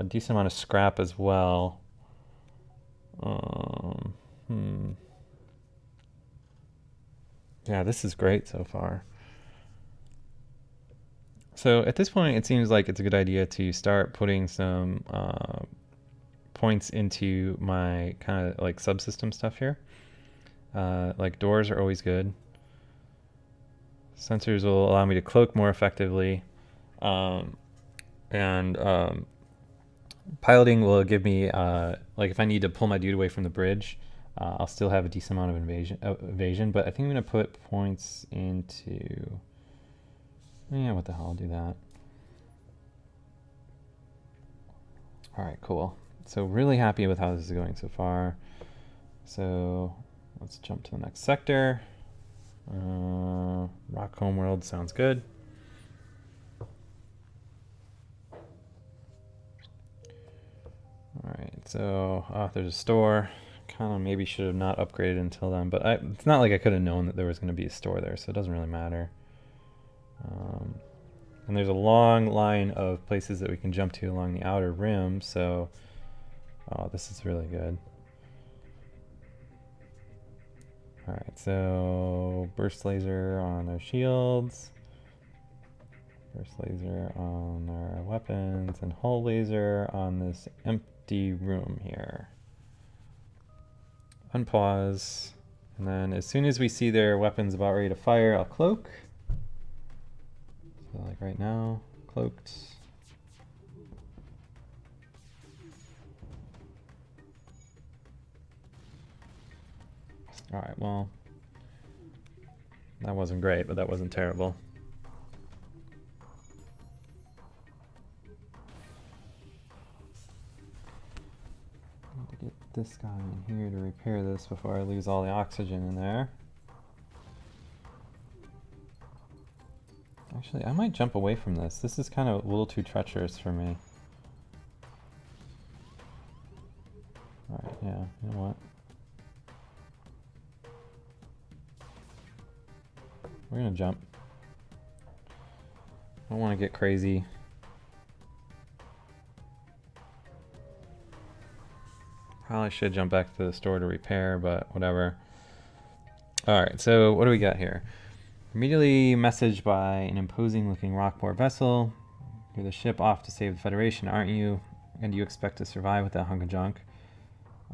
Speaker 1: Decent amount of scrap as well. Yeah, this is great so far. So at this point, it seems like it's a good idea to start putting some points into my kind of like subsystem stuff here. Like doors are always good. Sensors will allow me to cloak more effectively. And piloting will give me, like if I need to pull my dude away from the bridge, I'll still have a decent amount of evasion, but I think I'm going to put points into... Yeah, what the hell, I'll do that. Alright, cool. So really happy with how this is going so far. So let's jump to the next sector. Rock Homeworld sounds good. Alright, so there's a store. Kind of maybe should have not upgraded until then, but it's not like I could have known that there was going to be a store there, so it doesn't really matter. And there's a long line of places that we can jump to along the outer rim, so this is really good. Alright, so burst laser on our shields, burst laser on our weapons, and hull laser on this empty room here. Unpause, and then as soon as we see their weapons about ready to fire, I'll cloak. So like right now, cloaked. Alright, well, that wasn't great, but that wasn't terrible. Need to get this guy in here to repair this before I lose all the oxygen in there. Actually, I might jump away from this. This is kind of a little too treacherous for me. Alright, yeah, you know what? We're gonna jump. I don't want to get crazy. Probably should jump back to the store to repair, but whatever. Alright, so what do we got here? Immediately messaged by an imposing looking Rockport vessel. You're the ship off to save the Federation, aren't you? And you expect to survive with that hunk of junk?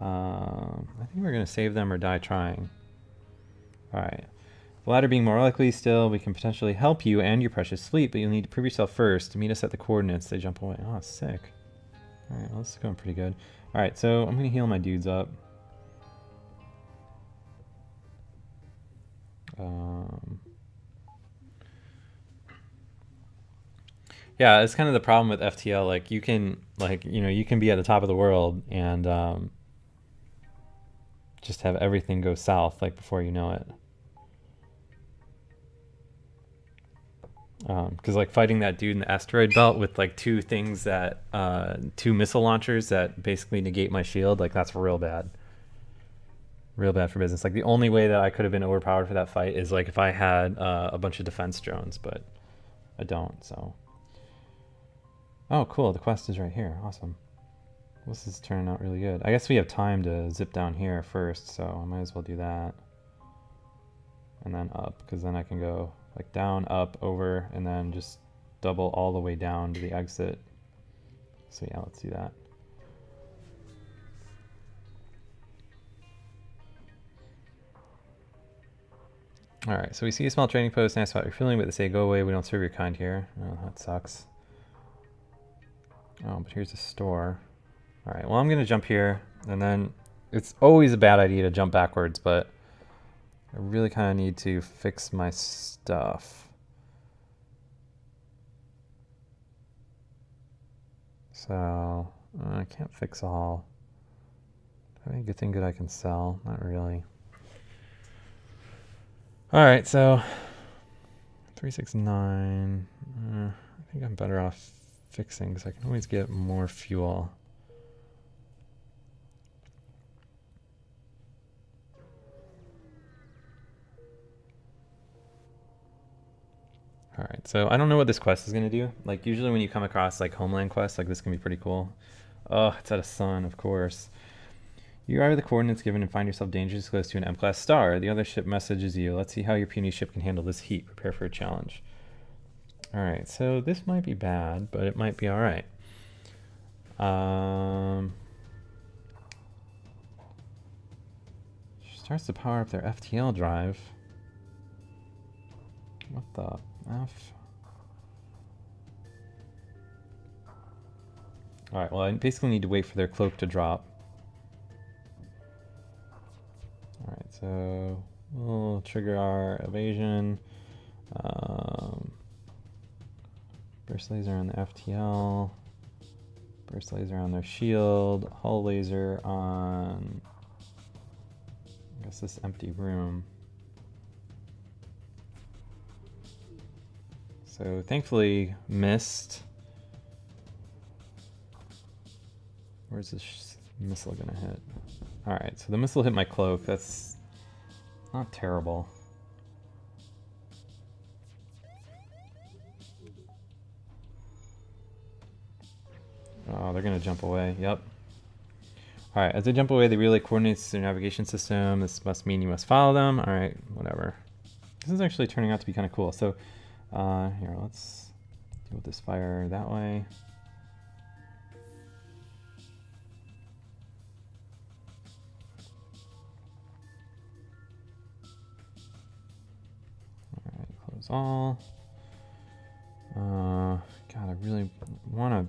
Speaker 1: I think we're going to save them or die trying. Alright. The latter being more likely still, we can potentially help you and your precious fleet, but you'll need to prove yourself first. Meet us at the coordinates. They jump away. Oh, sick. Alright, well, this is going pretty good. Alright, so I'm going to heal my dudes up. Yeah, it's kind of the problem with FTL. Like, you can, like, you know, you can be at the top of the world and just have everything go south, like, before you know it. Because like fighting that dude in the asteroid belt with like two things that two missile launchers that basically negate my shield, like that's real bad for business. Like the only way that I could have been overpowered for that fight is like if I had a bunch of defense drones, but I don't. So oh cool, the quest is right here. Awesome. This is turning out really good. I guess we have time to zip down here first, so I might as well do that and then up, because then I can go like down, up, over, and then just double all the way down to the exit. So yeah, let's do that. Alright, so we see a small trading post, nice about your feeling, but they say go away, we don't serve your kind here. Oh, that sucks. Oh, but here's a store. Alright, well I'm gonna jump here, and then it's always a bad idea to jump backwards, but I really kind of need to fix my stuff. So, I can't fix all. Got anything good I can sell? Not really. Alright, so 369. I think I'm better off fixing because I can always get more fuel. Alright, so I don't know what this quest is going to do. Like, usually when you come across, like, Homeland quests, like, this can be pretty cool. Oh, it's at a sun, of course. You arrive at the coordinates given and find yourself dangerously close to an M-class star. The other ship messages you. Let's see how your puny ship can handle this heat. Prepare for a challenge. Alright, so this might be bad, but it might be alright. Starts to power up their FTL drive. What the F? Alright, well I basically need to wait for their cloak to drop. Alright, so we'll trigger our evasion. Burst laser on the FTL. Burst laser on their shield. Hull laser on, I guess, this empty room. So thankfully missed. Where's this missile gonna hit? Alright, so the missile hit my cloak. That's not terrible. Oh, they're gonna jump away. Yep. Alright, as they jump away, they relay coordinates to their navigation system. This must mean you must follow them. Alright, whatever. This is actually turning out to be kind of cool. So, here, let's deal with this fire that way. Alright, close all. God, I really want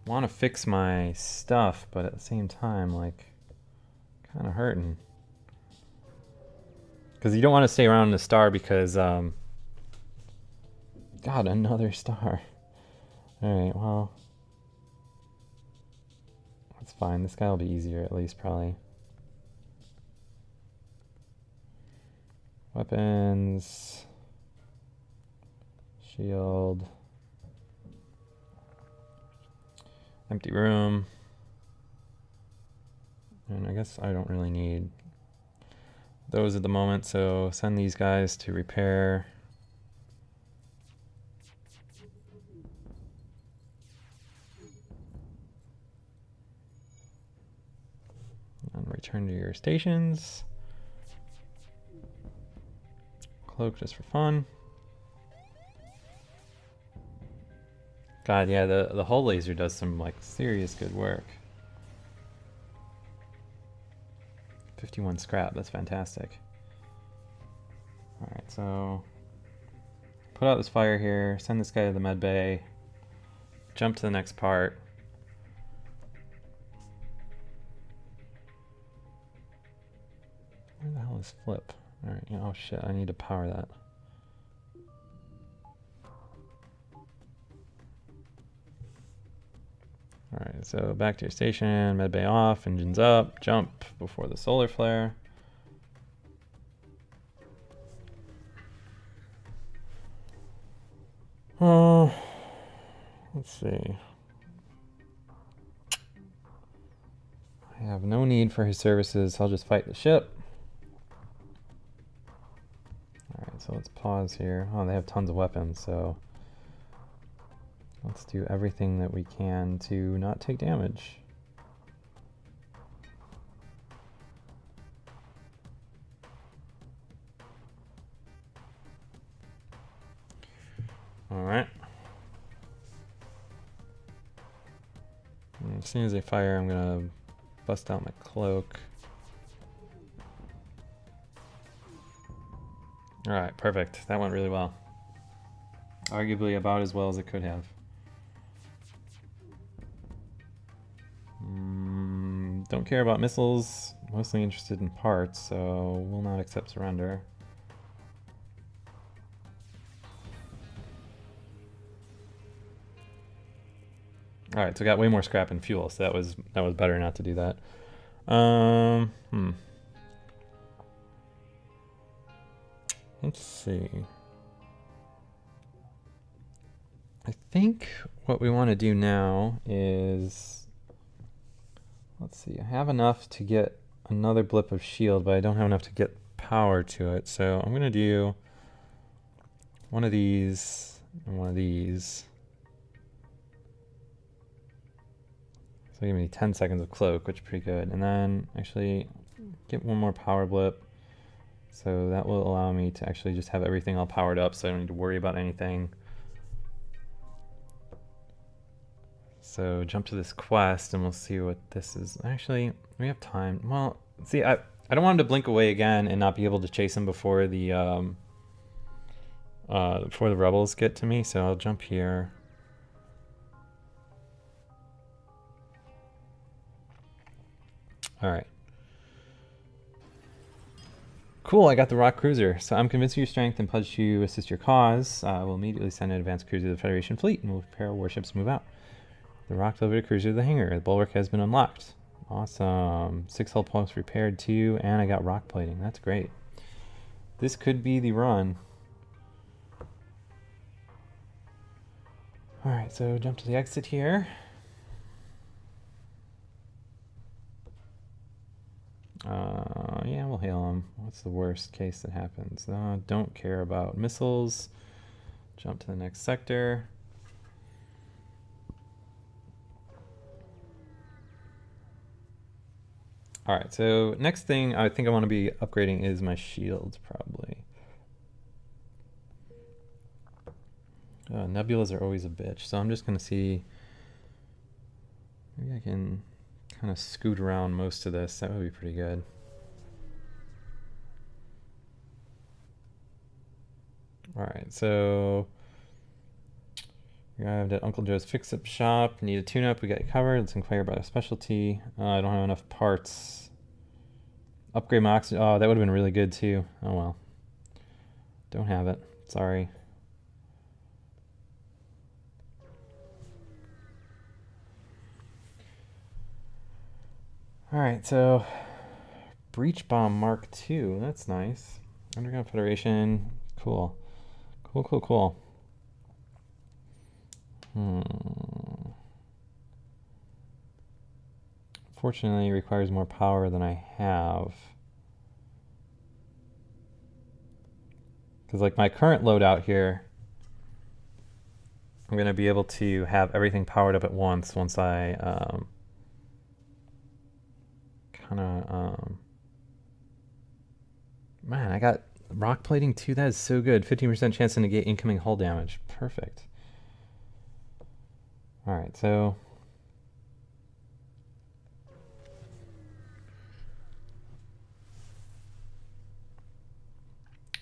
Speaker 1: to fix my stuff, but at the same time, like, kind of hurting. Because you don't want to stay around in the star because, God, another star. Alright, well, that's fine. This guy will be easier at least, probably. Weapons. Shield. Empty room. And I guess I don't really need those at the moment, so send these guys to repair. And return to your stations. Cloak just for fun. God, yeah, the hull laser does some, like, serious good work. 51 scrap, that's fantastic. Alright, so put out this fire here, send this guy to the med bay, jump to the next part. Where the hell is Flip? Alright, oh shit, I need to power that. Alright, so back to your station, medbay off, engines up, jump before the solar flare. Let's see. I have no need for his services, so I'll just fight the ship. Alright, so let's pause here. Oh, they have tons of weapons, so let's do everything that we can to not take damage. Alright. As soon as they fire, I'm gonna bust out my cloak. Alright, perfect. That went really well. Arguably about as well as it could have. Don't care about missiles, mostly interested in parts, so will not accept surrender. All right, so I got way more scrap and fuel, so that was better not to do that. Let's see. I think what we want to do now is, let's see, I have enough to get another blip of shield, but I don't have enough to get power to it. So I'm going to do one of these and one of these. So give me 10 seconds of cloak, which is pretty good. And then actually get one more power blip. So that will allow me to actually just have everything all powered up, so I don't need to worry about anything. So jump to this quest and we'll see what this is. Actually, we have time. Well, see, I don't want him to blink away again and not be able to chase him before the rebels get to me. So I'll jump here. All right. Cool, I got the Rock Cruiser. So I'm convinced of your strength and pledged to assist your cause. We'll immediately send an advanced cruiser to the Federation fleet and we'll prepare our warships to move out. The Rock delivered a cruiser to the hangar. The bulwark has been unlocked. Awesome. 6 hull points repaired too, and I got rock plating. That's great. This could be the run. Alright, so jump to the exit here. Yeah, we'll hail him. What's the worst case that happens? Don't care about missiles. Jump to the next sector. Alright, so next thing I think I want to be upgrading is my shields, probably. Nebulas are always a bitch, so I'm just going to see. Maybe I can kind of scoot around most of this. That would be pretty good. Alright, so we arrived at Uncle Joe's Fix-Up Shop. Need a tune-up, we got you covered. Let's inquire about a specialty. I don't have enough parts. Upgrade my oxygen. Oh, that would have been really good too. Oh well. Don't have it. Sorry. Alright, so Breach Bomb Mark II. That's nice. Underground Federation. Cool. Cool. Fortunately, it requires more power than I have. Because like my current loadout here, I'm going to be able to have everything powered up at once I man, I got rock plating too. That is so good. 15% chance to negate incoming hull damage. Perfect. Alright, so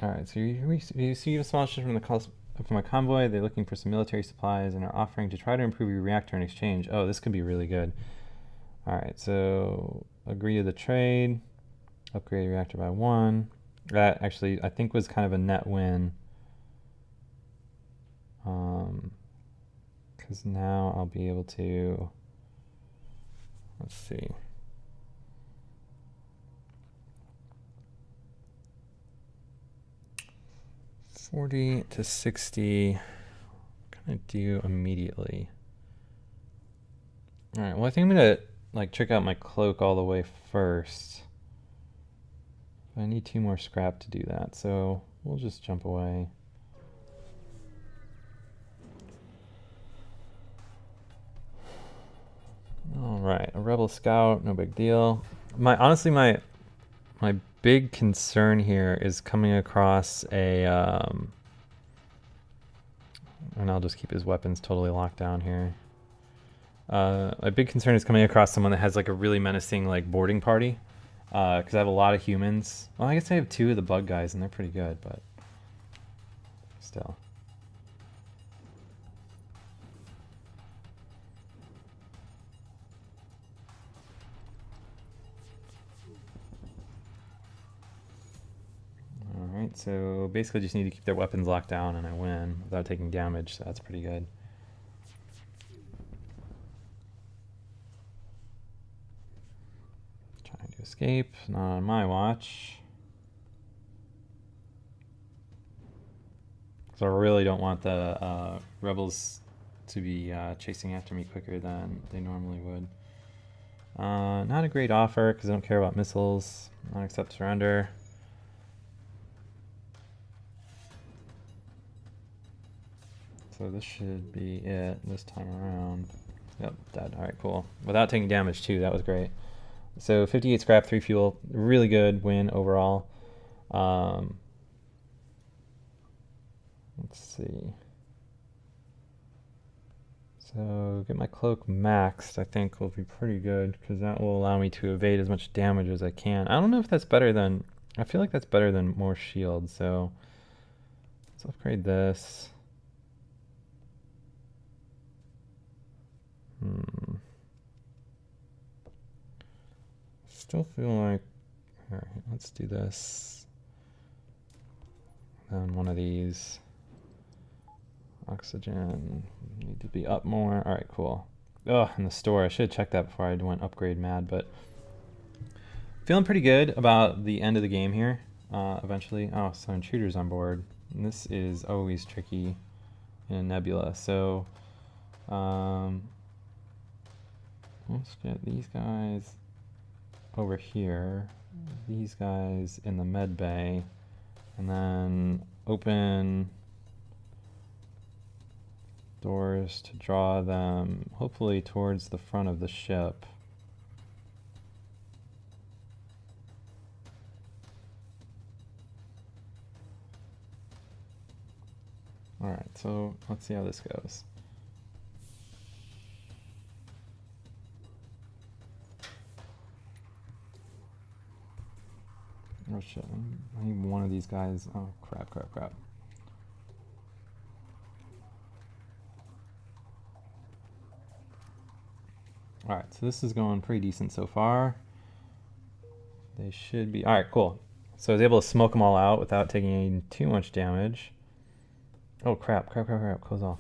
Speaker 1: alright, so you receive a small ship from a convoy. They're looking for some military supplies and are offering to try to improve your reactor in exchange. Oh, this could be really good. Alright, so agree to the trade. Upgrade reactor by 1. That actually, I think, was kind of a net win. Because now I'll be able to, let's see. $40 to $60. What can I do immediately? All right. Well, I think I'm gonna like trick out my cloak all the way first. I need 2 more scrap to do that, so we'll just jump away. All right, a rebel scout, no big deal. Honestly, my big concern here is coming across a and I'll just keep his weapons totally locked down here. My big concern is coming across someone that has like a really menacing like boarding party. Because I have a lot of humans. Well, I guess I have 2 of the bug guys, and they're pretty good, but still. Alright, so basically just need to keep their weapons locked down, and I win without taking damage, so that's pretty good. escape. Not on my watch. So I really don't want the rebels to be chasing after me quicker than they normally would. Not a great offer because I don't care about missiles. Not accept surrender. So this should be it this time around. Yep, dead. Alright, cool. Without taking damage too, that was great. So 58 scrap, 3 fuel. Really good win overall. Let's see. So get my cloak maxed, I think will be pretty good because that will allow me to evade as much damage as I can. I don't know if that's better than... I feel like that's better than more shield, so let's upgrade this. Still feel like... Alright, let's do this. Then one of these. Oxygen. Need to be up more. Alright, cool. Oh, in the store. I should have checked that before I went upgrade mad, but... Feeling pretty good about the end of the game here. Eventually. Oh, so Intruder's on board. And this is always tricky in a nebula. So... let's get these guys over here, these guys in the med bay, and then open doors to draw them hopefully towards the front of the ship. Alright, so let's see how this goes. Oh shit, I need one of these guys. Oh crap. Alright, so this is going pretty decent so far. They should be... Alright, cool. So I was able to smoke them all out without taking too much damage. Oh crap, close off.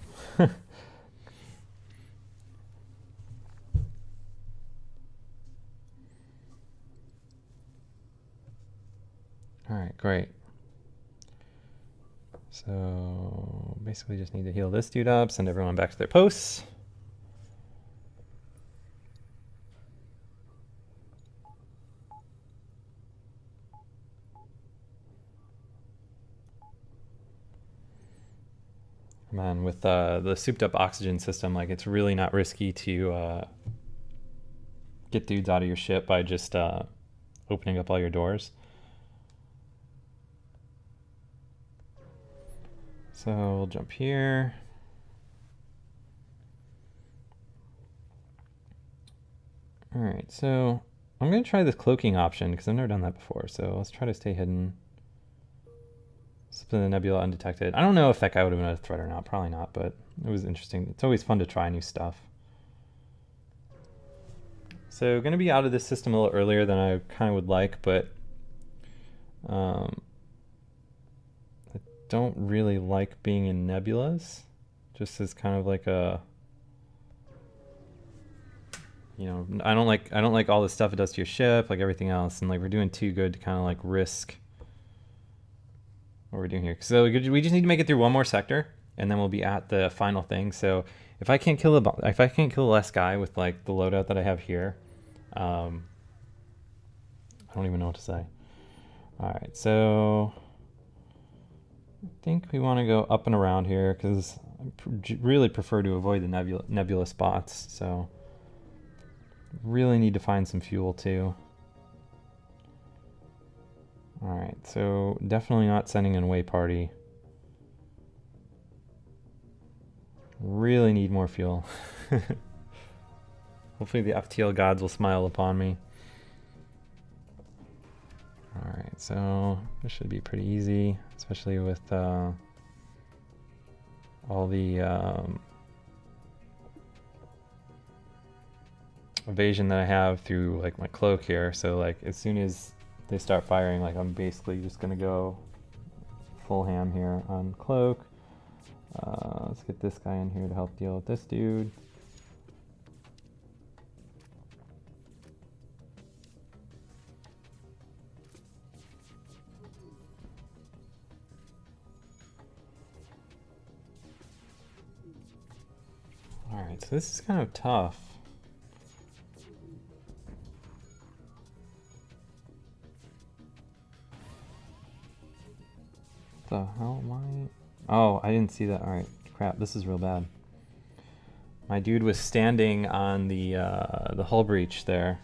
Speaker 1: Alright, great. So basically just need to heal this dude up, send everyone back to their posts. Man, with the souped up oxygen system, like it's really not risky to get dudes out of your ship by just opening up all your doors. So we'll jump here. Alright, so I'm going to try this cloaking option because I've never done that before. So let's try to stay hidden. Slip in the nebula undetected. I don't know if that guy would have been a threat or not. Probably not, but it was interesting. It's always fun to try new stuff. So going to be out of this system a little earlier than I kind of would like, but I don't really like being in nebulas. Just as kind of like a... You know, I don't like all the stuff it does to your ship, like everything else, and like we're doing too good to kind of like risk what we're doing here. So we just need to make it through one more sector, and then we'll be at the final thing. So if I can't kill the last guy with like the loadout that I have here, I don't even know what to say. All right, so I think we want to go up and around here because I really prefer to avoid the nebula spots. So really need to find some fuel too. Alright, so definitely not sending an away party. Really need more fuel. Hopefully the FTL gods will smile upon me. Alright, so this should be pretty easy, especially with all the evasion that I have through like my cloak here. So like as soon as they start firing, like I'm basically just gonna go full ham here on cloak. Let's get this guy in here to help deal with this dude. Alright, so this is kind of tough. What the hell am I? Oh, I didn't see that. Alright, crap, this is real bad. My dude was standing on the hull breach there.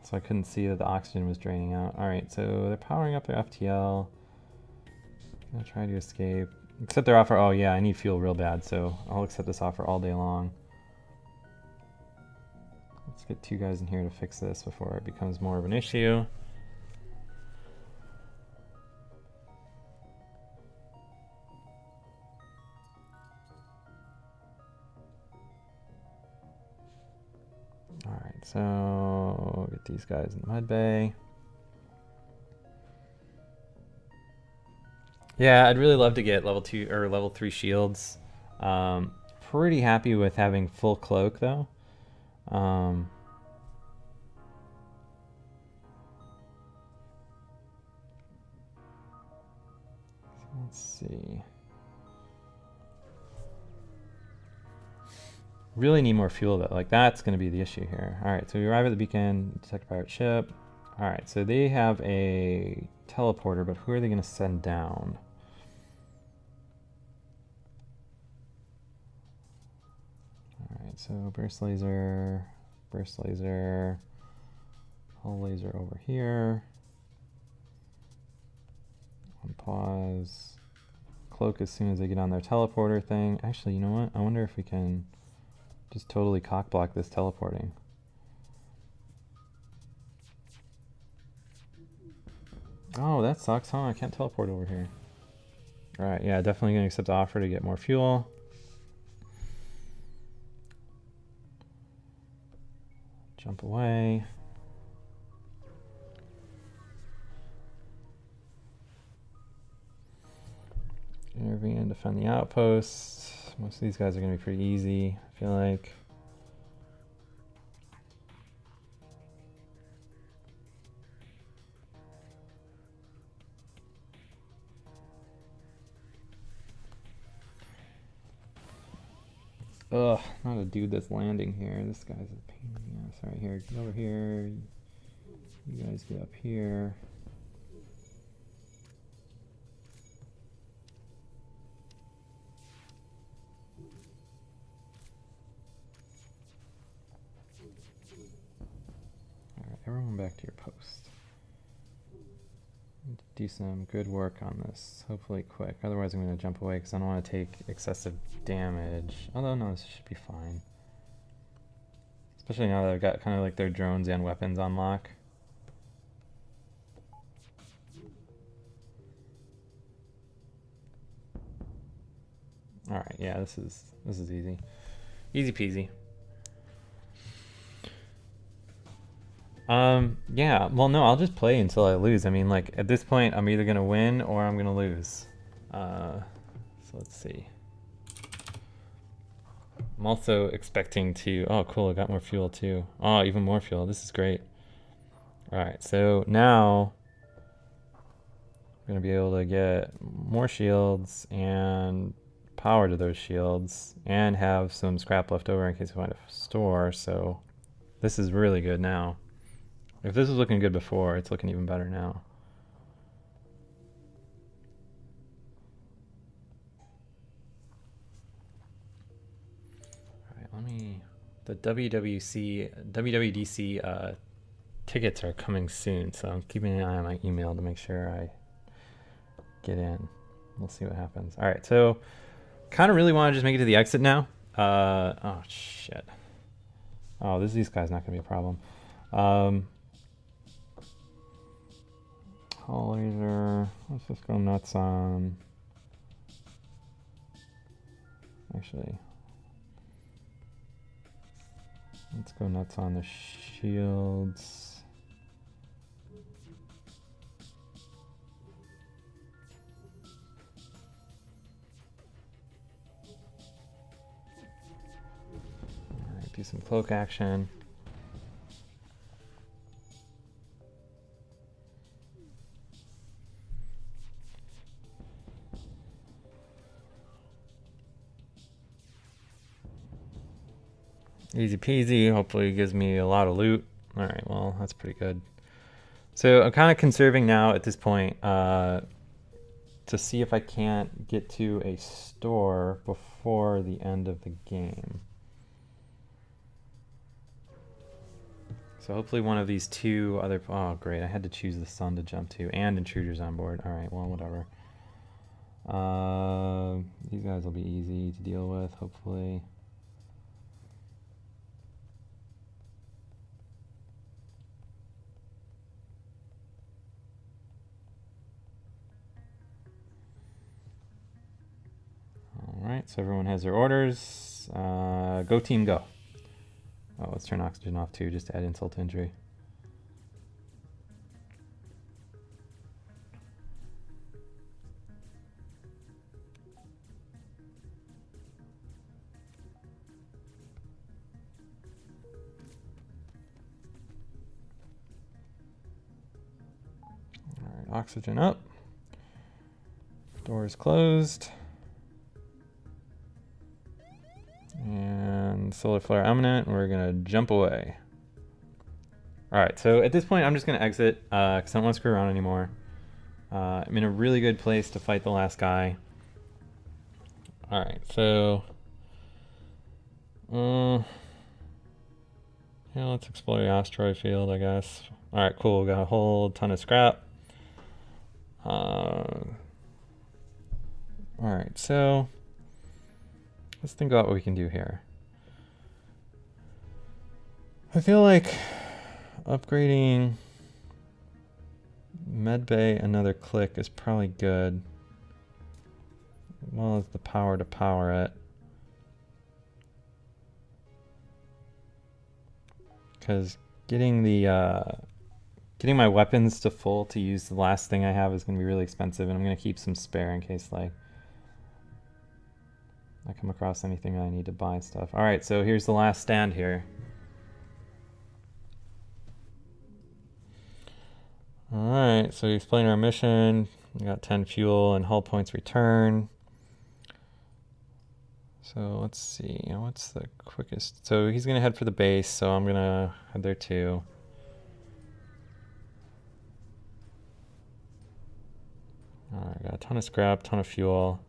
Speaker 1: So I couldn't see that the oxygen was draining out. Alright, so they're powering up their FTL. I'm gonna try to escape. Accept their offer. Oh yeah, I need fuel real bad, so I'll accept this offer all day long. Let's get 2 guys in here to fix this before it becomes more of an issue. Alright, so get these guys in the med bay. Yeah, I'd really love to get level 2 or level 3 shields. Pretty happy with having full cloak though. Let's see. Really need more fuel though. Like that's going to be the issue here. All right, so we arrive at the beacon, detect a pirate ship. All right, so they have a teleporter, but who are they going to send down? All right, so burst laser, hull laser over here. On pause. Cloak as soon as they get on their teleporter thing. Actually, you know what? I wonder if we can just totally cockblock this teleporting. Oh, that sucks, huh? I can't teleport over here. Alright, yeah, definitely gonna accept the offer to get more fuel. Jump away. Intervene and defend the outpost. Most of these guys are going to be pretty easy, I feel like. Ugh, not a dude that's landing here. This guy's a pain in the ass. Alright, here, get over here. You guys get up here. Alright, everyone back to your post. Need to do some good work on this, hopefully quick. Otherwise I'm going to jump away because I don't want to take excessive damage. Although no, this should be fine. Especially now that I've got kind of like their drones and weapons on lock. Alright, yeah, this is easy. Easy peasy. Yeah, well no, I'll just play until I lose. I mean, like, at this point, I'm either gonna win or I'm gonna lose. So let's see. I'm also expecting to, oh cool, I got more fuel too. Oh, even more fuel, this is great. Alright, so now I'm gonna be able to get more shields and power to those shields and have some scrap left over in case we find a store, so this is really good now. If this was looking good before, it's looking even better now. Alright, let me... The WWDC tickets are coming soon, so I'm keeping an eye on my email to make sure I get in. We'll see what happens. Alright, so kind of really want to just make it to the exit now. Oh, shit. Oh, these guys not going to be a problem. Hull laser. Let's just go nuts on... Actually, let's go nuts on the shields. Alright, do some cloak action. Easy peasy. Hopefully it gives me a lot of loot. Alright, well, that's pretty good. So I'm kind of conserving now at this point to see if I can't get to a store before the end of the game. So hopefully one of these two other... Oh, great. I had to choose the sun to jump to and intruders on board. Alright, well, whatever. These guys will be easy to deal with, hopefully. Alright, so everyone has their orders. Go team, go. Oh, let's turn oxygen off too, just to add insult to injury. Alright, oxygen up. Doors closed. And solar flare imminent. We're gonna jump away. Alright, so at this point I'm just gonna exit because I don't want to screw around anymore. I'm in a really good place to fight the last guy. Alright, so yeah, let's explore the asteroid field, I guess. Alright, cool, got a whole ton of scrap. Alright, so let's think about what we can do here. I feel like upgrading medbay another click is probably good. As well as the power to power it. Because getting my weapons to full to use the last thing I have is going to be really expensive, and I'm going to keep some spare in case like I come across anything I need to buy stuff. Alright, so here's the last stand here. Alright, so we explain our mission. We got 10 fuel and hull points return. So let's see, what's the quickest? So he's going to head for the base, so I'm going to head there too. Alright, got a ton of scrap, ton of fuel.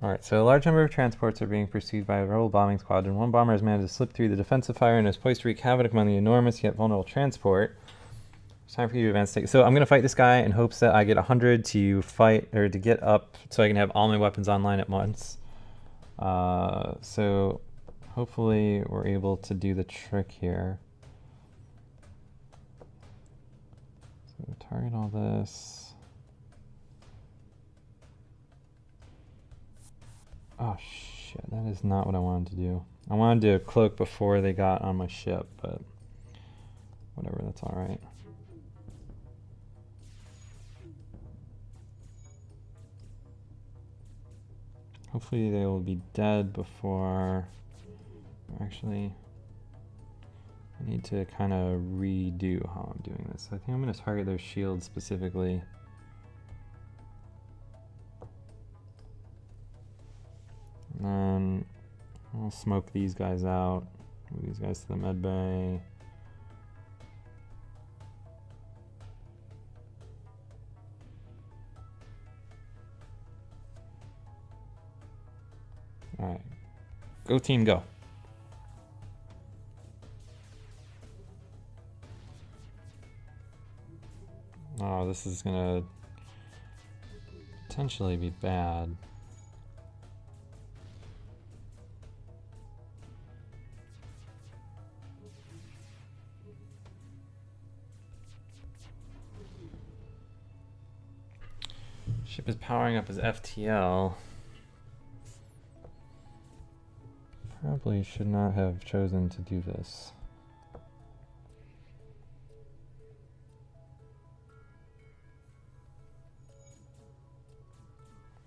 Speaker 1: Alright, so a large number of transports are being pursued by a rebel bombing squadron. One bomber has managed to slip through the defensive fire and is poised to wreak havoc among the enormous yet vulnerable transport. It's time for you to advance. So I'm going to fight this guy in hopes that I get 100 to fight, or to get up so I can have all my weapons online at once. So hopefully we're able to do the trick here. So target all this. Oh shit, that is not what I wanted to do. I wanted to cloak before they got on my ship, but whatever, that's alright. Hopefully they will be dead before... Actually, I need to kind of redo how I'm doing this. I think I'm going to target their shields specifically. And then I'll smoke these guys out. Move these guys to the med bay. Alright. Go team, go. Oh, this is gonna potentially be bad. Ship is powering up as FTL. Probably should not have chosen to do this.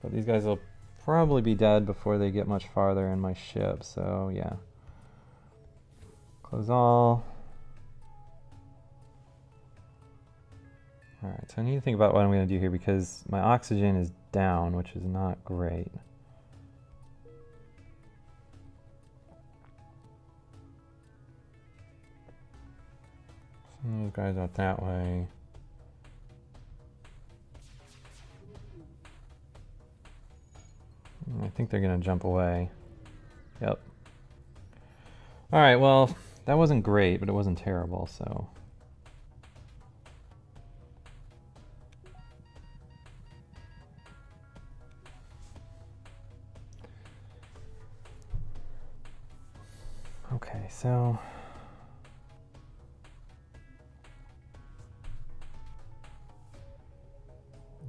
Speaker 1: But these guys will probably be dead before they get much farther in my ship, so yeah. Close all. Alright, so I need to think about what I'm going to do here because my oxygen is down, which is not great. Some of those guys out that way. I think they're going to jump away. Yep. Alright, well, that wasn't great, but it wasn't terrible, so... Okay, so...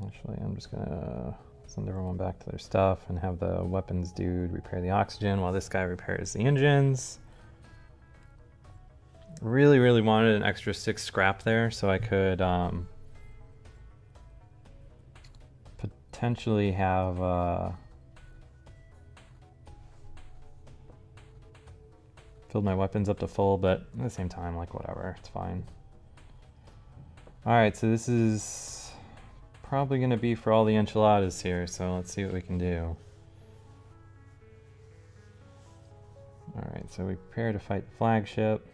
Speaker 1: Actually, I'm just gonna send everyone back to their stuff and have the weapons dude repair the oxygen while this guy repairs the engines. Really, really wanted an extra 6 scrap there so I could potentially have filled my weapons up to full, but at the same time, like, whatever, it's fine. Alright, so this is probably going to be for all the enchiladas here, so let's see what we can do. Alright, so we prepare to fight the flagship.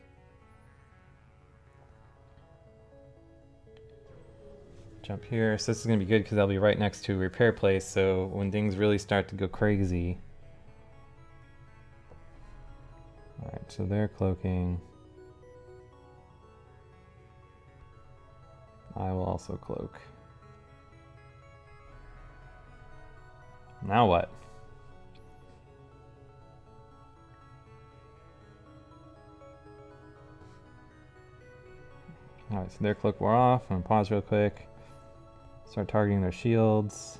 Speaker 1: Jump here. So this is going to be good because I'll be right next to a repair place, so when things really start to go crazy... Alright, so they're cloaking. I will also cloak. Now what? Alright, so their cloak wore off. I'm gonna pause real quick. Start targeting their shields.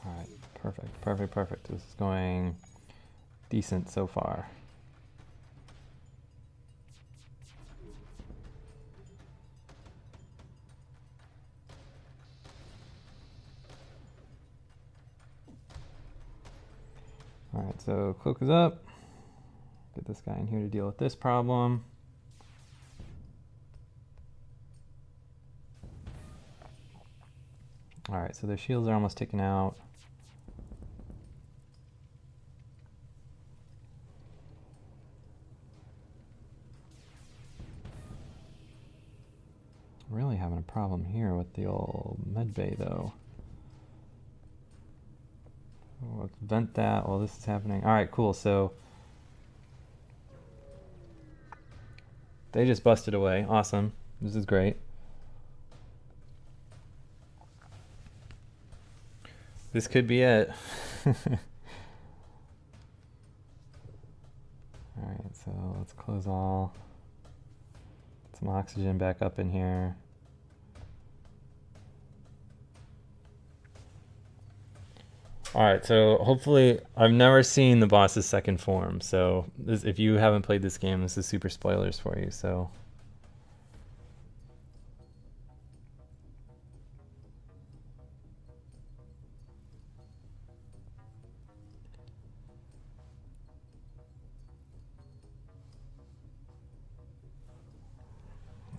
Speaker 1: Alright, perfect, perfect, perfect. This is going decent so far. Alright, so cloak is up. Get this guy in here to deal with this problem. Alright, so their shields are almost taken out. Really having a problem here with the old med bay though. Let's vent that while this is happening. Alright, cool, so they just busted away. Awesome. This is great. This could be it. Alright, so let's close all. Get some oxygen back up in here. Alright, so hopefully, I've never seen the boss's second form, so this, if you haven't played this game, this is super spoilers for you, so...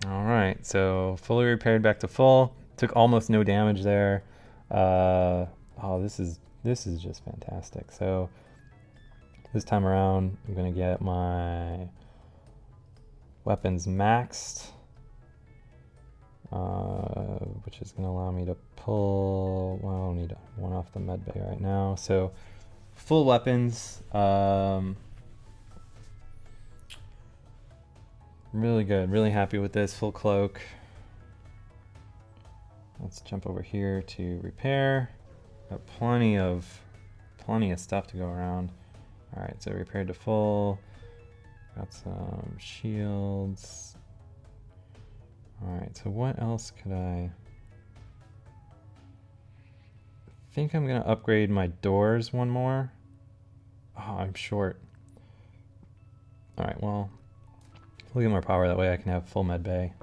Speaker 1: Alright, so fully repaired back to full. Took almost no damage there. Oh, this is just fantastic. So this time around, I'm gonna get my weapons maxed, which is gonna allow me to pull. Well, I don't need one off the med bay right now. So full weapons. Really good. Really happy with this full cloak. Let's jump over here to repair. Got plenty of stuff to go around. All right, so repaired to full. Got some shields. All right, so what else could I think I'm gonna upgrade my doors one more. Oh, I'm short. All right, well, we'll get more power that way I can have full med bay.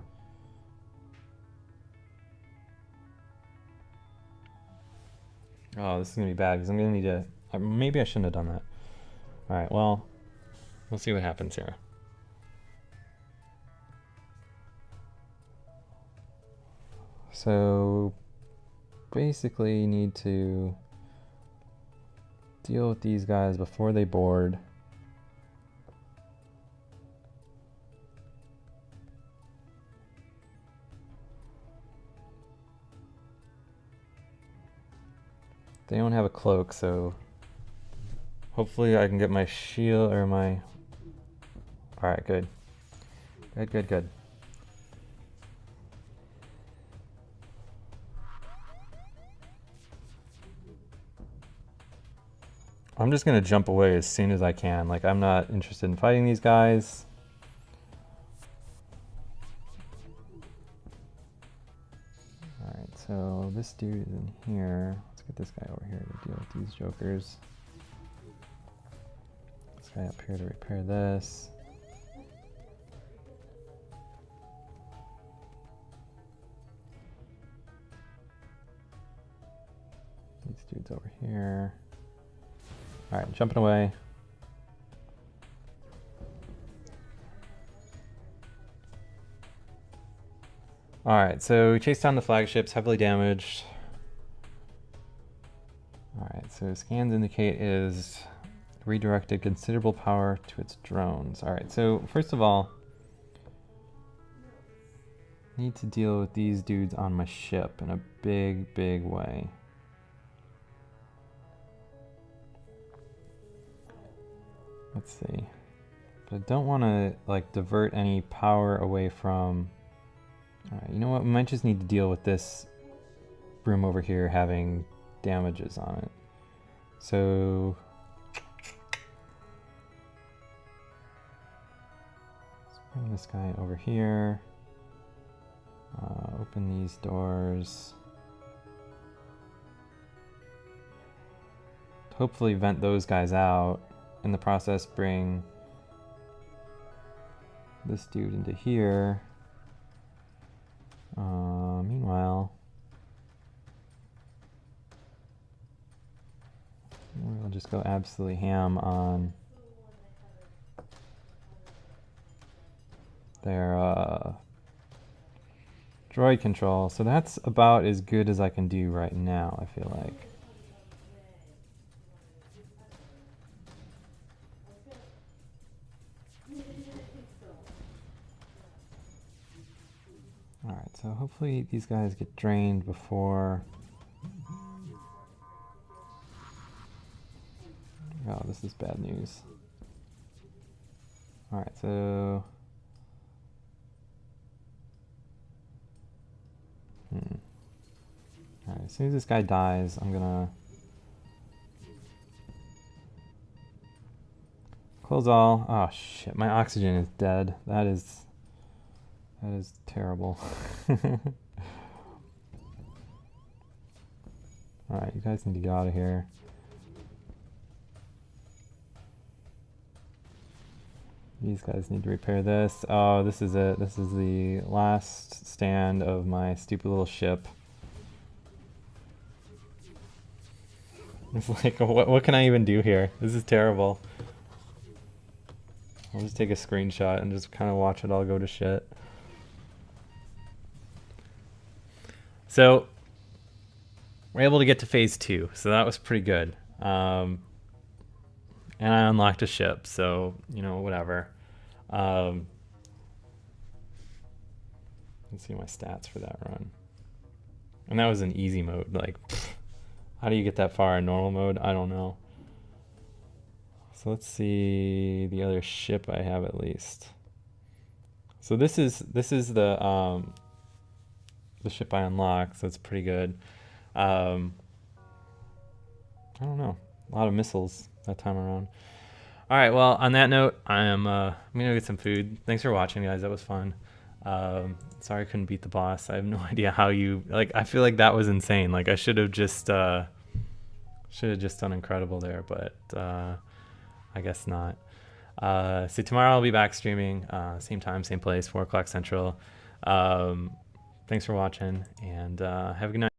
Speaker 1: Oh, this is gonna be bad because I'm gonna need to. Maybe I shouldn't have done that. All right. Well, we'll see what happens here. So basically, you need to deal with these guys before they board. They don't have a cloak, so hopefully I can get my shield or my... Alright, good. Good. I'm just gonna jump away as soon as I can. Like, I'm not interested in fighting these guys. Alright, so this dude is in here. Let's get this guy over here to deal with these jokers. This guy up here to repair this. These dudes over here. Alright, jumping away. Alright, so we chased down the flagships, heavily damaged. Alright, so scans indicate is redirected considerable power to its drones. Alright, so first of all, I need to deal with these dudes on my ship in a big way. Let's see. But I don't want to like divert any power away from... Alright, you know what? We might just need to deal with this room over here having damages on it. So... let's bring this guy over here. Open these doors. Hopefully vent those guys out. In the process, bring this dude into here. Meanwhile, we'll just go absolutely ham on their droid control. So that's about as good as I can do right now, I feel like. Alright, so hopefully these guys get drained before... Oh, this is bad news. Alright, so... Alright, as soon as this guy dies, I'm gonna... close all. Oh shit, my oxygen is dead. That is terrible. Alright, you guys need to get out of here. These guys need to repair this. Oh, this is it. This is the last stand of my stupid little ship. It's like, what can I even do here? This is terrible. I'll just take a screenshot and just kind of watch it all go to shit. So, we're able to get to phase 2, so that was pretty good. And I unlocked a ship, so, you know, whatever. Let's see my stats for that run. And that was in easy mode. Like, how do you get that far in normal mode? I don't know. So let's see the other ship I have at least. So this is the ship I unlocked, so it's pretty good. I don't know. A lot of missiles that time around. All right, well, on that note, I'm going to get some food. Thanks for watching, guys. That was fun. Sorry I couldn't beat the boss. I have no idea how you... Like, I feel like that was insane. Like, I should have just done incredible there, but I guess not. So tomorrow I'll be back streaming. Same time, same place, 4 o'clock Central. Thanks for watching, and have a good night.